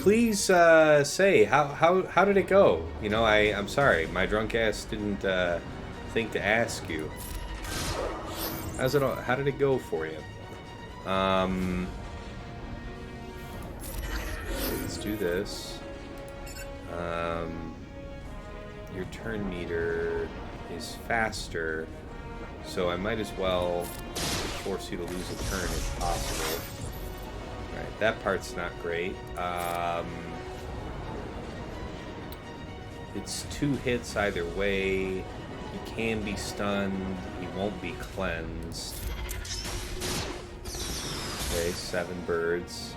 please say, how did it go? You know, I'm sorry, my drunk ass didn't think to ask you. How did it go for you? Let's do this. Your turn meter is faster, so I might as well force you to lose a turn if possible. Alright, that part's not great. It's 2 hits either way. He can be stunned. He won't be cleansed. Okay, 7 birds.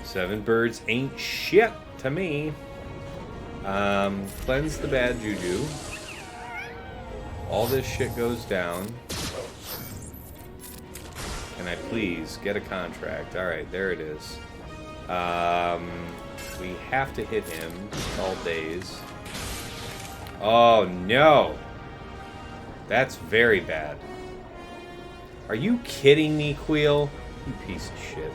7 birds ain't shit to me. Cleanse the bad juju. All this shit goes down. Can I please get a contract? Alright, there it is. We have to hit him all days. Oh no! That's very bad. Are you kidding me, Kuiil? You piece of shit.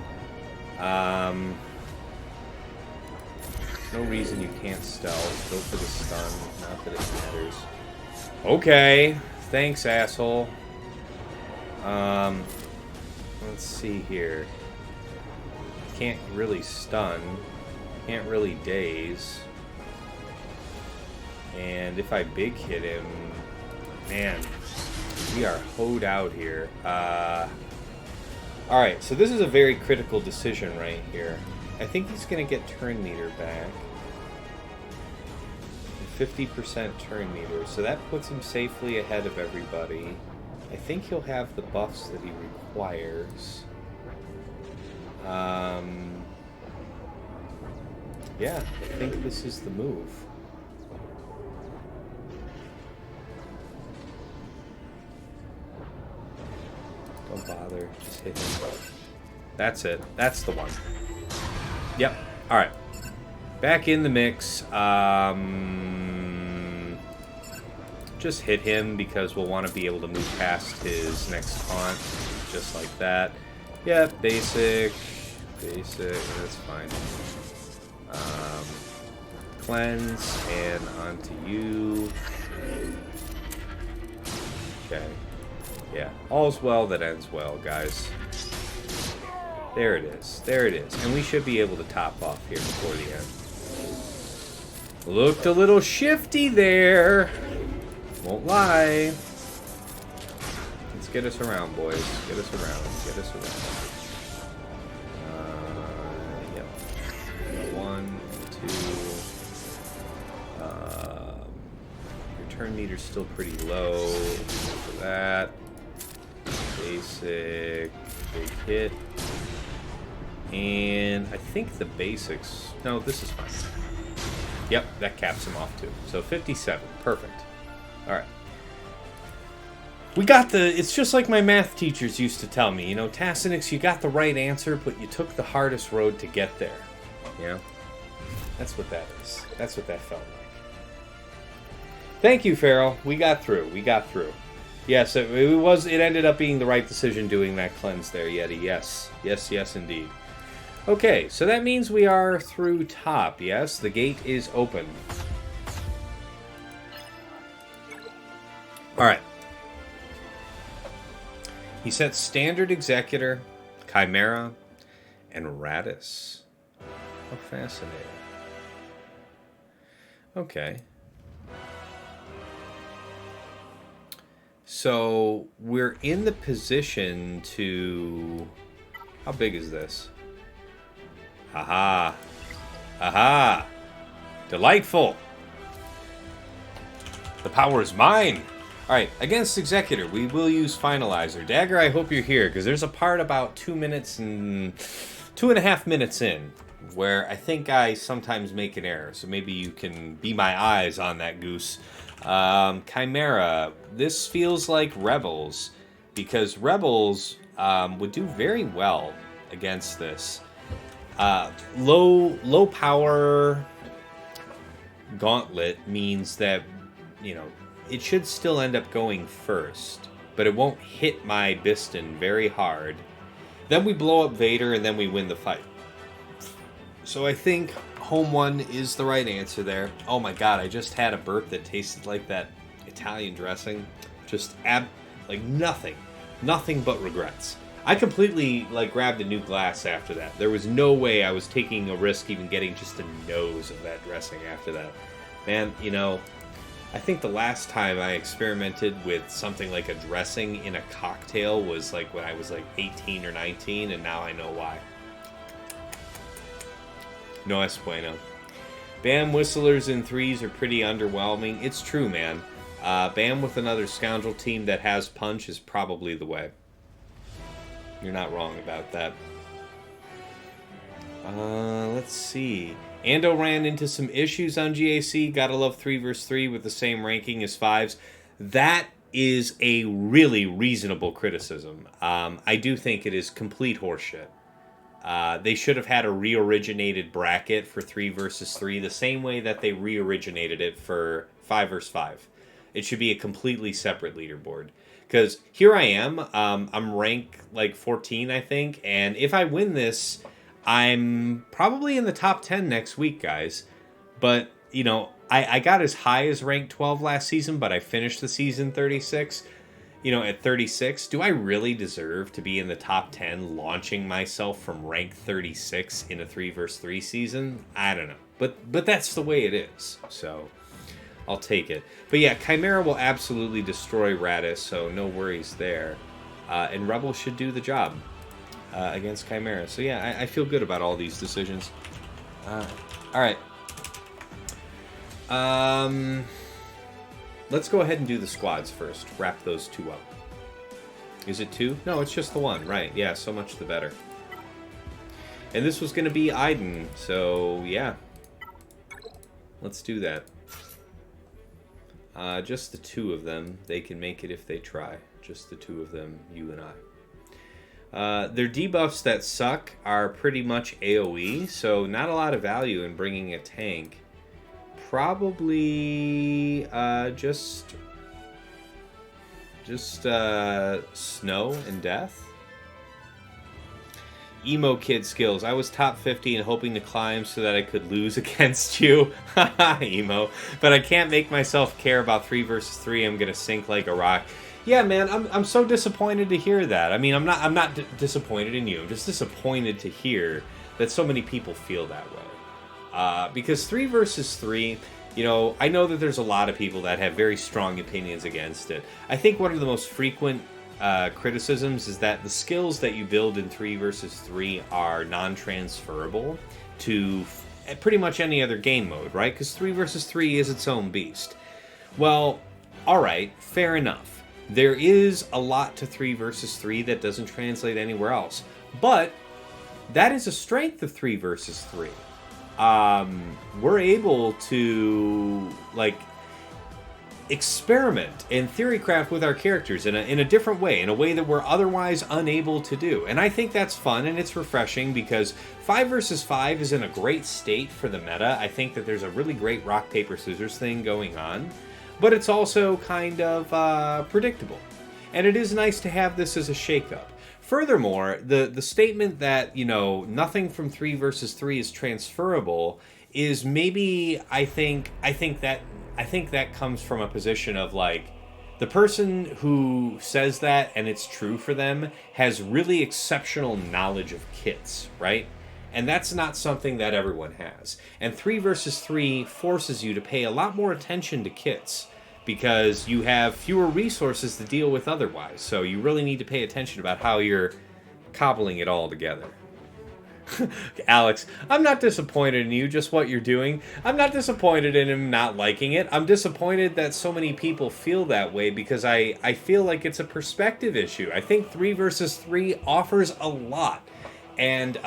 No reason you can't stealth. Go for the stun. Not that it matters. Okay. Thanks, asshole. Let's see here. Can't really stun. Can't really daze. And if I big hit him... Man, we are hoed out here. Alright, so this is a very critical decision right here. I think he's going to get turn meter back. 50% turn meter, so that puts him safely ahead of everybody. I think he'll have the buffs that he requires. Yeah, I think this is the move. Don't bother, just hit him. That's it. That's the one. Yep. Alright. Back in the mix. Just hit him because we'll want to be able to move past his next taunt. Just like that. Yep, basic. Basic, that's fine. Cleanse, and onto you. Okay. Yeah, all's well that ends well, guys. There it is. There it is. And we should be able to top off here before the end. Looked a little shifty there. Won't lie. Let's get us around, boys. Get us around. Get us around. Yep. 1, 2. Your turn meter's still pretty low. For that. Basic. Big hit. And I think the basics... No, this is fine. Yep, that caps him off too. So 57. Perfect. Alright. We got the... It's just like my math teachers used to tell me. You know, Tassinix, you got the right answer, but you took the hardest road to get there. You know? That's what that is. That's what that felt like. Thank you, Farrell. We got through. We got through. Yes, it ended up being the right decision doing that cleanse there, Yeti. Yes. Yes, yes, indeed. Okay, so that means we are through top, yes? The gate is open. Alright. He sets Standard Executor, Chimera, and Raddus. How fascinating. Okay. So, we're in the position to... How big is this? Aha. Aha. Delightful. The power is mine. Alright, against Executor, we will use Finalizer. Dagger, I hope you're here, because there's a part about 2 minutes and... 2.5 minutes in, where I think I sometimes make an error. So maybe you can be my eyes on that goose. Chimera. This feels like Rebels, because Rebels would do very well against this. Low power gauntlet means that, you know, it should still end up going first, but it won't hit my Biston very hard. Then we blow up Vader, and then we win the fight. So I think home one is the right answer there. Oh my god, I just had a burp that tasted like that Italian dressing. Just like nothing. Nothing but regrets. I completely grabbed a new glass after that. There was no way I was taking a risk even getting just a nose of that dressing after that. Man, you know, I think the last time I experimented with something like a dressing in a cocktail was like when I was like 18 or 19, and now I know why. No es bueno. Bam whistlers in 3s are pretty underwhelming. It's true, man. Bam with another scoundrel team that has punch is probably the way. You're not wrong about that. Let's see. Ando ran into some issues on GAC. Gotta love 3 vs 3 with the same ranking as 5s. That is a really reasonable criticism. I do think it is complete horseshit. They should have had a re-originated bracket for 3 vs 3 the same way that they re-originated it for 5 vs 5. It should be a completely separate leaderboard. Because here I am, I'm rank 14, I think, and if I win this, I'm probably in the top 10 next week, guys. But, you know, I got as high as rank 12 last season, but I finished the season 36. You know, at 36, do I really deserve to be in the top 10 launching myself from rank 36 in a 3 vs 3 season? I don't know. But that's the way it is. So I'll take it. But yeah, Chimera will absolutely destroy Raddus, so no worries there. And Rebel should do the job against Chimera. So yeah, I feel good about all these decisions. All right. Let's go ahead and do the squads first. Wrap those two up. Is it two? No, it's just the one. Right. Yeah, so much the better. And this was going to be Iden, so yeah. Let's do that. Just the two of them. They can make it if they try. Just the two of them, you and I. Their debuffs that suck are pretty much AoE, so not a lot of value in bringing a tank. Probably just snow and death. Emo kid skills. I was top 50 and hoping to climb so that I could lose against you. Haha, emo. But I can't make myself care about 3 vs 3. I'm gonna sink like a rock. Yeah, man, I'm so disappointed to hear that. I mean, I'm not disappointed in you. I'm just disappointed to hear that so many people feel that way. Because 3 vs 3, you know, I know that there's a lot of people that have very strong opinions against it. I think one of the most frequent criticisms is that the skills that you build in 3 vs 3 are non-transferable to pretty much any other game mode, right? Because 3 vs 3 is its own beast. Well, alright, fair enough. There is a lot to 3 vs 3 that doesn't translate anywhere else. But that is a strength of 3 vs 3. We're able to, like, experiment and theorycraft with our characters in a different way, in a way that we're otherwise unable to do. And I think that's fun and it's refreshing because 5 vs 5 is in a great state for the meta. I think that there's a really great rock, paper, scissors thing going on. But it's also kind of predictable. And it is nice to have this as a shakeup. Furthermore, the statement that, you know, nothing from 3 vs 3 is transferable is maybe, I think that comes from a position of, like, the person who says that and it's true for them has really exceptional knowledge of kits, right? And that's not something that everyone has. And 3 vs 3 forces you to pay a lot more attention to kits because you have fewer resources to deal with otherwise. So you really need to pay attention about how you're cobbling it all together. Alex, I'm not disappointed in you, just what you're doing. I'm not disappointed in him not liking it. I'm disappointed that so many people feel that way because I feel like it's a perspective issue. I think 3 vs 3 offers a lot. And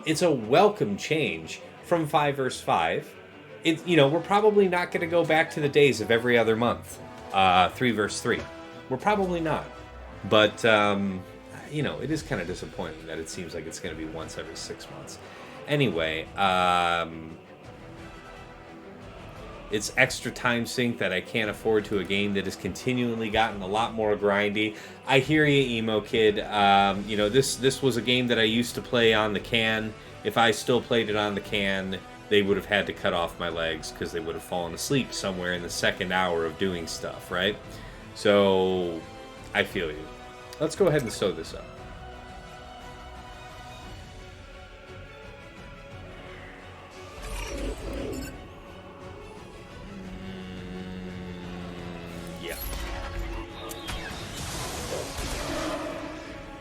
it's a welcome change from 5 vs 5. You know, we're probably not going to go back to the days of every other month, 3 vs 3. We're probably not. But, you know, it is kind of disappointing that it seems like it's going to be once every 6 months. Anyway, it's extra time sink that I can't afford to a game that has continually gotten a lot more grindy. I hear you, emo kid. You know, this was a game that I used to play on the can. If I still played it on the can, they would have had to cut off my legs because they would have fallen asleep somewhere in the second hour of doing stuff, right? So, I feel you. Let's go ahead and sew this up. Yeah.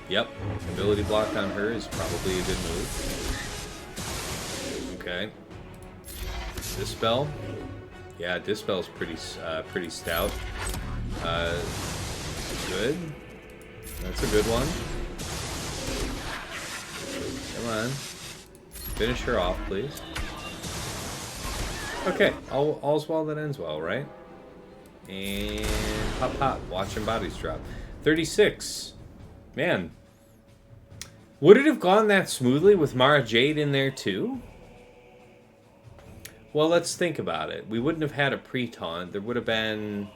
Yep. Ability block on her is probably a good move. Okay. Dispel. Yeah, Dispel's pretty stout. Good. That's a good one. Come on. Finish her off, please. Okay. All's well that ends well, right? And pop pop. Watching bodies drop. 36. Man. Would it have gone that smoothly with MaraJ in there too? Well, let's think about it. We wouldn't have had a pre-taunt. There would have been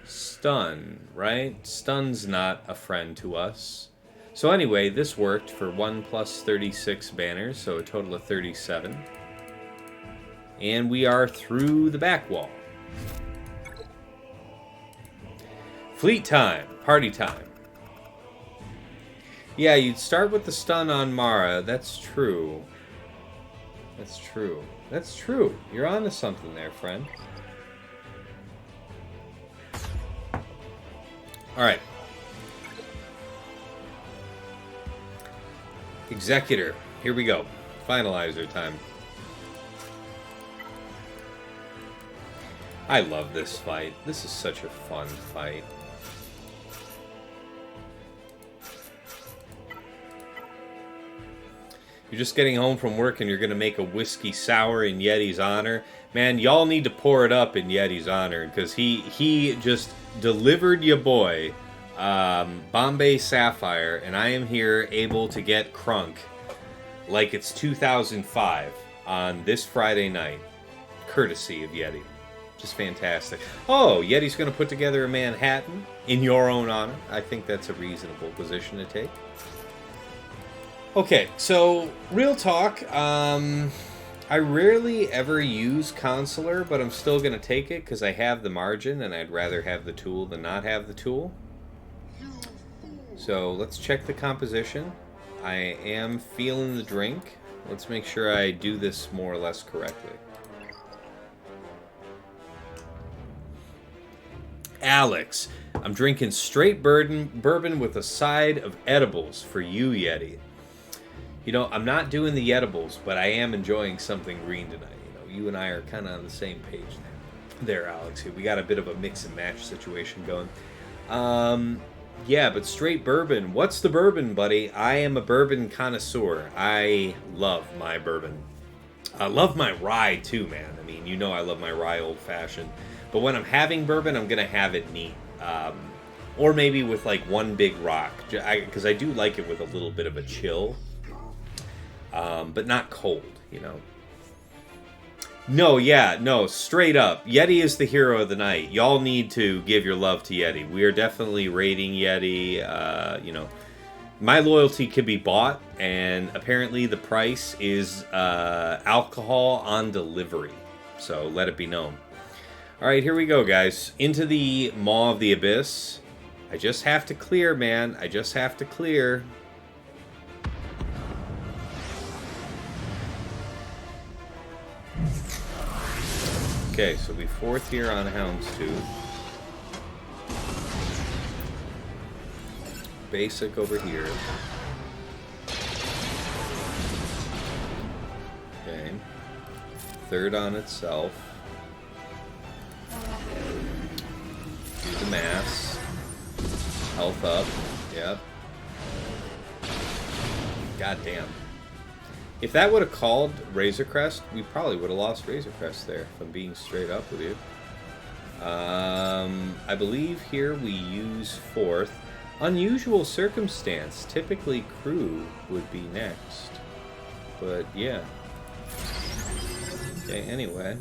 stun, right? Stun's not a friend to us. So anyway, this worked for 1 plus 36 banners, so a total of 37. And we are through the back wall. Fleet time. Party time. Yeah, you'd start with the stun on Mara. That's true. That's true. That's true. You're onto something there, friend. Alright. Executor. Here we go. Finalizer time. I love this fight. This is such a fun fight. You're just getting home from work and you're going to make a whiskey sour in Yeti's honor. Man, y'all need to pour it up in Yeti's honor because he just delivered ya boy Bombay Sapphire, and I am here able to get crunk like it's 2005 on this Friday night, courtesy of Yeti. Just fantastic. Oh, Yeti's going to put together a Manhattan in your own honor. I think that's a reasonable position to take. Okay, so real talk, I rarely ever use Consular, but I'm still going to take it because I have the margin and I'd rather have the tool than not have the tool. So let's check the composition. I am feeling the drink. Let's make sure I do this more or less correctly. Alex, I'm drinking straight bourbon with a side of edibles for you, Yeti. You know, I'm not doing the edibles, but I am enjoying something green tonight. You know, you and I are kind of on the same page there, Alex. We got a bit of a mix and match situation going. Yeah, but straight bourbon. What's the bourbon, buddy? I am a bourbon connoisseur. I love my bourbon. I love my rye, too, man. I mean, you know I love my rye old-fashioned. But when I'm having bourbon, I'm going to have it neat. Or maybe with, like, one big rock. Because I do like it with a little bit of a chill. But not cold, you know. No, straight up. Yeti is the hero of the night. Y'all need to give your love to Yeti. We are definitely rating Yeti. You know, my loyalty can be bought, and apparently the price is alcohol on delivery. So let it be known. All right, here we go, guys. Into the Maw of the Abyss. I just have to clear, man. I just have to clear. Okay, so we fourth here on Houndstooth. Basic over here. Okay. Third on itself. Do the mass. Health up. Yep. God damn. If that would have called Razor Crest, we probably would have lost Razor Crest there, if I'm being straight up with you. I believe here we use fourth. Unusual circumstance. Typically crew would be next. But yeah. Okay, anyway.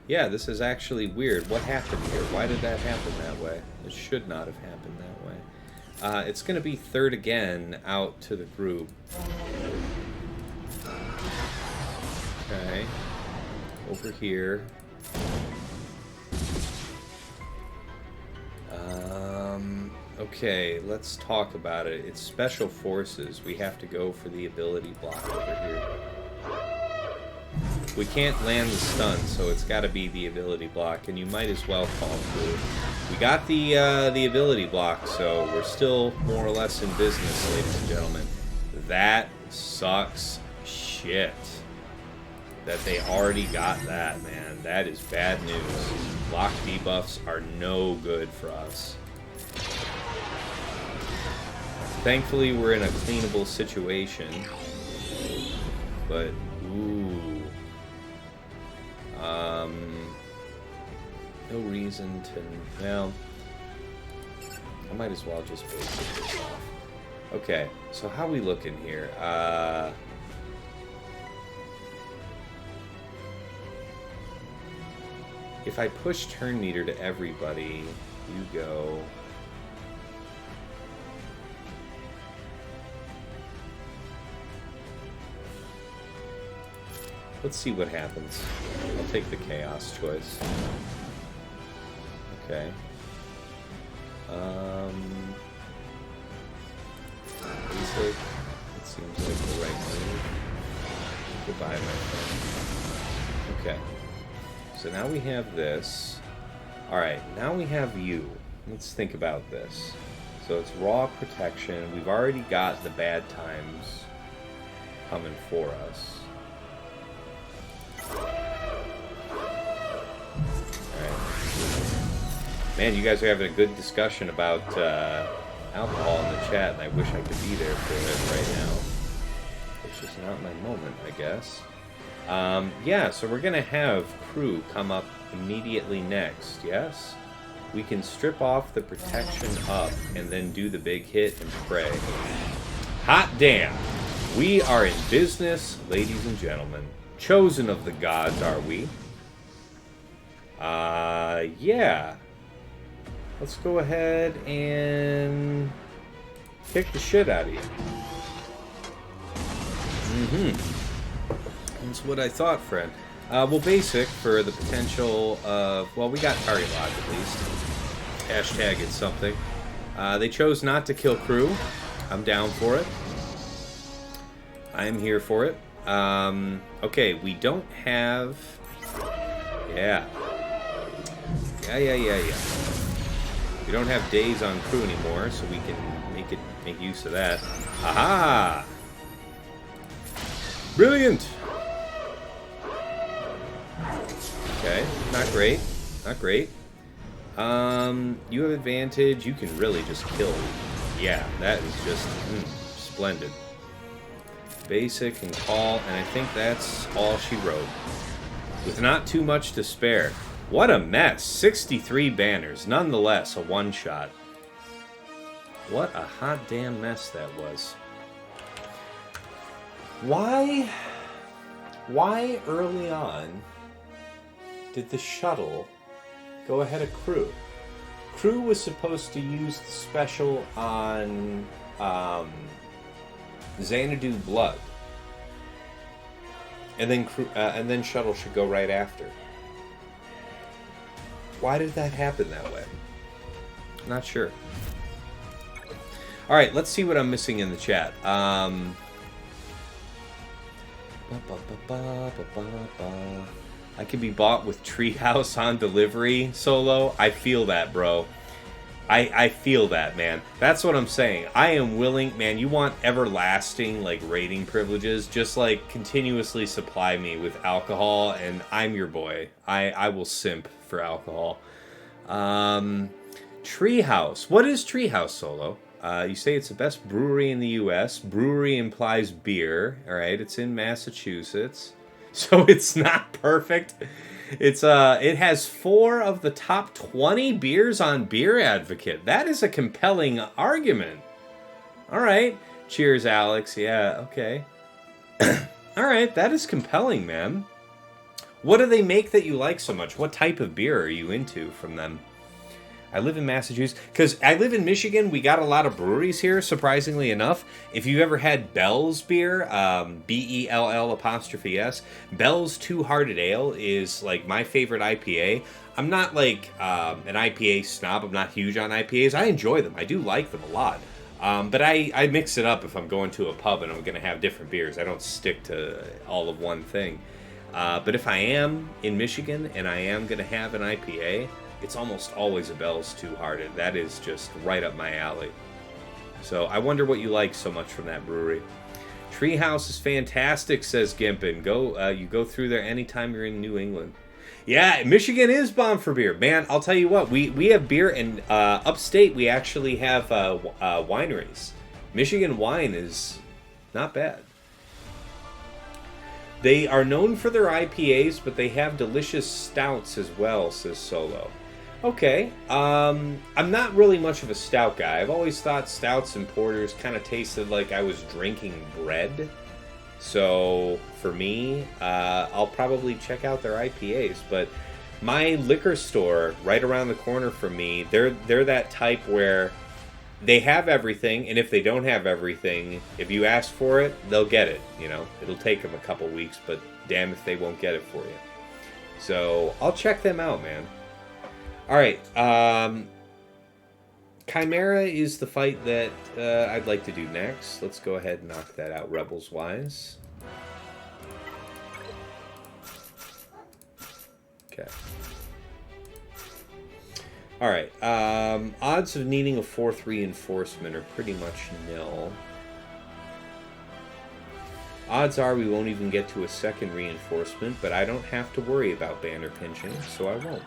Yeah, this is actually weird. What happened here? Why did that happen that way? It should not have happened that way. It's going to be third again out to the group. Okay. Over here. Okay, let's talk about it. It's Special Forces. We have to go for the ability block over here. We can't land the stun, so it's got to be the ability block, and you might as well call through. We got the ability block, so we're still more or less in business, ladies and gentlemen. That sucks shit. That they already got that, man. That is bad news. Block debuffs are no good for us. Thankfully, we're in a cleanable situation. But, ooh. No reason to... Well, I might as well just basic this off. Okay, so how we looking here? If I push turn meter to everybody, you go... Let's see what happens. I'll take the chaos choice. Okay. Basic. It seems like the right move. Goodbye, my friend. Okay. So now we have this. Alright, now we have you. Let's think about this. So it's raw protection. We've already got the bad times coming for us. Alright. Man, you guys are having a good discussion about alcohol in the chat, and I wish I could be there for it right now. It's just not my moment, I guess. Yeah, so we're going to have crew come up immediately next, yes? We can strip off the protection up and then do the big hit and pray. Hot damn! We are in business, ladies and gentlemen. Chosen of the gods, are we? Yeah. Let's go ahead and kick the shit out of you. That's what I thought, friend. Well, basic for the potential of... Well, we got target lock at least. Hashtag it's something. They chose not to kill crew. I'm down for it. I'm here for it. Okay, we don't have... Yeah. Yeah. We don't have days on crew anymore, so we can make use of that. Aha! Brilliant! Okay, not great. Not great. You have advantage. You can really just kill. Yeah, that is just splendid. Basic and call, and I think that's all she wrote. With not too much to spare. What a mess. 63 banners. Nonetheless, a one-shot. What a hot damn mess that was. Why early on did the shuttle go ahead of crew? Crew was supposed to use the special on Xanadu Blood. And then shuttle should go right after. Why did that happen that way? Not sure. Alright, let's see what I'm missing in the chat. I can be bought with Treehouse on delivery, Solo. I feel that, bro. I feel that, man. That's what I'm saying. I am willing, man, you want everlasting, like, rating privileges, just, like, continuously supply me with alcohol, and I'm your boy. I will simp for alcohol. Treehouse. What is Treehouse, Solo? You say it's the best brewery in the U.S. Brewery implies beer. All right, it's in Massachusetts, so it's not perfect. It's it has 4 of the top 20 beers on Beer Advocate. That is a compelling argument. All right, cheers, Alex. Yeah, okay. All right, that is compelling, man. What do they make that you like so much? What type of beer are you into from them? I live in Massachusetts. Because I live in Michigan, we got a lot of breweries here, surprisingly enough. If you've ever had Bell's beer, Bell''S, Bell's Two-Hearted Ale is, like, my favorite IPA. I'm not, like, an IPA snob. I'm not huge on IPAs. I enjoy them. I do like them a lot. But I mix it up if I'm going to a pub and I'm going to have different beers. I don't stick to all of one thing. But if I am in Michigan and I am going to have an IPA, it's almost always a Bell's Two-Hearted. That is just right up my alley. So I wonder what you like so much from that brewery. Treehouse is fantastic, says Gimpin. You go through there anytime you're in New England. Yeah, Michigan is bomb for beer. Man, I'll tell you what, we have beer, and upstate we actually have wineries. Michigan wine is not bad. They are known for their IPAs, but they have delicious stouts as well, says Solo. Okay, I'm not really much of a stout guy. I've always thought stouts and porters kind of tasted like I was drinking bread. So, for me, I'll probably check out their IPAs. But my liquor store right around the corner from me, they're that type where they have everything, and if they don't have everything, if you ask for it, they'll get it, you know. It'll take them a couple weeks, but damn if they won't get it for you. So, I'll check them out, man. Alright, Chimera is the fight that I'd like to do next. Let's go ahead and knock that out Rebels-wise. Okay. Alright, odds of needing a 4th reinforcement are pretty much nil. Odds are we won't even get to a 2nd reinforcement, but I don't have to worry about banner pinching, so I won't.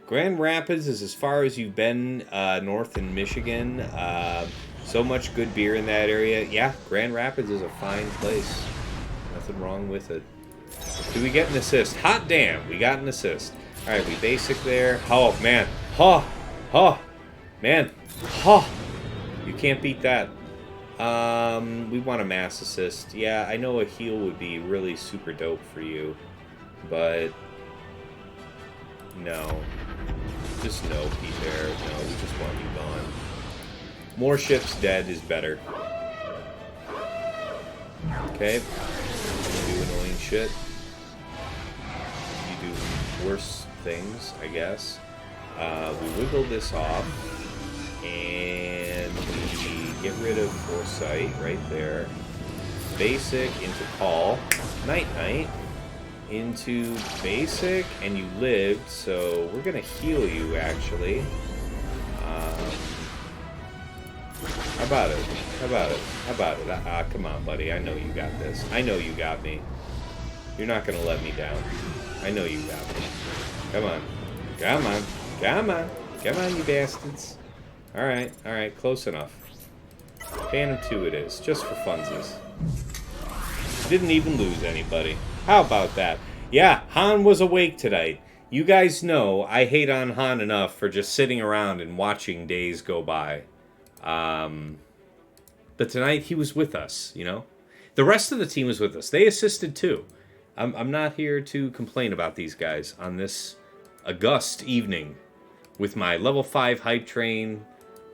Grand Rapids is as far as you've been north in Michigan. So much good beer in that area. Yeah, Grand Rapids is a fine place. Nothing wrong with it. Do we get an assist? Hot damn, we got an assist. Alright, we basic there. Oh, man. Man. You can't beat that. We want a mass assist. Yeah, I know a heal would be really super dope for you. But... no. Just no, Peter. No, we just want you gone. More ships dead is better. Okay. You do annoying shit. You do worse things, I guess. We wiggle this off. And we get rid of Foresight right there. Basic into call. Night-night. Into basic, and you lived, so we're gonna heal you, actually. How about it? How about it? How about it? Come on, buddy. I know you got this. I know you got me. You're not gonna let me down. I know you got me. Come on. Come on. Come on. Come on, you bastards. Alright, alright. Close enough. Phantom 2 it is, just for funsies. Didn't even lose anybody. How about that? Yeah, Han was awake tonight. You guys know I hate on Han enough for just sitting around and watching days go by. But tonight he was with us, you know? The rest of the team was with us. They assisted too. I'm not here to complain about these guys on this august evening with my level 5 hype train,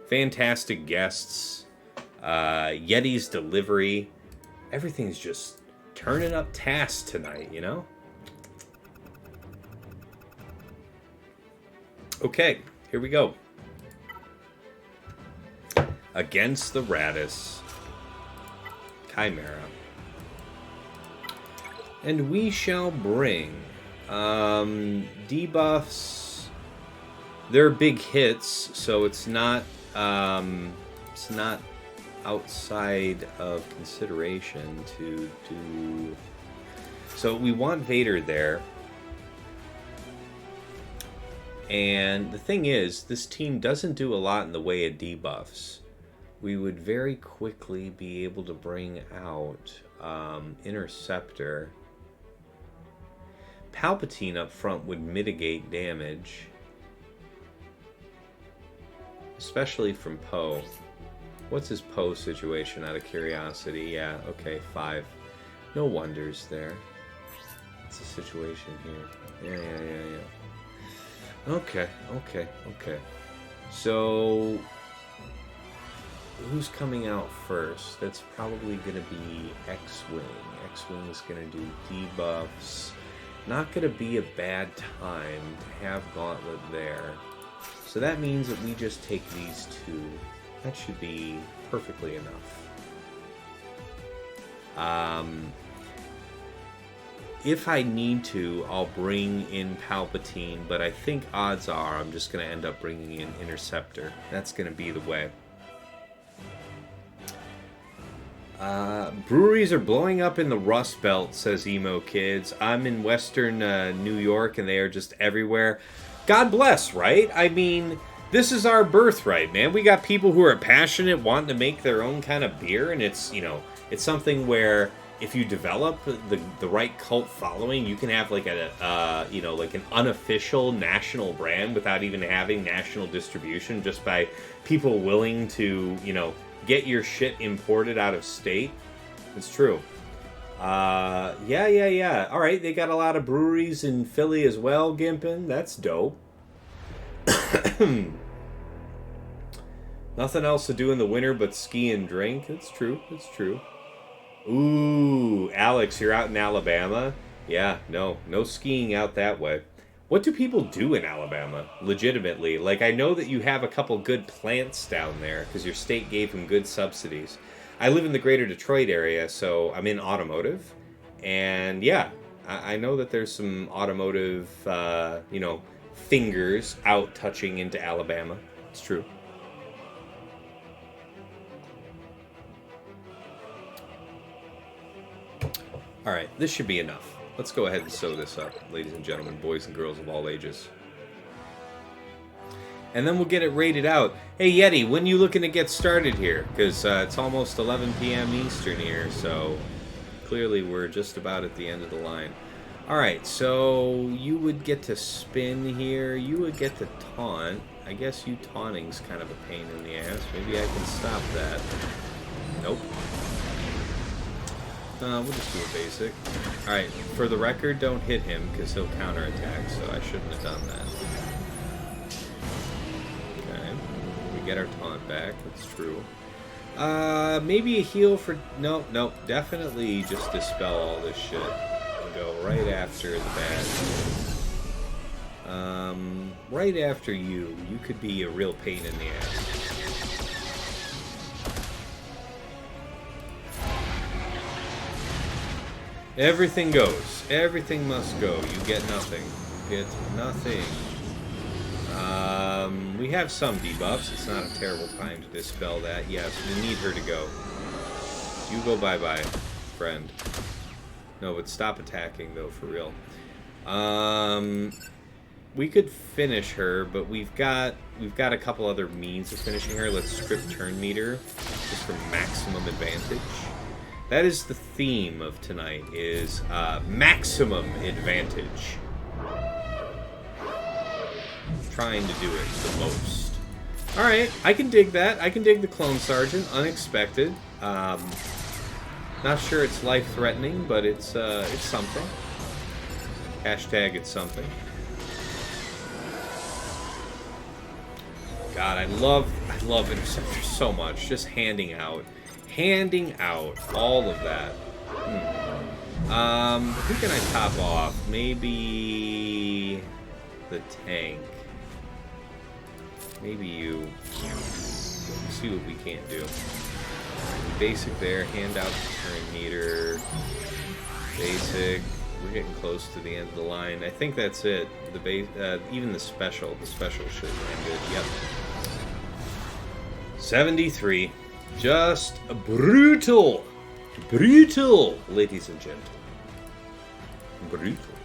fantastic guests, Yeti's delivery. Everything's just turning up tasks tonight, you know? Okay, here we go. Against the Raddus. Chimera. And we shall bring debuffs. They're big hits, so it's not outside of consideration to do. So we want Vader there. And the thing is, this team doesn't do a lot in the way of debuffs. We would very quickly be able to bring out Interceptor. Palpatine up front would mitigate damage. Especially from Poe. What's his Poe situation, out of curiosity? Yeah, okay, 5. No wonders there. What's the situation here? Yeah. Okay. So, who's coming out first? That's probably going to be X-Wing. X-Wing's going to do debuffs. Not going to be a bad time to have Gauntlet there. So that means that we just take these 2. That should be perfectly enough. If I need to, I'll bring in Palpatine, but I think odds are I'm just going to end up bringing in Interceptor. That's going to be the way. Breweries are blowing up in the Rust Belt, says Emo Kids. I'm in Western New York, and they are just everywhere. God bless, right? I mean, this is our birthright, man. We got people who are passionate, wanting to make their own kind of beer, and it's, you know, it's something where if you develop the right cult following, you can have like a you know, like an unofficial national brand without even having national distribution, just by people willing to, you know, get your shit imported out of state. It's true. Yeah. All right, they got a lot of breweries in Philly as well, Gimpin. That's dope. Nothing else to do in the winter but ski and drink. It's true. Ooh, Alex, you're out in Alabama? Yeah, no skiing out that way. What do people do in Alabama, legitimately? Like, I know that you have a couple good plants down there because your state gave them good subsidies. I live in the greater Detroit area, so I'm in automotive. And yeah, I know that there's some automotive, fingers out touching into Alabama. It's true. All right, this should be enough. Let's go ahead and sew this up, ladies and gentlemen, boys and girls of all ages. And then we'll get it rated out. Hey, Yeti, when you looking to get started here? Because it's almost 11 p.m. Eastern here, so clearly we're just about at the end of the line. All right, so you would get to spin here. You would get to taunt. I guess you taunting's kind of a pain in the ass. Maybe I can stop that. Nope. We'll just do a basic. Alright, for the record, don't hit him, because he'll counterattack, so I shouldn't have done that. Okay. We get our taunt back, that's true. Maybe a heal for... No, definitely just dispel all this shit. And go right after the bad. Right after you. You could be a real pain in the ass. Everything goes. Everything must go. You get nothing. Get nothing. We have some debuffs. It's not a terrible time to dispel that. Yes, we need her to go. You go bye-bye, friend. No, but stop attacking, though, for real. We could finish her, but we've got a couple other means of finishing her. Let's script turn meter, just for maximum advantage. That is the theme of tonight, is maximum advantage. Trying to do it the most. Alright, I can dig that. I can dig the Clone Sergeant. Unexpected. Not sure it's life-threatening, but it's something. Hashtag it's something. God, I love Interceptor so much. Just handing out all of that. Who can I top off? Maybe the tank. Maybe you. Let's see what we can't do. Basic there. Hand out the turn meter. Basic. We're getting close to the end of the line. I think that's it. The base, even the special. The special should land good. Yep. 73. Just brutal, ladies and gentlemen. Brutal.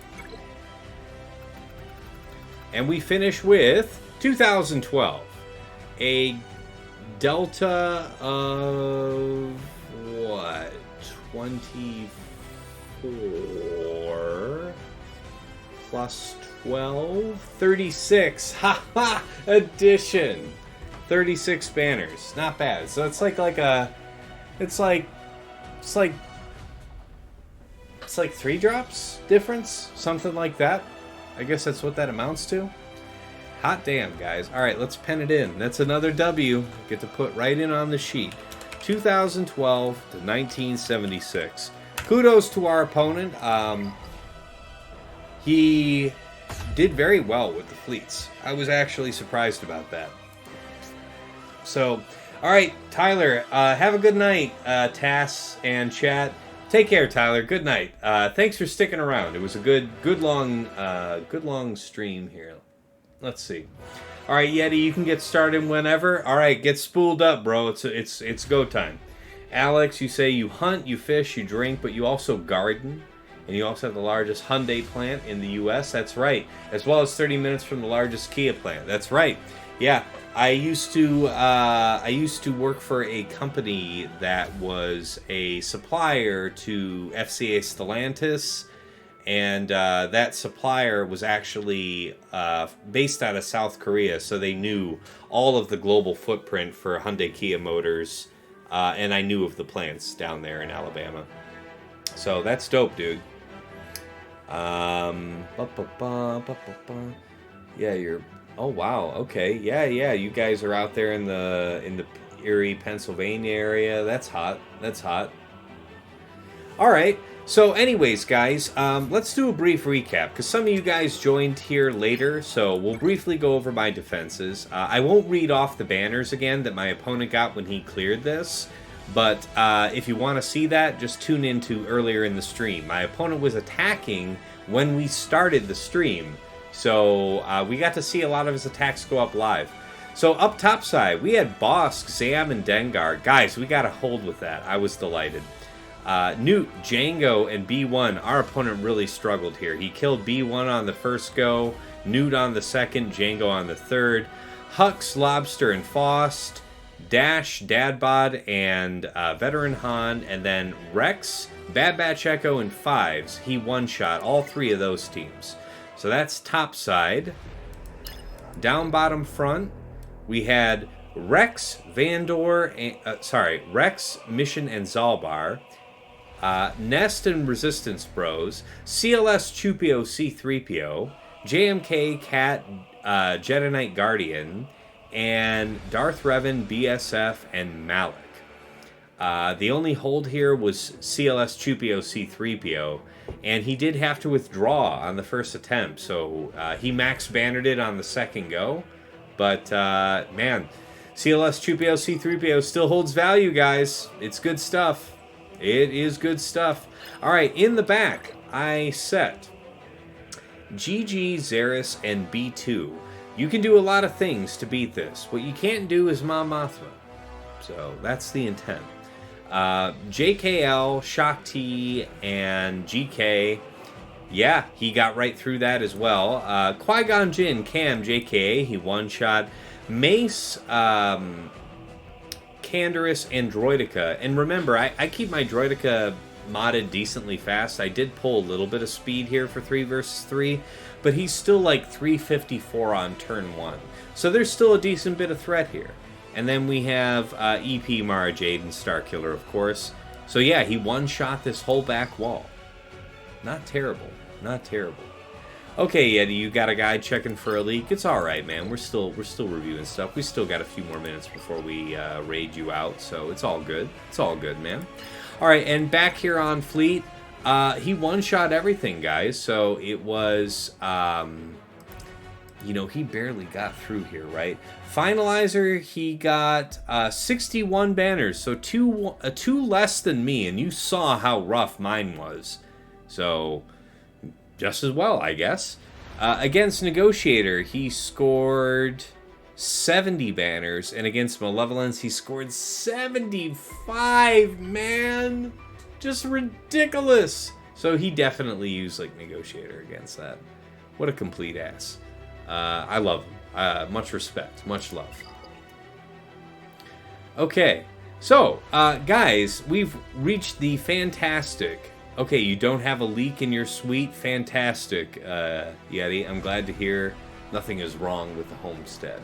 And we finish with 2012. A delta of what? 24 plus 12? 36. Ha ha! Addition. 36 banners. Not bad. So it's like 3 drops difference, something like that. I guess that's what that amounts to. Hot damn, guys. All right, let's pen it in. That's another W. Get to put right in on the sheet. 2012 to 1976. Kudos to our opponent. He did very well with the fleets. I was actually surprised about that. So, all right, Tyler, have a good night, Tass and chat. Take care, Tyler. Good night. Thanks for sticking around. It was a good long stream here. Let's see. All right, Yeti, you can get started whenever. All right, get spooled up, bro. It's go time. Alex, you say you hunt, you fish, you drink, but you also garden, and you also have the largest Hyundai plant in the U.S. That's right, as well as 30 minutes from the largest Kia plant. That's right. Yeah. I used to work for a company that was a supplier to FCA Stellantis, and that supplier was actually based out of South Korea, so they knew all of the global footprint for Hyundai Kia Motors, and I knew of the plants down there in Alabama. So that's dope, dude. Yeah, you're... Oh, wow. Okay. Yeah. You guys are out there in the Erie, Pennsylvania area. That's hot. That's hot. All right. So anyways, guys, let's do a brief recap, because some of you guys joined here later, so we'll briefly go over my defenses. I won't read off the banners again that my opponent got when he cleared this, but if you want to see that, just tune into earlier in the stream. My opponent was attacking when we started the stream, so we got to see a lot of his attacks go up live. So up top side, we had Bosk, Zam, and Dengar. Guys, we got a hold with that. I was delighted. Nute, Django, and B1, our opponent really struggled here. He killed B1 on the first go, Nute on the second, Django on the third. Hux, Lobster, and Faust, Dash, Dadbod, and Veteran Han, and then Rex, Bad Batch Echo, and Fives. He one-shot all three of those teams. So that's top side. Down bottom front, we had Rex, Vandor, Rex, Mission, and Zalbar. Nest and Resistance Bros, CLS Chewpio C3PO, JMK Cat Jedi Knight Guardian, and Darth Revan BSF and Malak. The only hold here was CLS Chewpio C3PO, and he did have to withdraw on the first attempt, so he max bannered it on the second go. But, man, CLS Chewpio C3PO still holds value, guys. It's good stuff. It is good stuff. All right, in the back, I set GG, Zaris, and B2. You can do a lot of things to beat this. What you can't do is Mon Mothma. So that's the intent. JKL, Shaak T, and GK. Yeah, he got right through that as well. Qui-Gon Jinn, Cam, JKA, he one-shot. Mace, Canderous, and Droidica. And remember, I keep my Droidica modded decently fast. I did pull a little bit of speed here for 3 versus 3, but he's still like 354 on turn 1. So there's still a decent bit of threat here. And then we have EP, MaraJ, Iden, Starkiller, of course. So yeah, he one-shot this whole back wall. Not terrible. Not terrible. Okay, Yeti, you got a guy checking for a leak. It's all right, man. We're still reviewing stuff. We still got a few more minutes before we raid you out, so it's all good. It's all good, man. All right, and back here on Fleet, he one-shot everything, guys. So it was, he barely got through here, right? Finalizer, he got 61 banners, so two less than me, and you saw how rough mine was. So just as well, I guess. Against Negotiator, he scored 70 banners, and against Malevolence, he scored 75, man! Just ridiculous! So he definitely used, Negotiator against that. What a complete ass. I love him. Much respect. Much love. Okay, so, guys, we've reached the fantastic... Okay, you don't have a leak in your suite? Fantastic, Yeti. I'm glad to hear nothing is wrong with the homestead.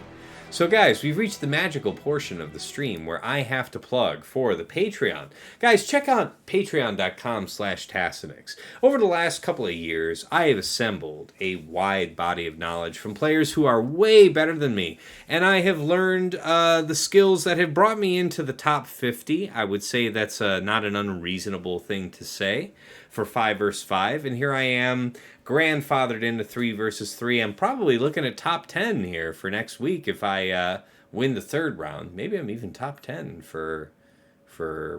So guys, we've reached the magical portion of the stream where I have to plug for the Patreon. Guys, check out patreon.com/Tassinix. Over the last couple of years, I have assembled a wide body of knowledge from players who are way better than me, and I have learned the skills that have brought me into the top 50. I would say that's not an unreasonable thing to say for 5 vs 5, and here I am, grandfathered into 3 vs 3. I'm probably looking at top 10 here for next week if I win the third round. Maybe I'm even top 10 for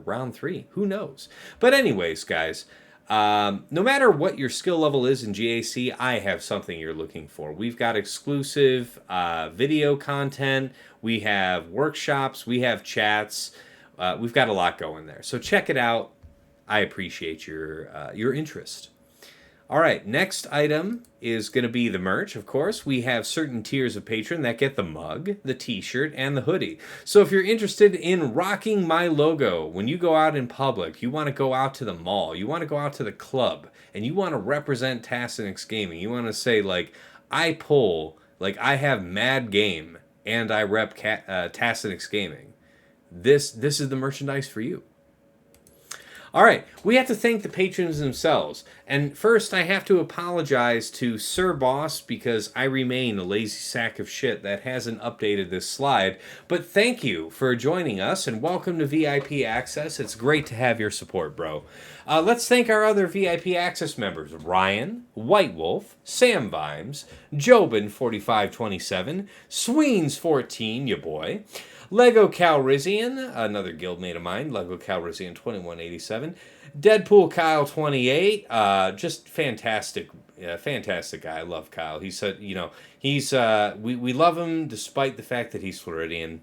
round 3. Who knows? But anyways, guys, no matter what your skill level is in GAC, I have something you're looking for. We've got exclusive video content. We have workshops. We have chats. We've got a lot going there. So check it out. I appreciate your interest. All right, next item is going to be the merch, of course. We have certain tiers of patron that get the mug, the t-shirt, and the hoodie. So if you're interested in rocking my logo when you go out in public, you want to go out to the mall, you want to go out to the club, and you want to represent Tassinix Gaming, you want to say, I pull, I have mad game, and I rep Tassinix Gaming. This is the merchandise for you. All right, we have to thank the patrons themselves. And first, I have to apologize to Sir Boss because I remain a lazy sack of shit that hasn't updated this slide. But thank you for joining us and welcome to VIP Access. It's great to have your support, bro. Let's thank our other VIP Access members: Ryan, White Wolf, Sam Vimes, Jobin4527, Sweens14, ya boy, Lego Calrissian, another guildmate of mine, Lego Calrissian 2187, Deadpool Kyle 28, just fantastic, fantastic guy. I love Kyle. He said, he's we love him despite the fact that he's Floridian.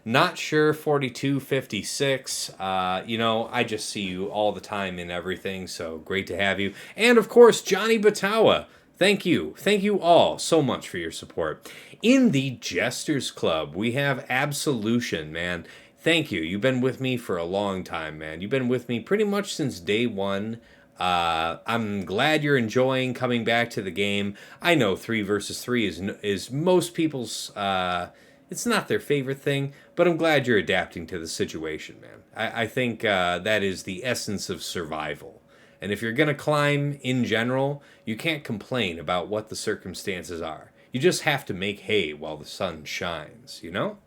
Not sure 4256. I just see you all the time in everything, so great to have you. And of course, Johnny Batawa. Thank you. Thank you all so much for your support. In the Jesters Club, we have Absolution, man. Thank you. You've been with me for a long time, man. You've been with me pretty much since day one. I'm glad you're enjoying coming back to the game. I know 3 versus 3 is most people's... it's not their favorite thing, but I'm glad you're adapting to the situation, man. I think that is the essence of survival. And if you're going to climb in general, you can't complain about what the circumstances are. You just have to make hay while the sun shines, you know?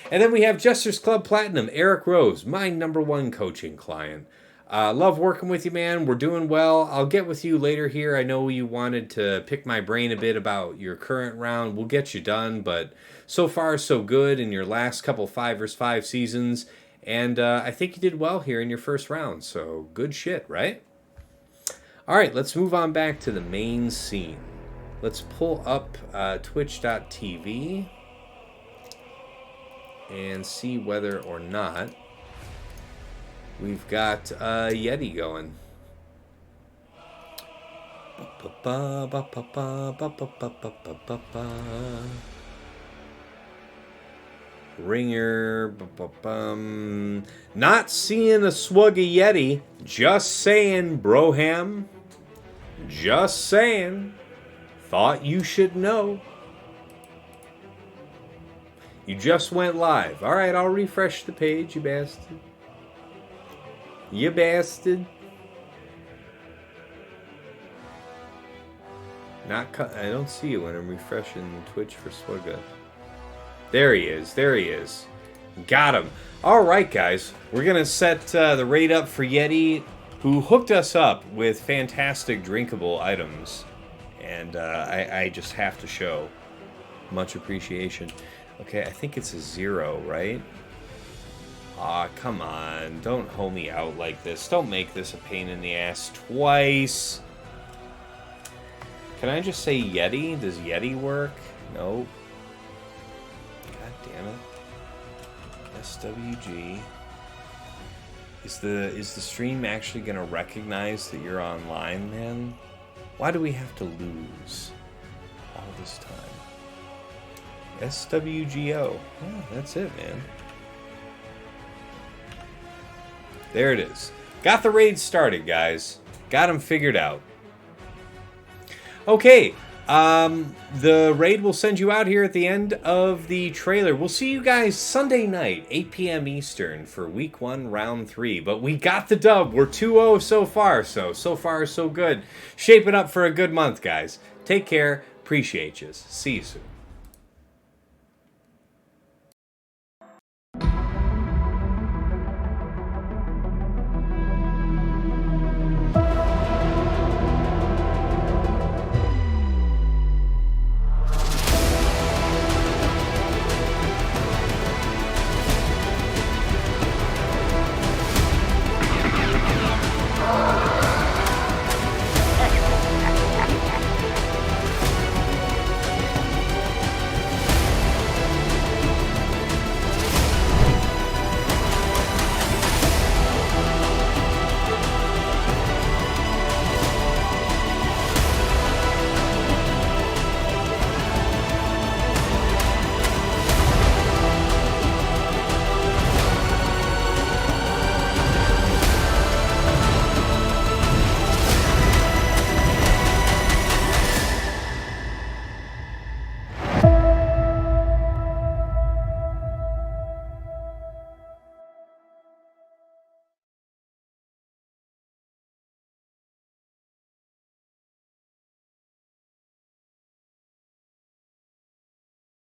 And then we have Jester's Club Platinum, Eric Rose, my #1 coaching client. Love working with you, man. We're doing well. I'll get with you later here. I know you wanted to pick my brain a bit about your current round. We'll get you done, but so far so good in your last couple 5 vs. 5 seasons. And I think you did well here in your first round, so good shit, right? All right, let's move on back to the main scene. Let's pull up twitch.tv and see whether or not we've got Yeti going. Ringer. Not seeing a swug of Yeti. Just saying, Broham. Just saying. Thought you should know. You just went live. Alright, I'll refresh the page, you bastard. You bastard. I don't see you when I'm refreshing Twitch for Swugga. There he is. There he is. Got him. Alright, guys. We're going to set the raid up for Yeti, who hooked us up with fantastic drinkable items. And I just have to show much appreciation. Okay, I think it's a 0, right? Aw, come on. Don't hoe me out like this. Don't make this a pain in the ass twice. Can I just say Yeti? Does Yeti work? Nope. God damn it. SWG. Is the stream actually gonna recognize that you're online, man? Why do we have to lose all this time? SWGO. Yeah, that's it, man. There it is. Got the raid started, guys. Got them figured out. Okay. The raid will send you out here at the end of the trailer. We'll see you guys Sunday night, 8 p.m. Eastern for Week 1, Round 3. But we got the dub. We're 2-0 so far, so far so good. Shaping up for a good month, guys. Take care. Appreciate you. See you soon.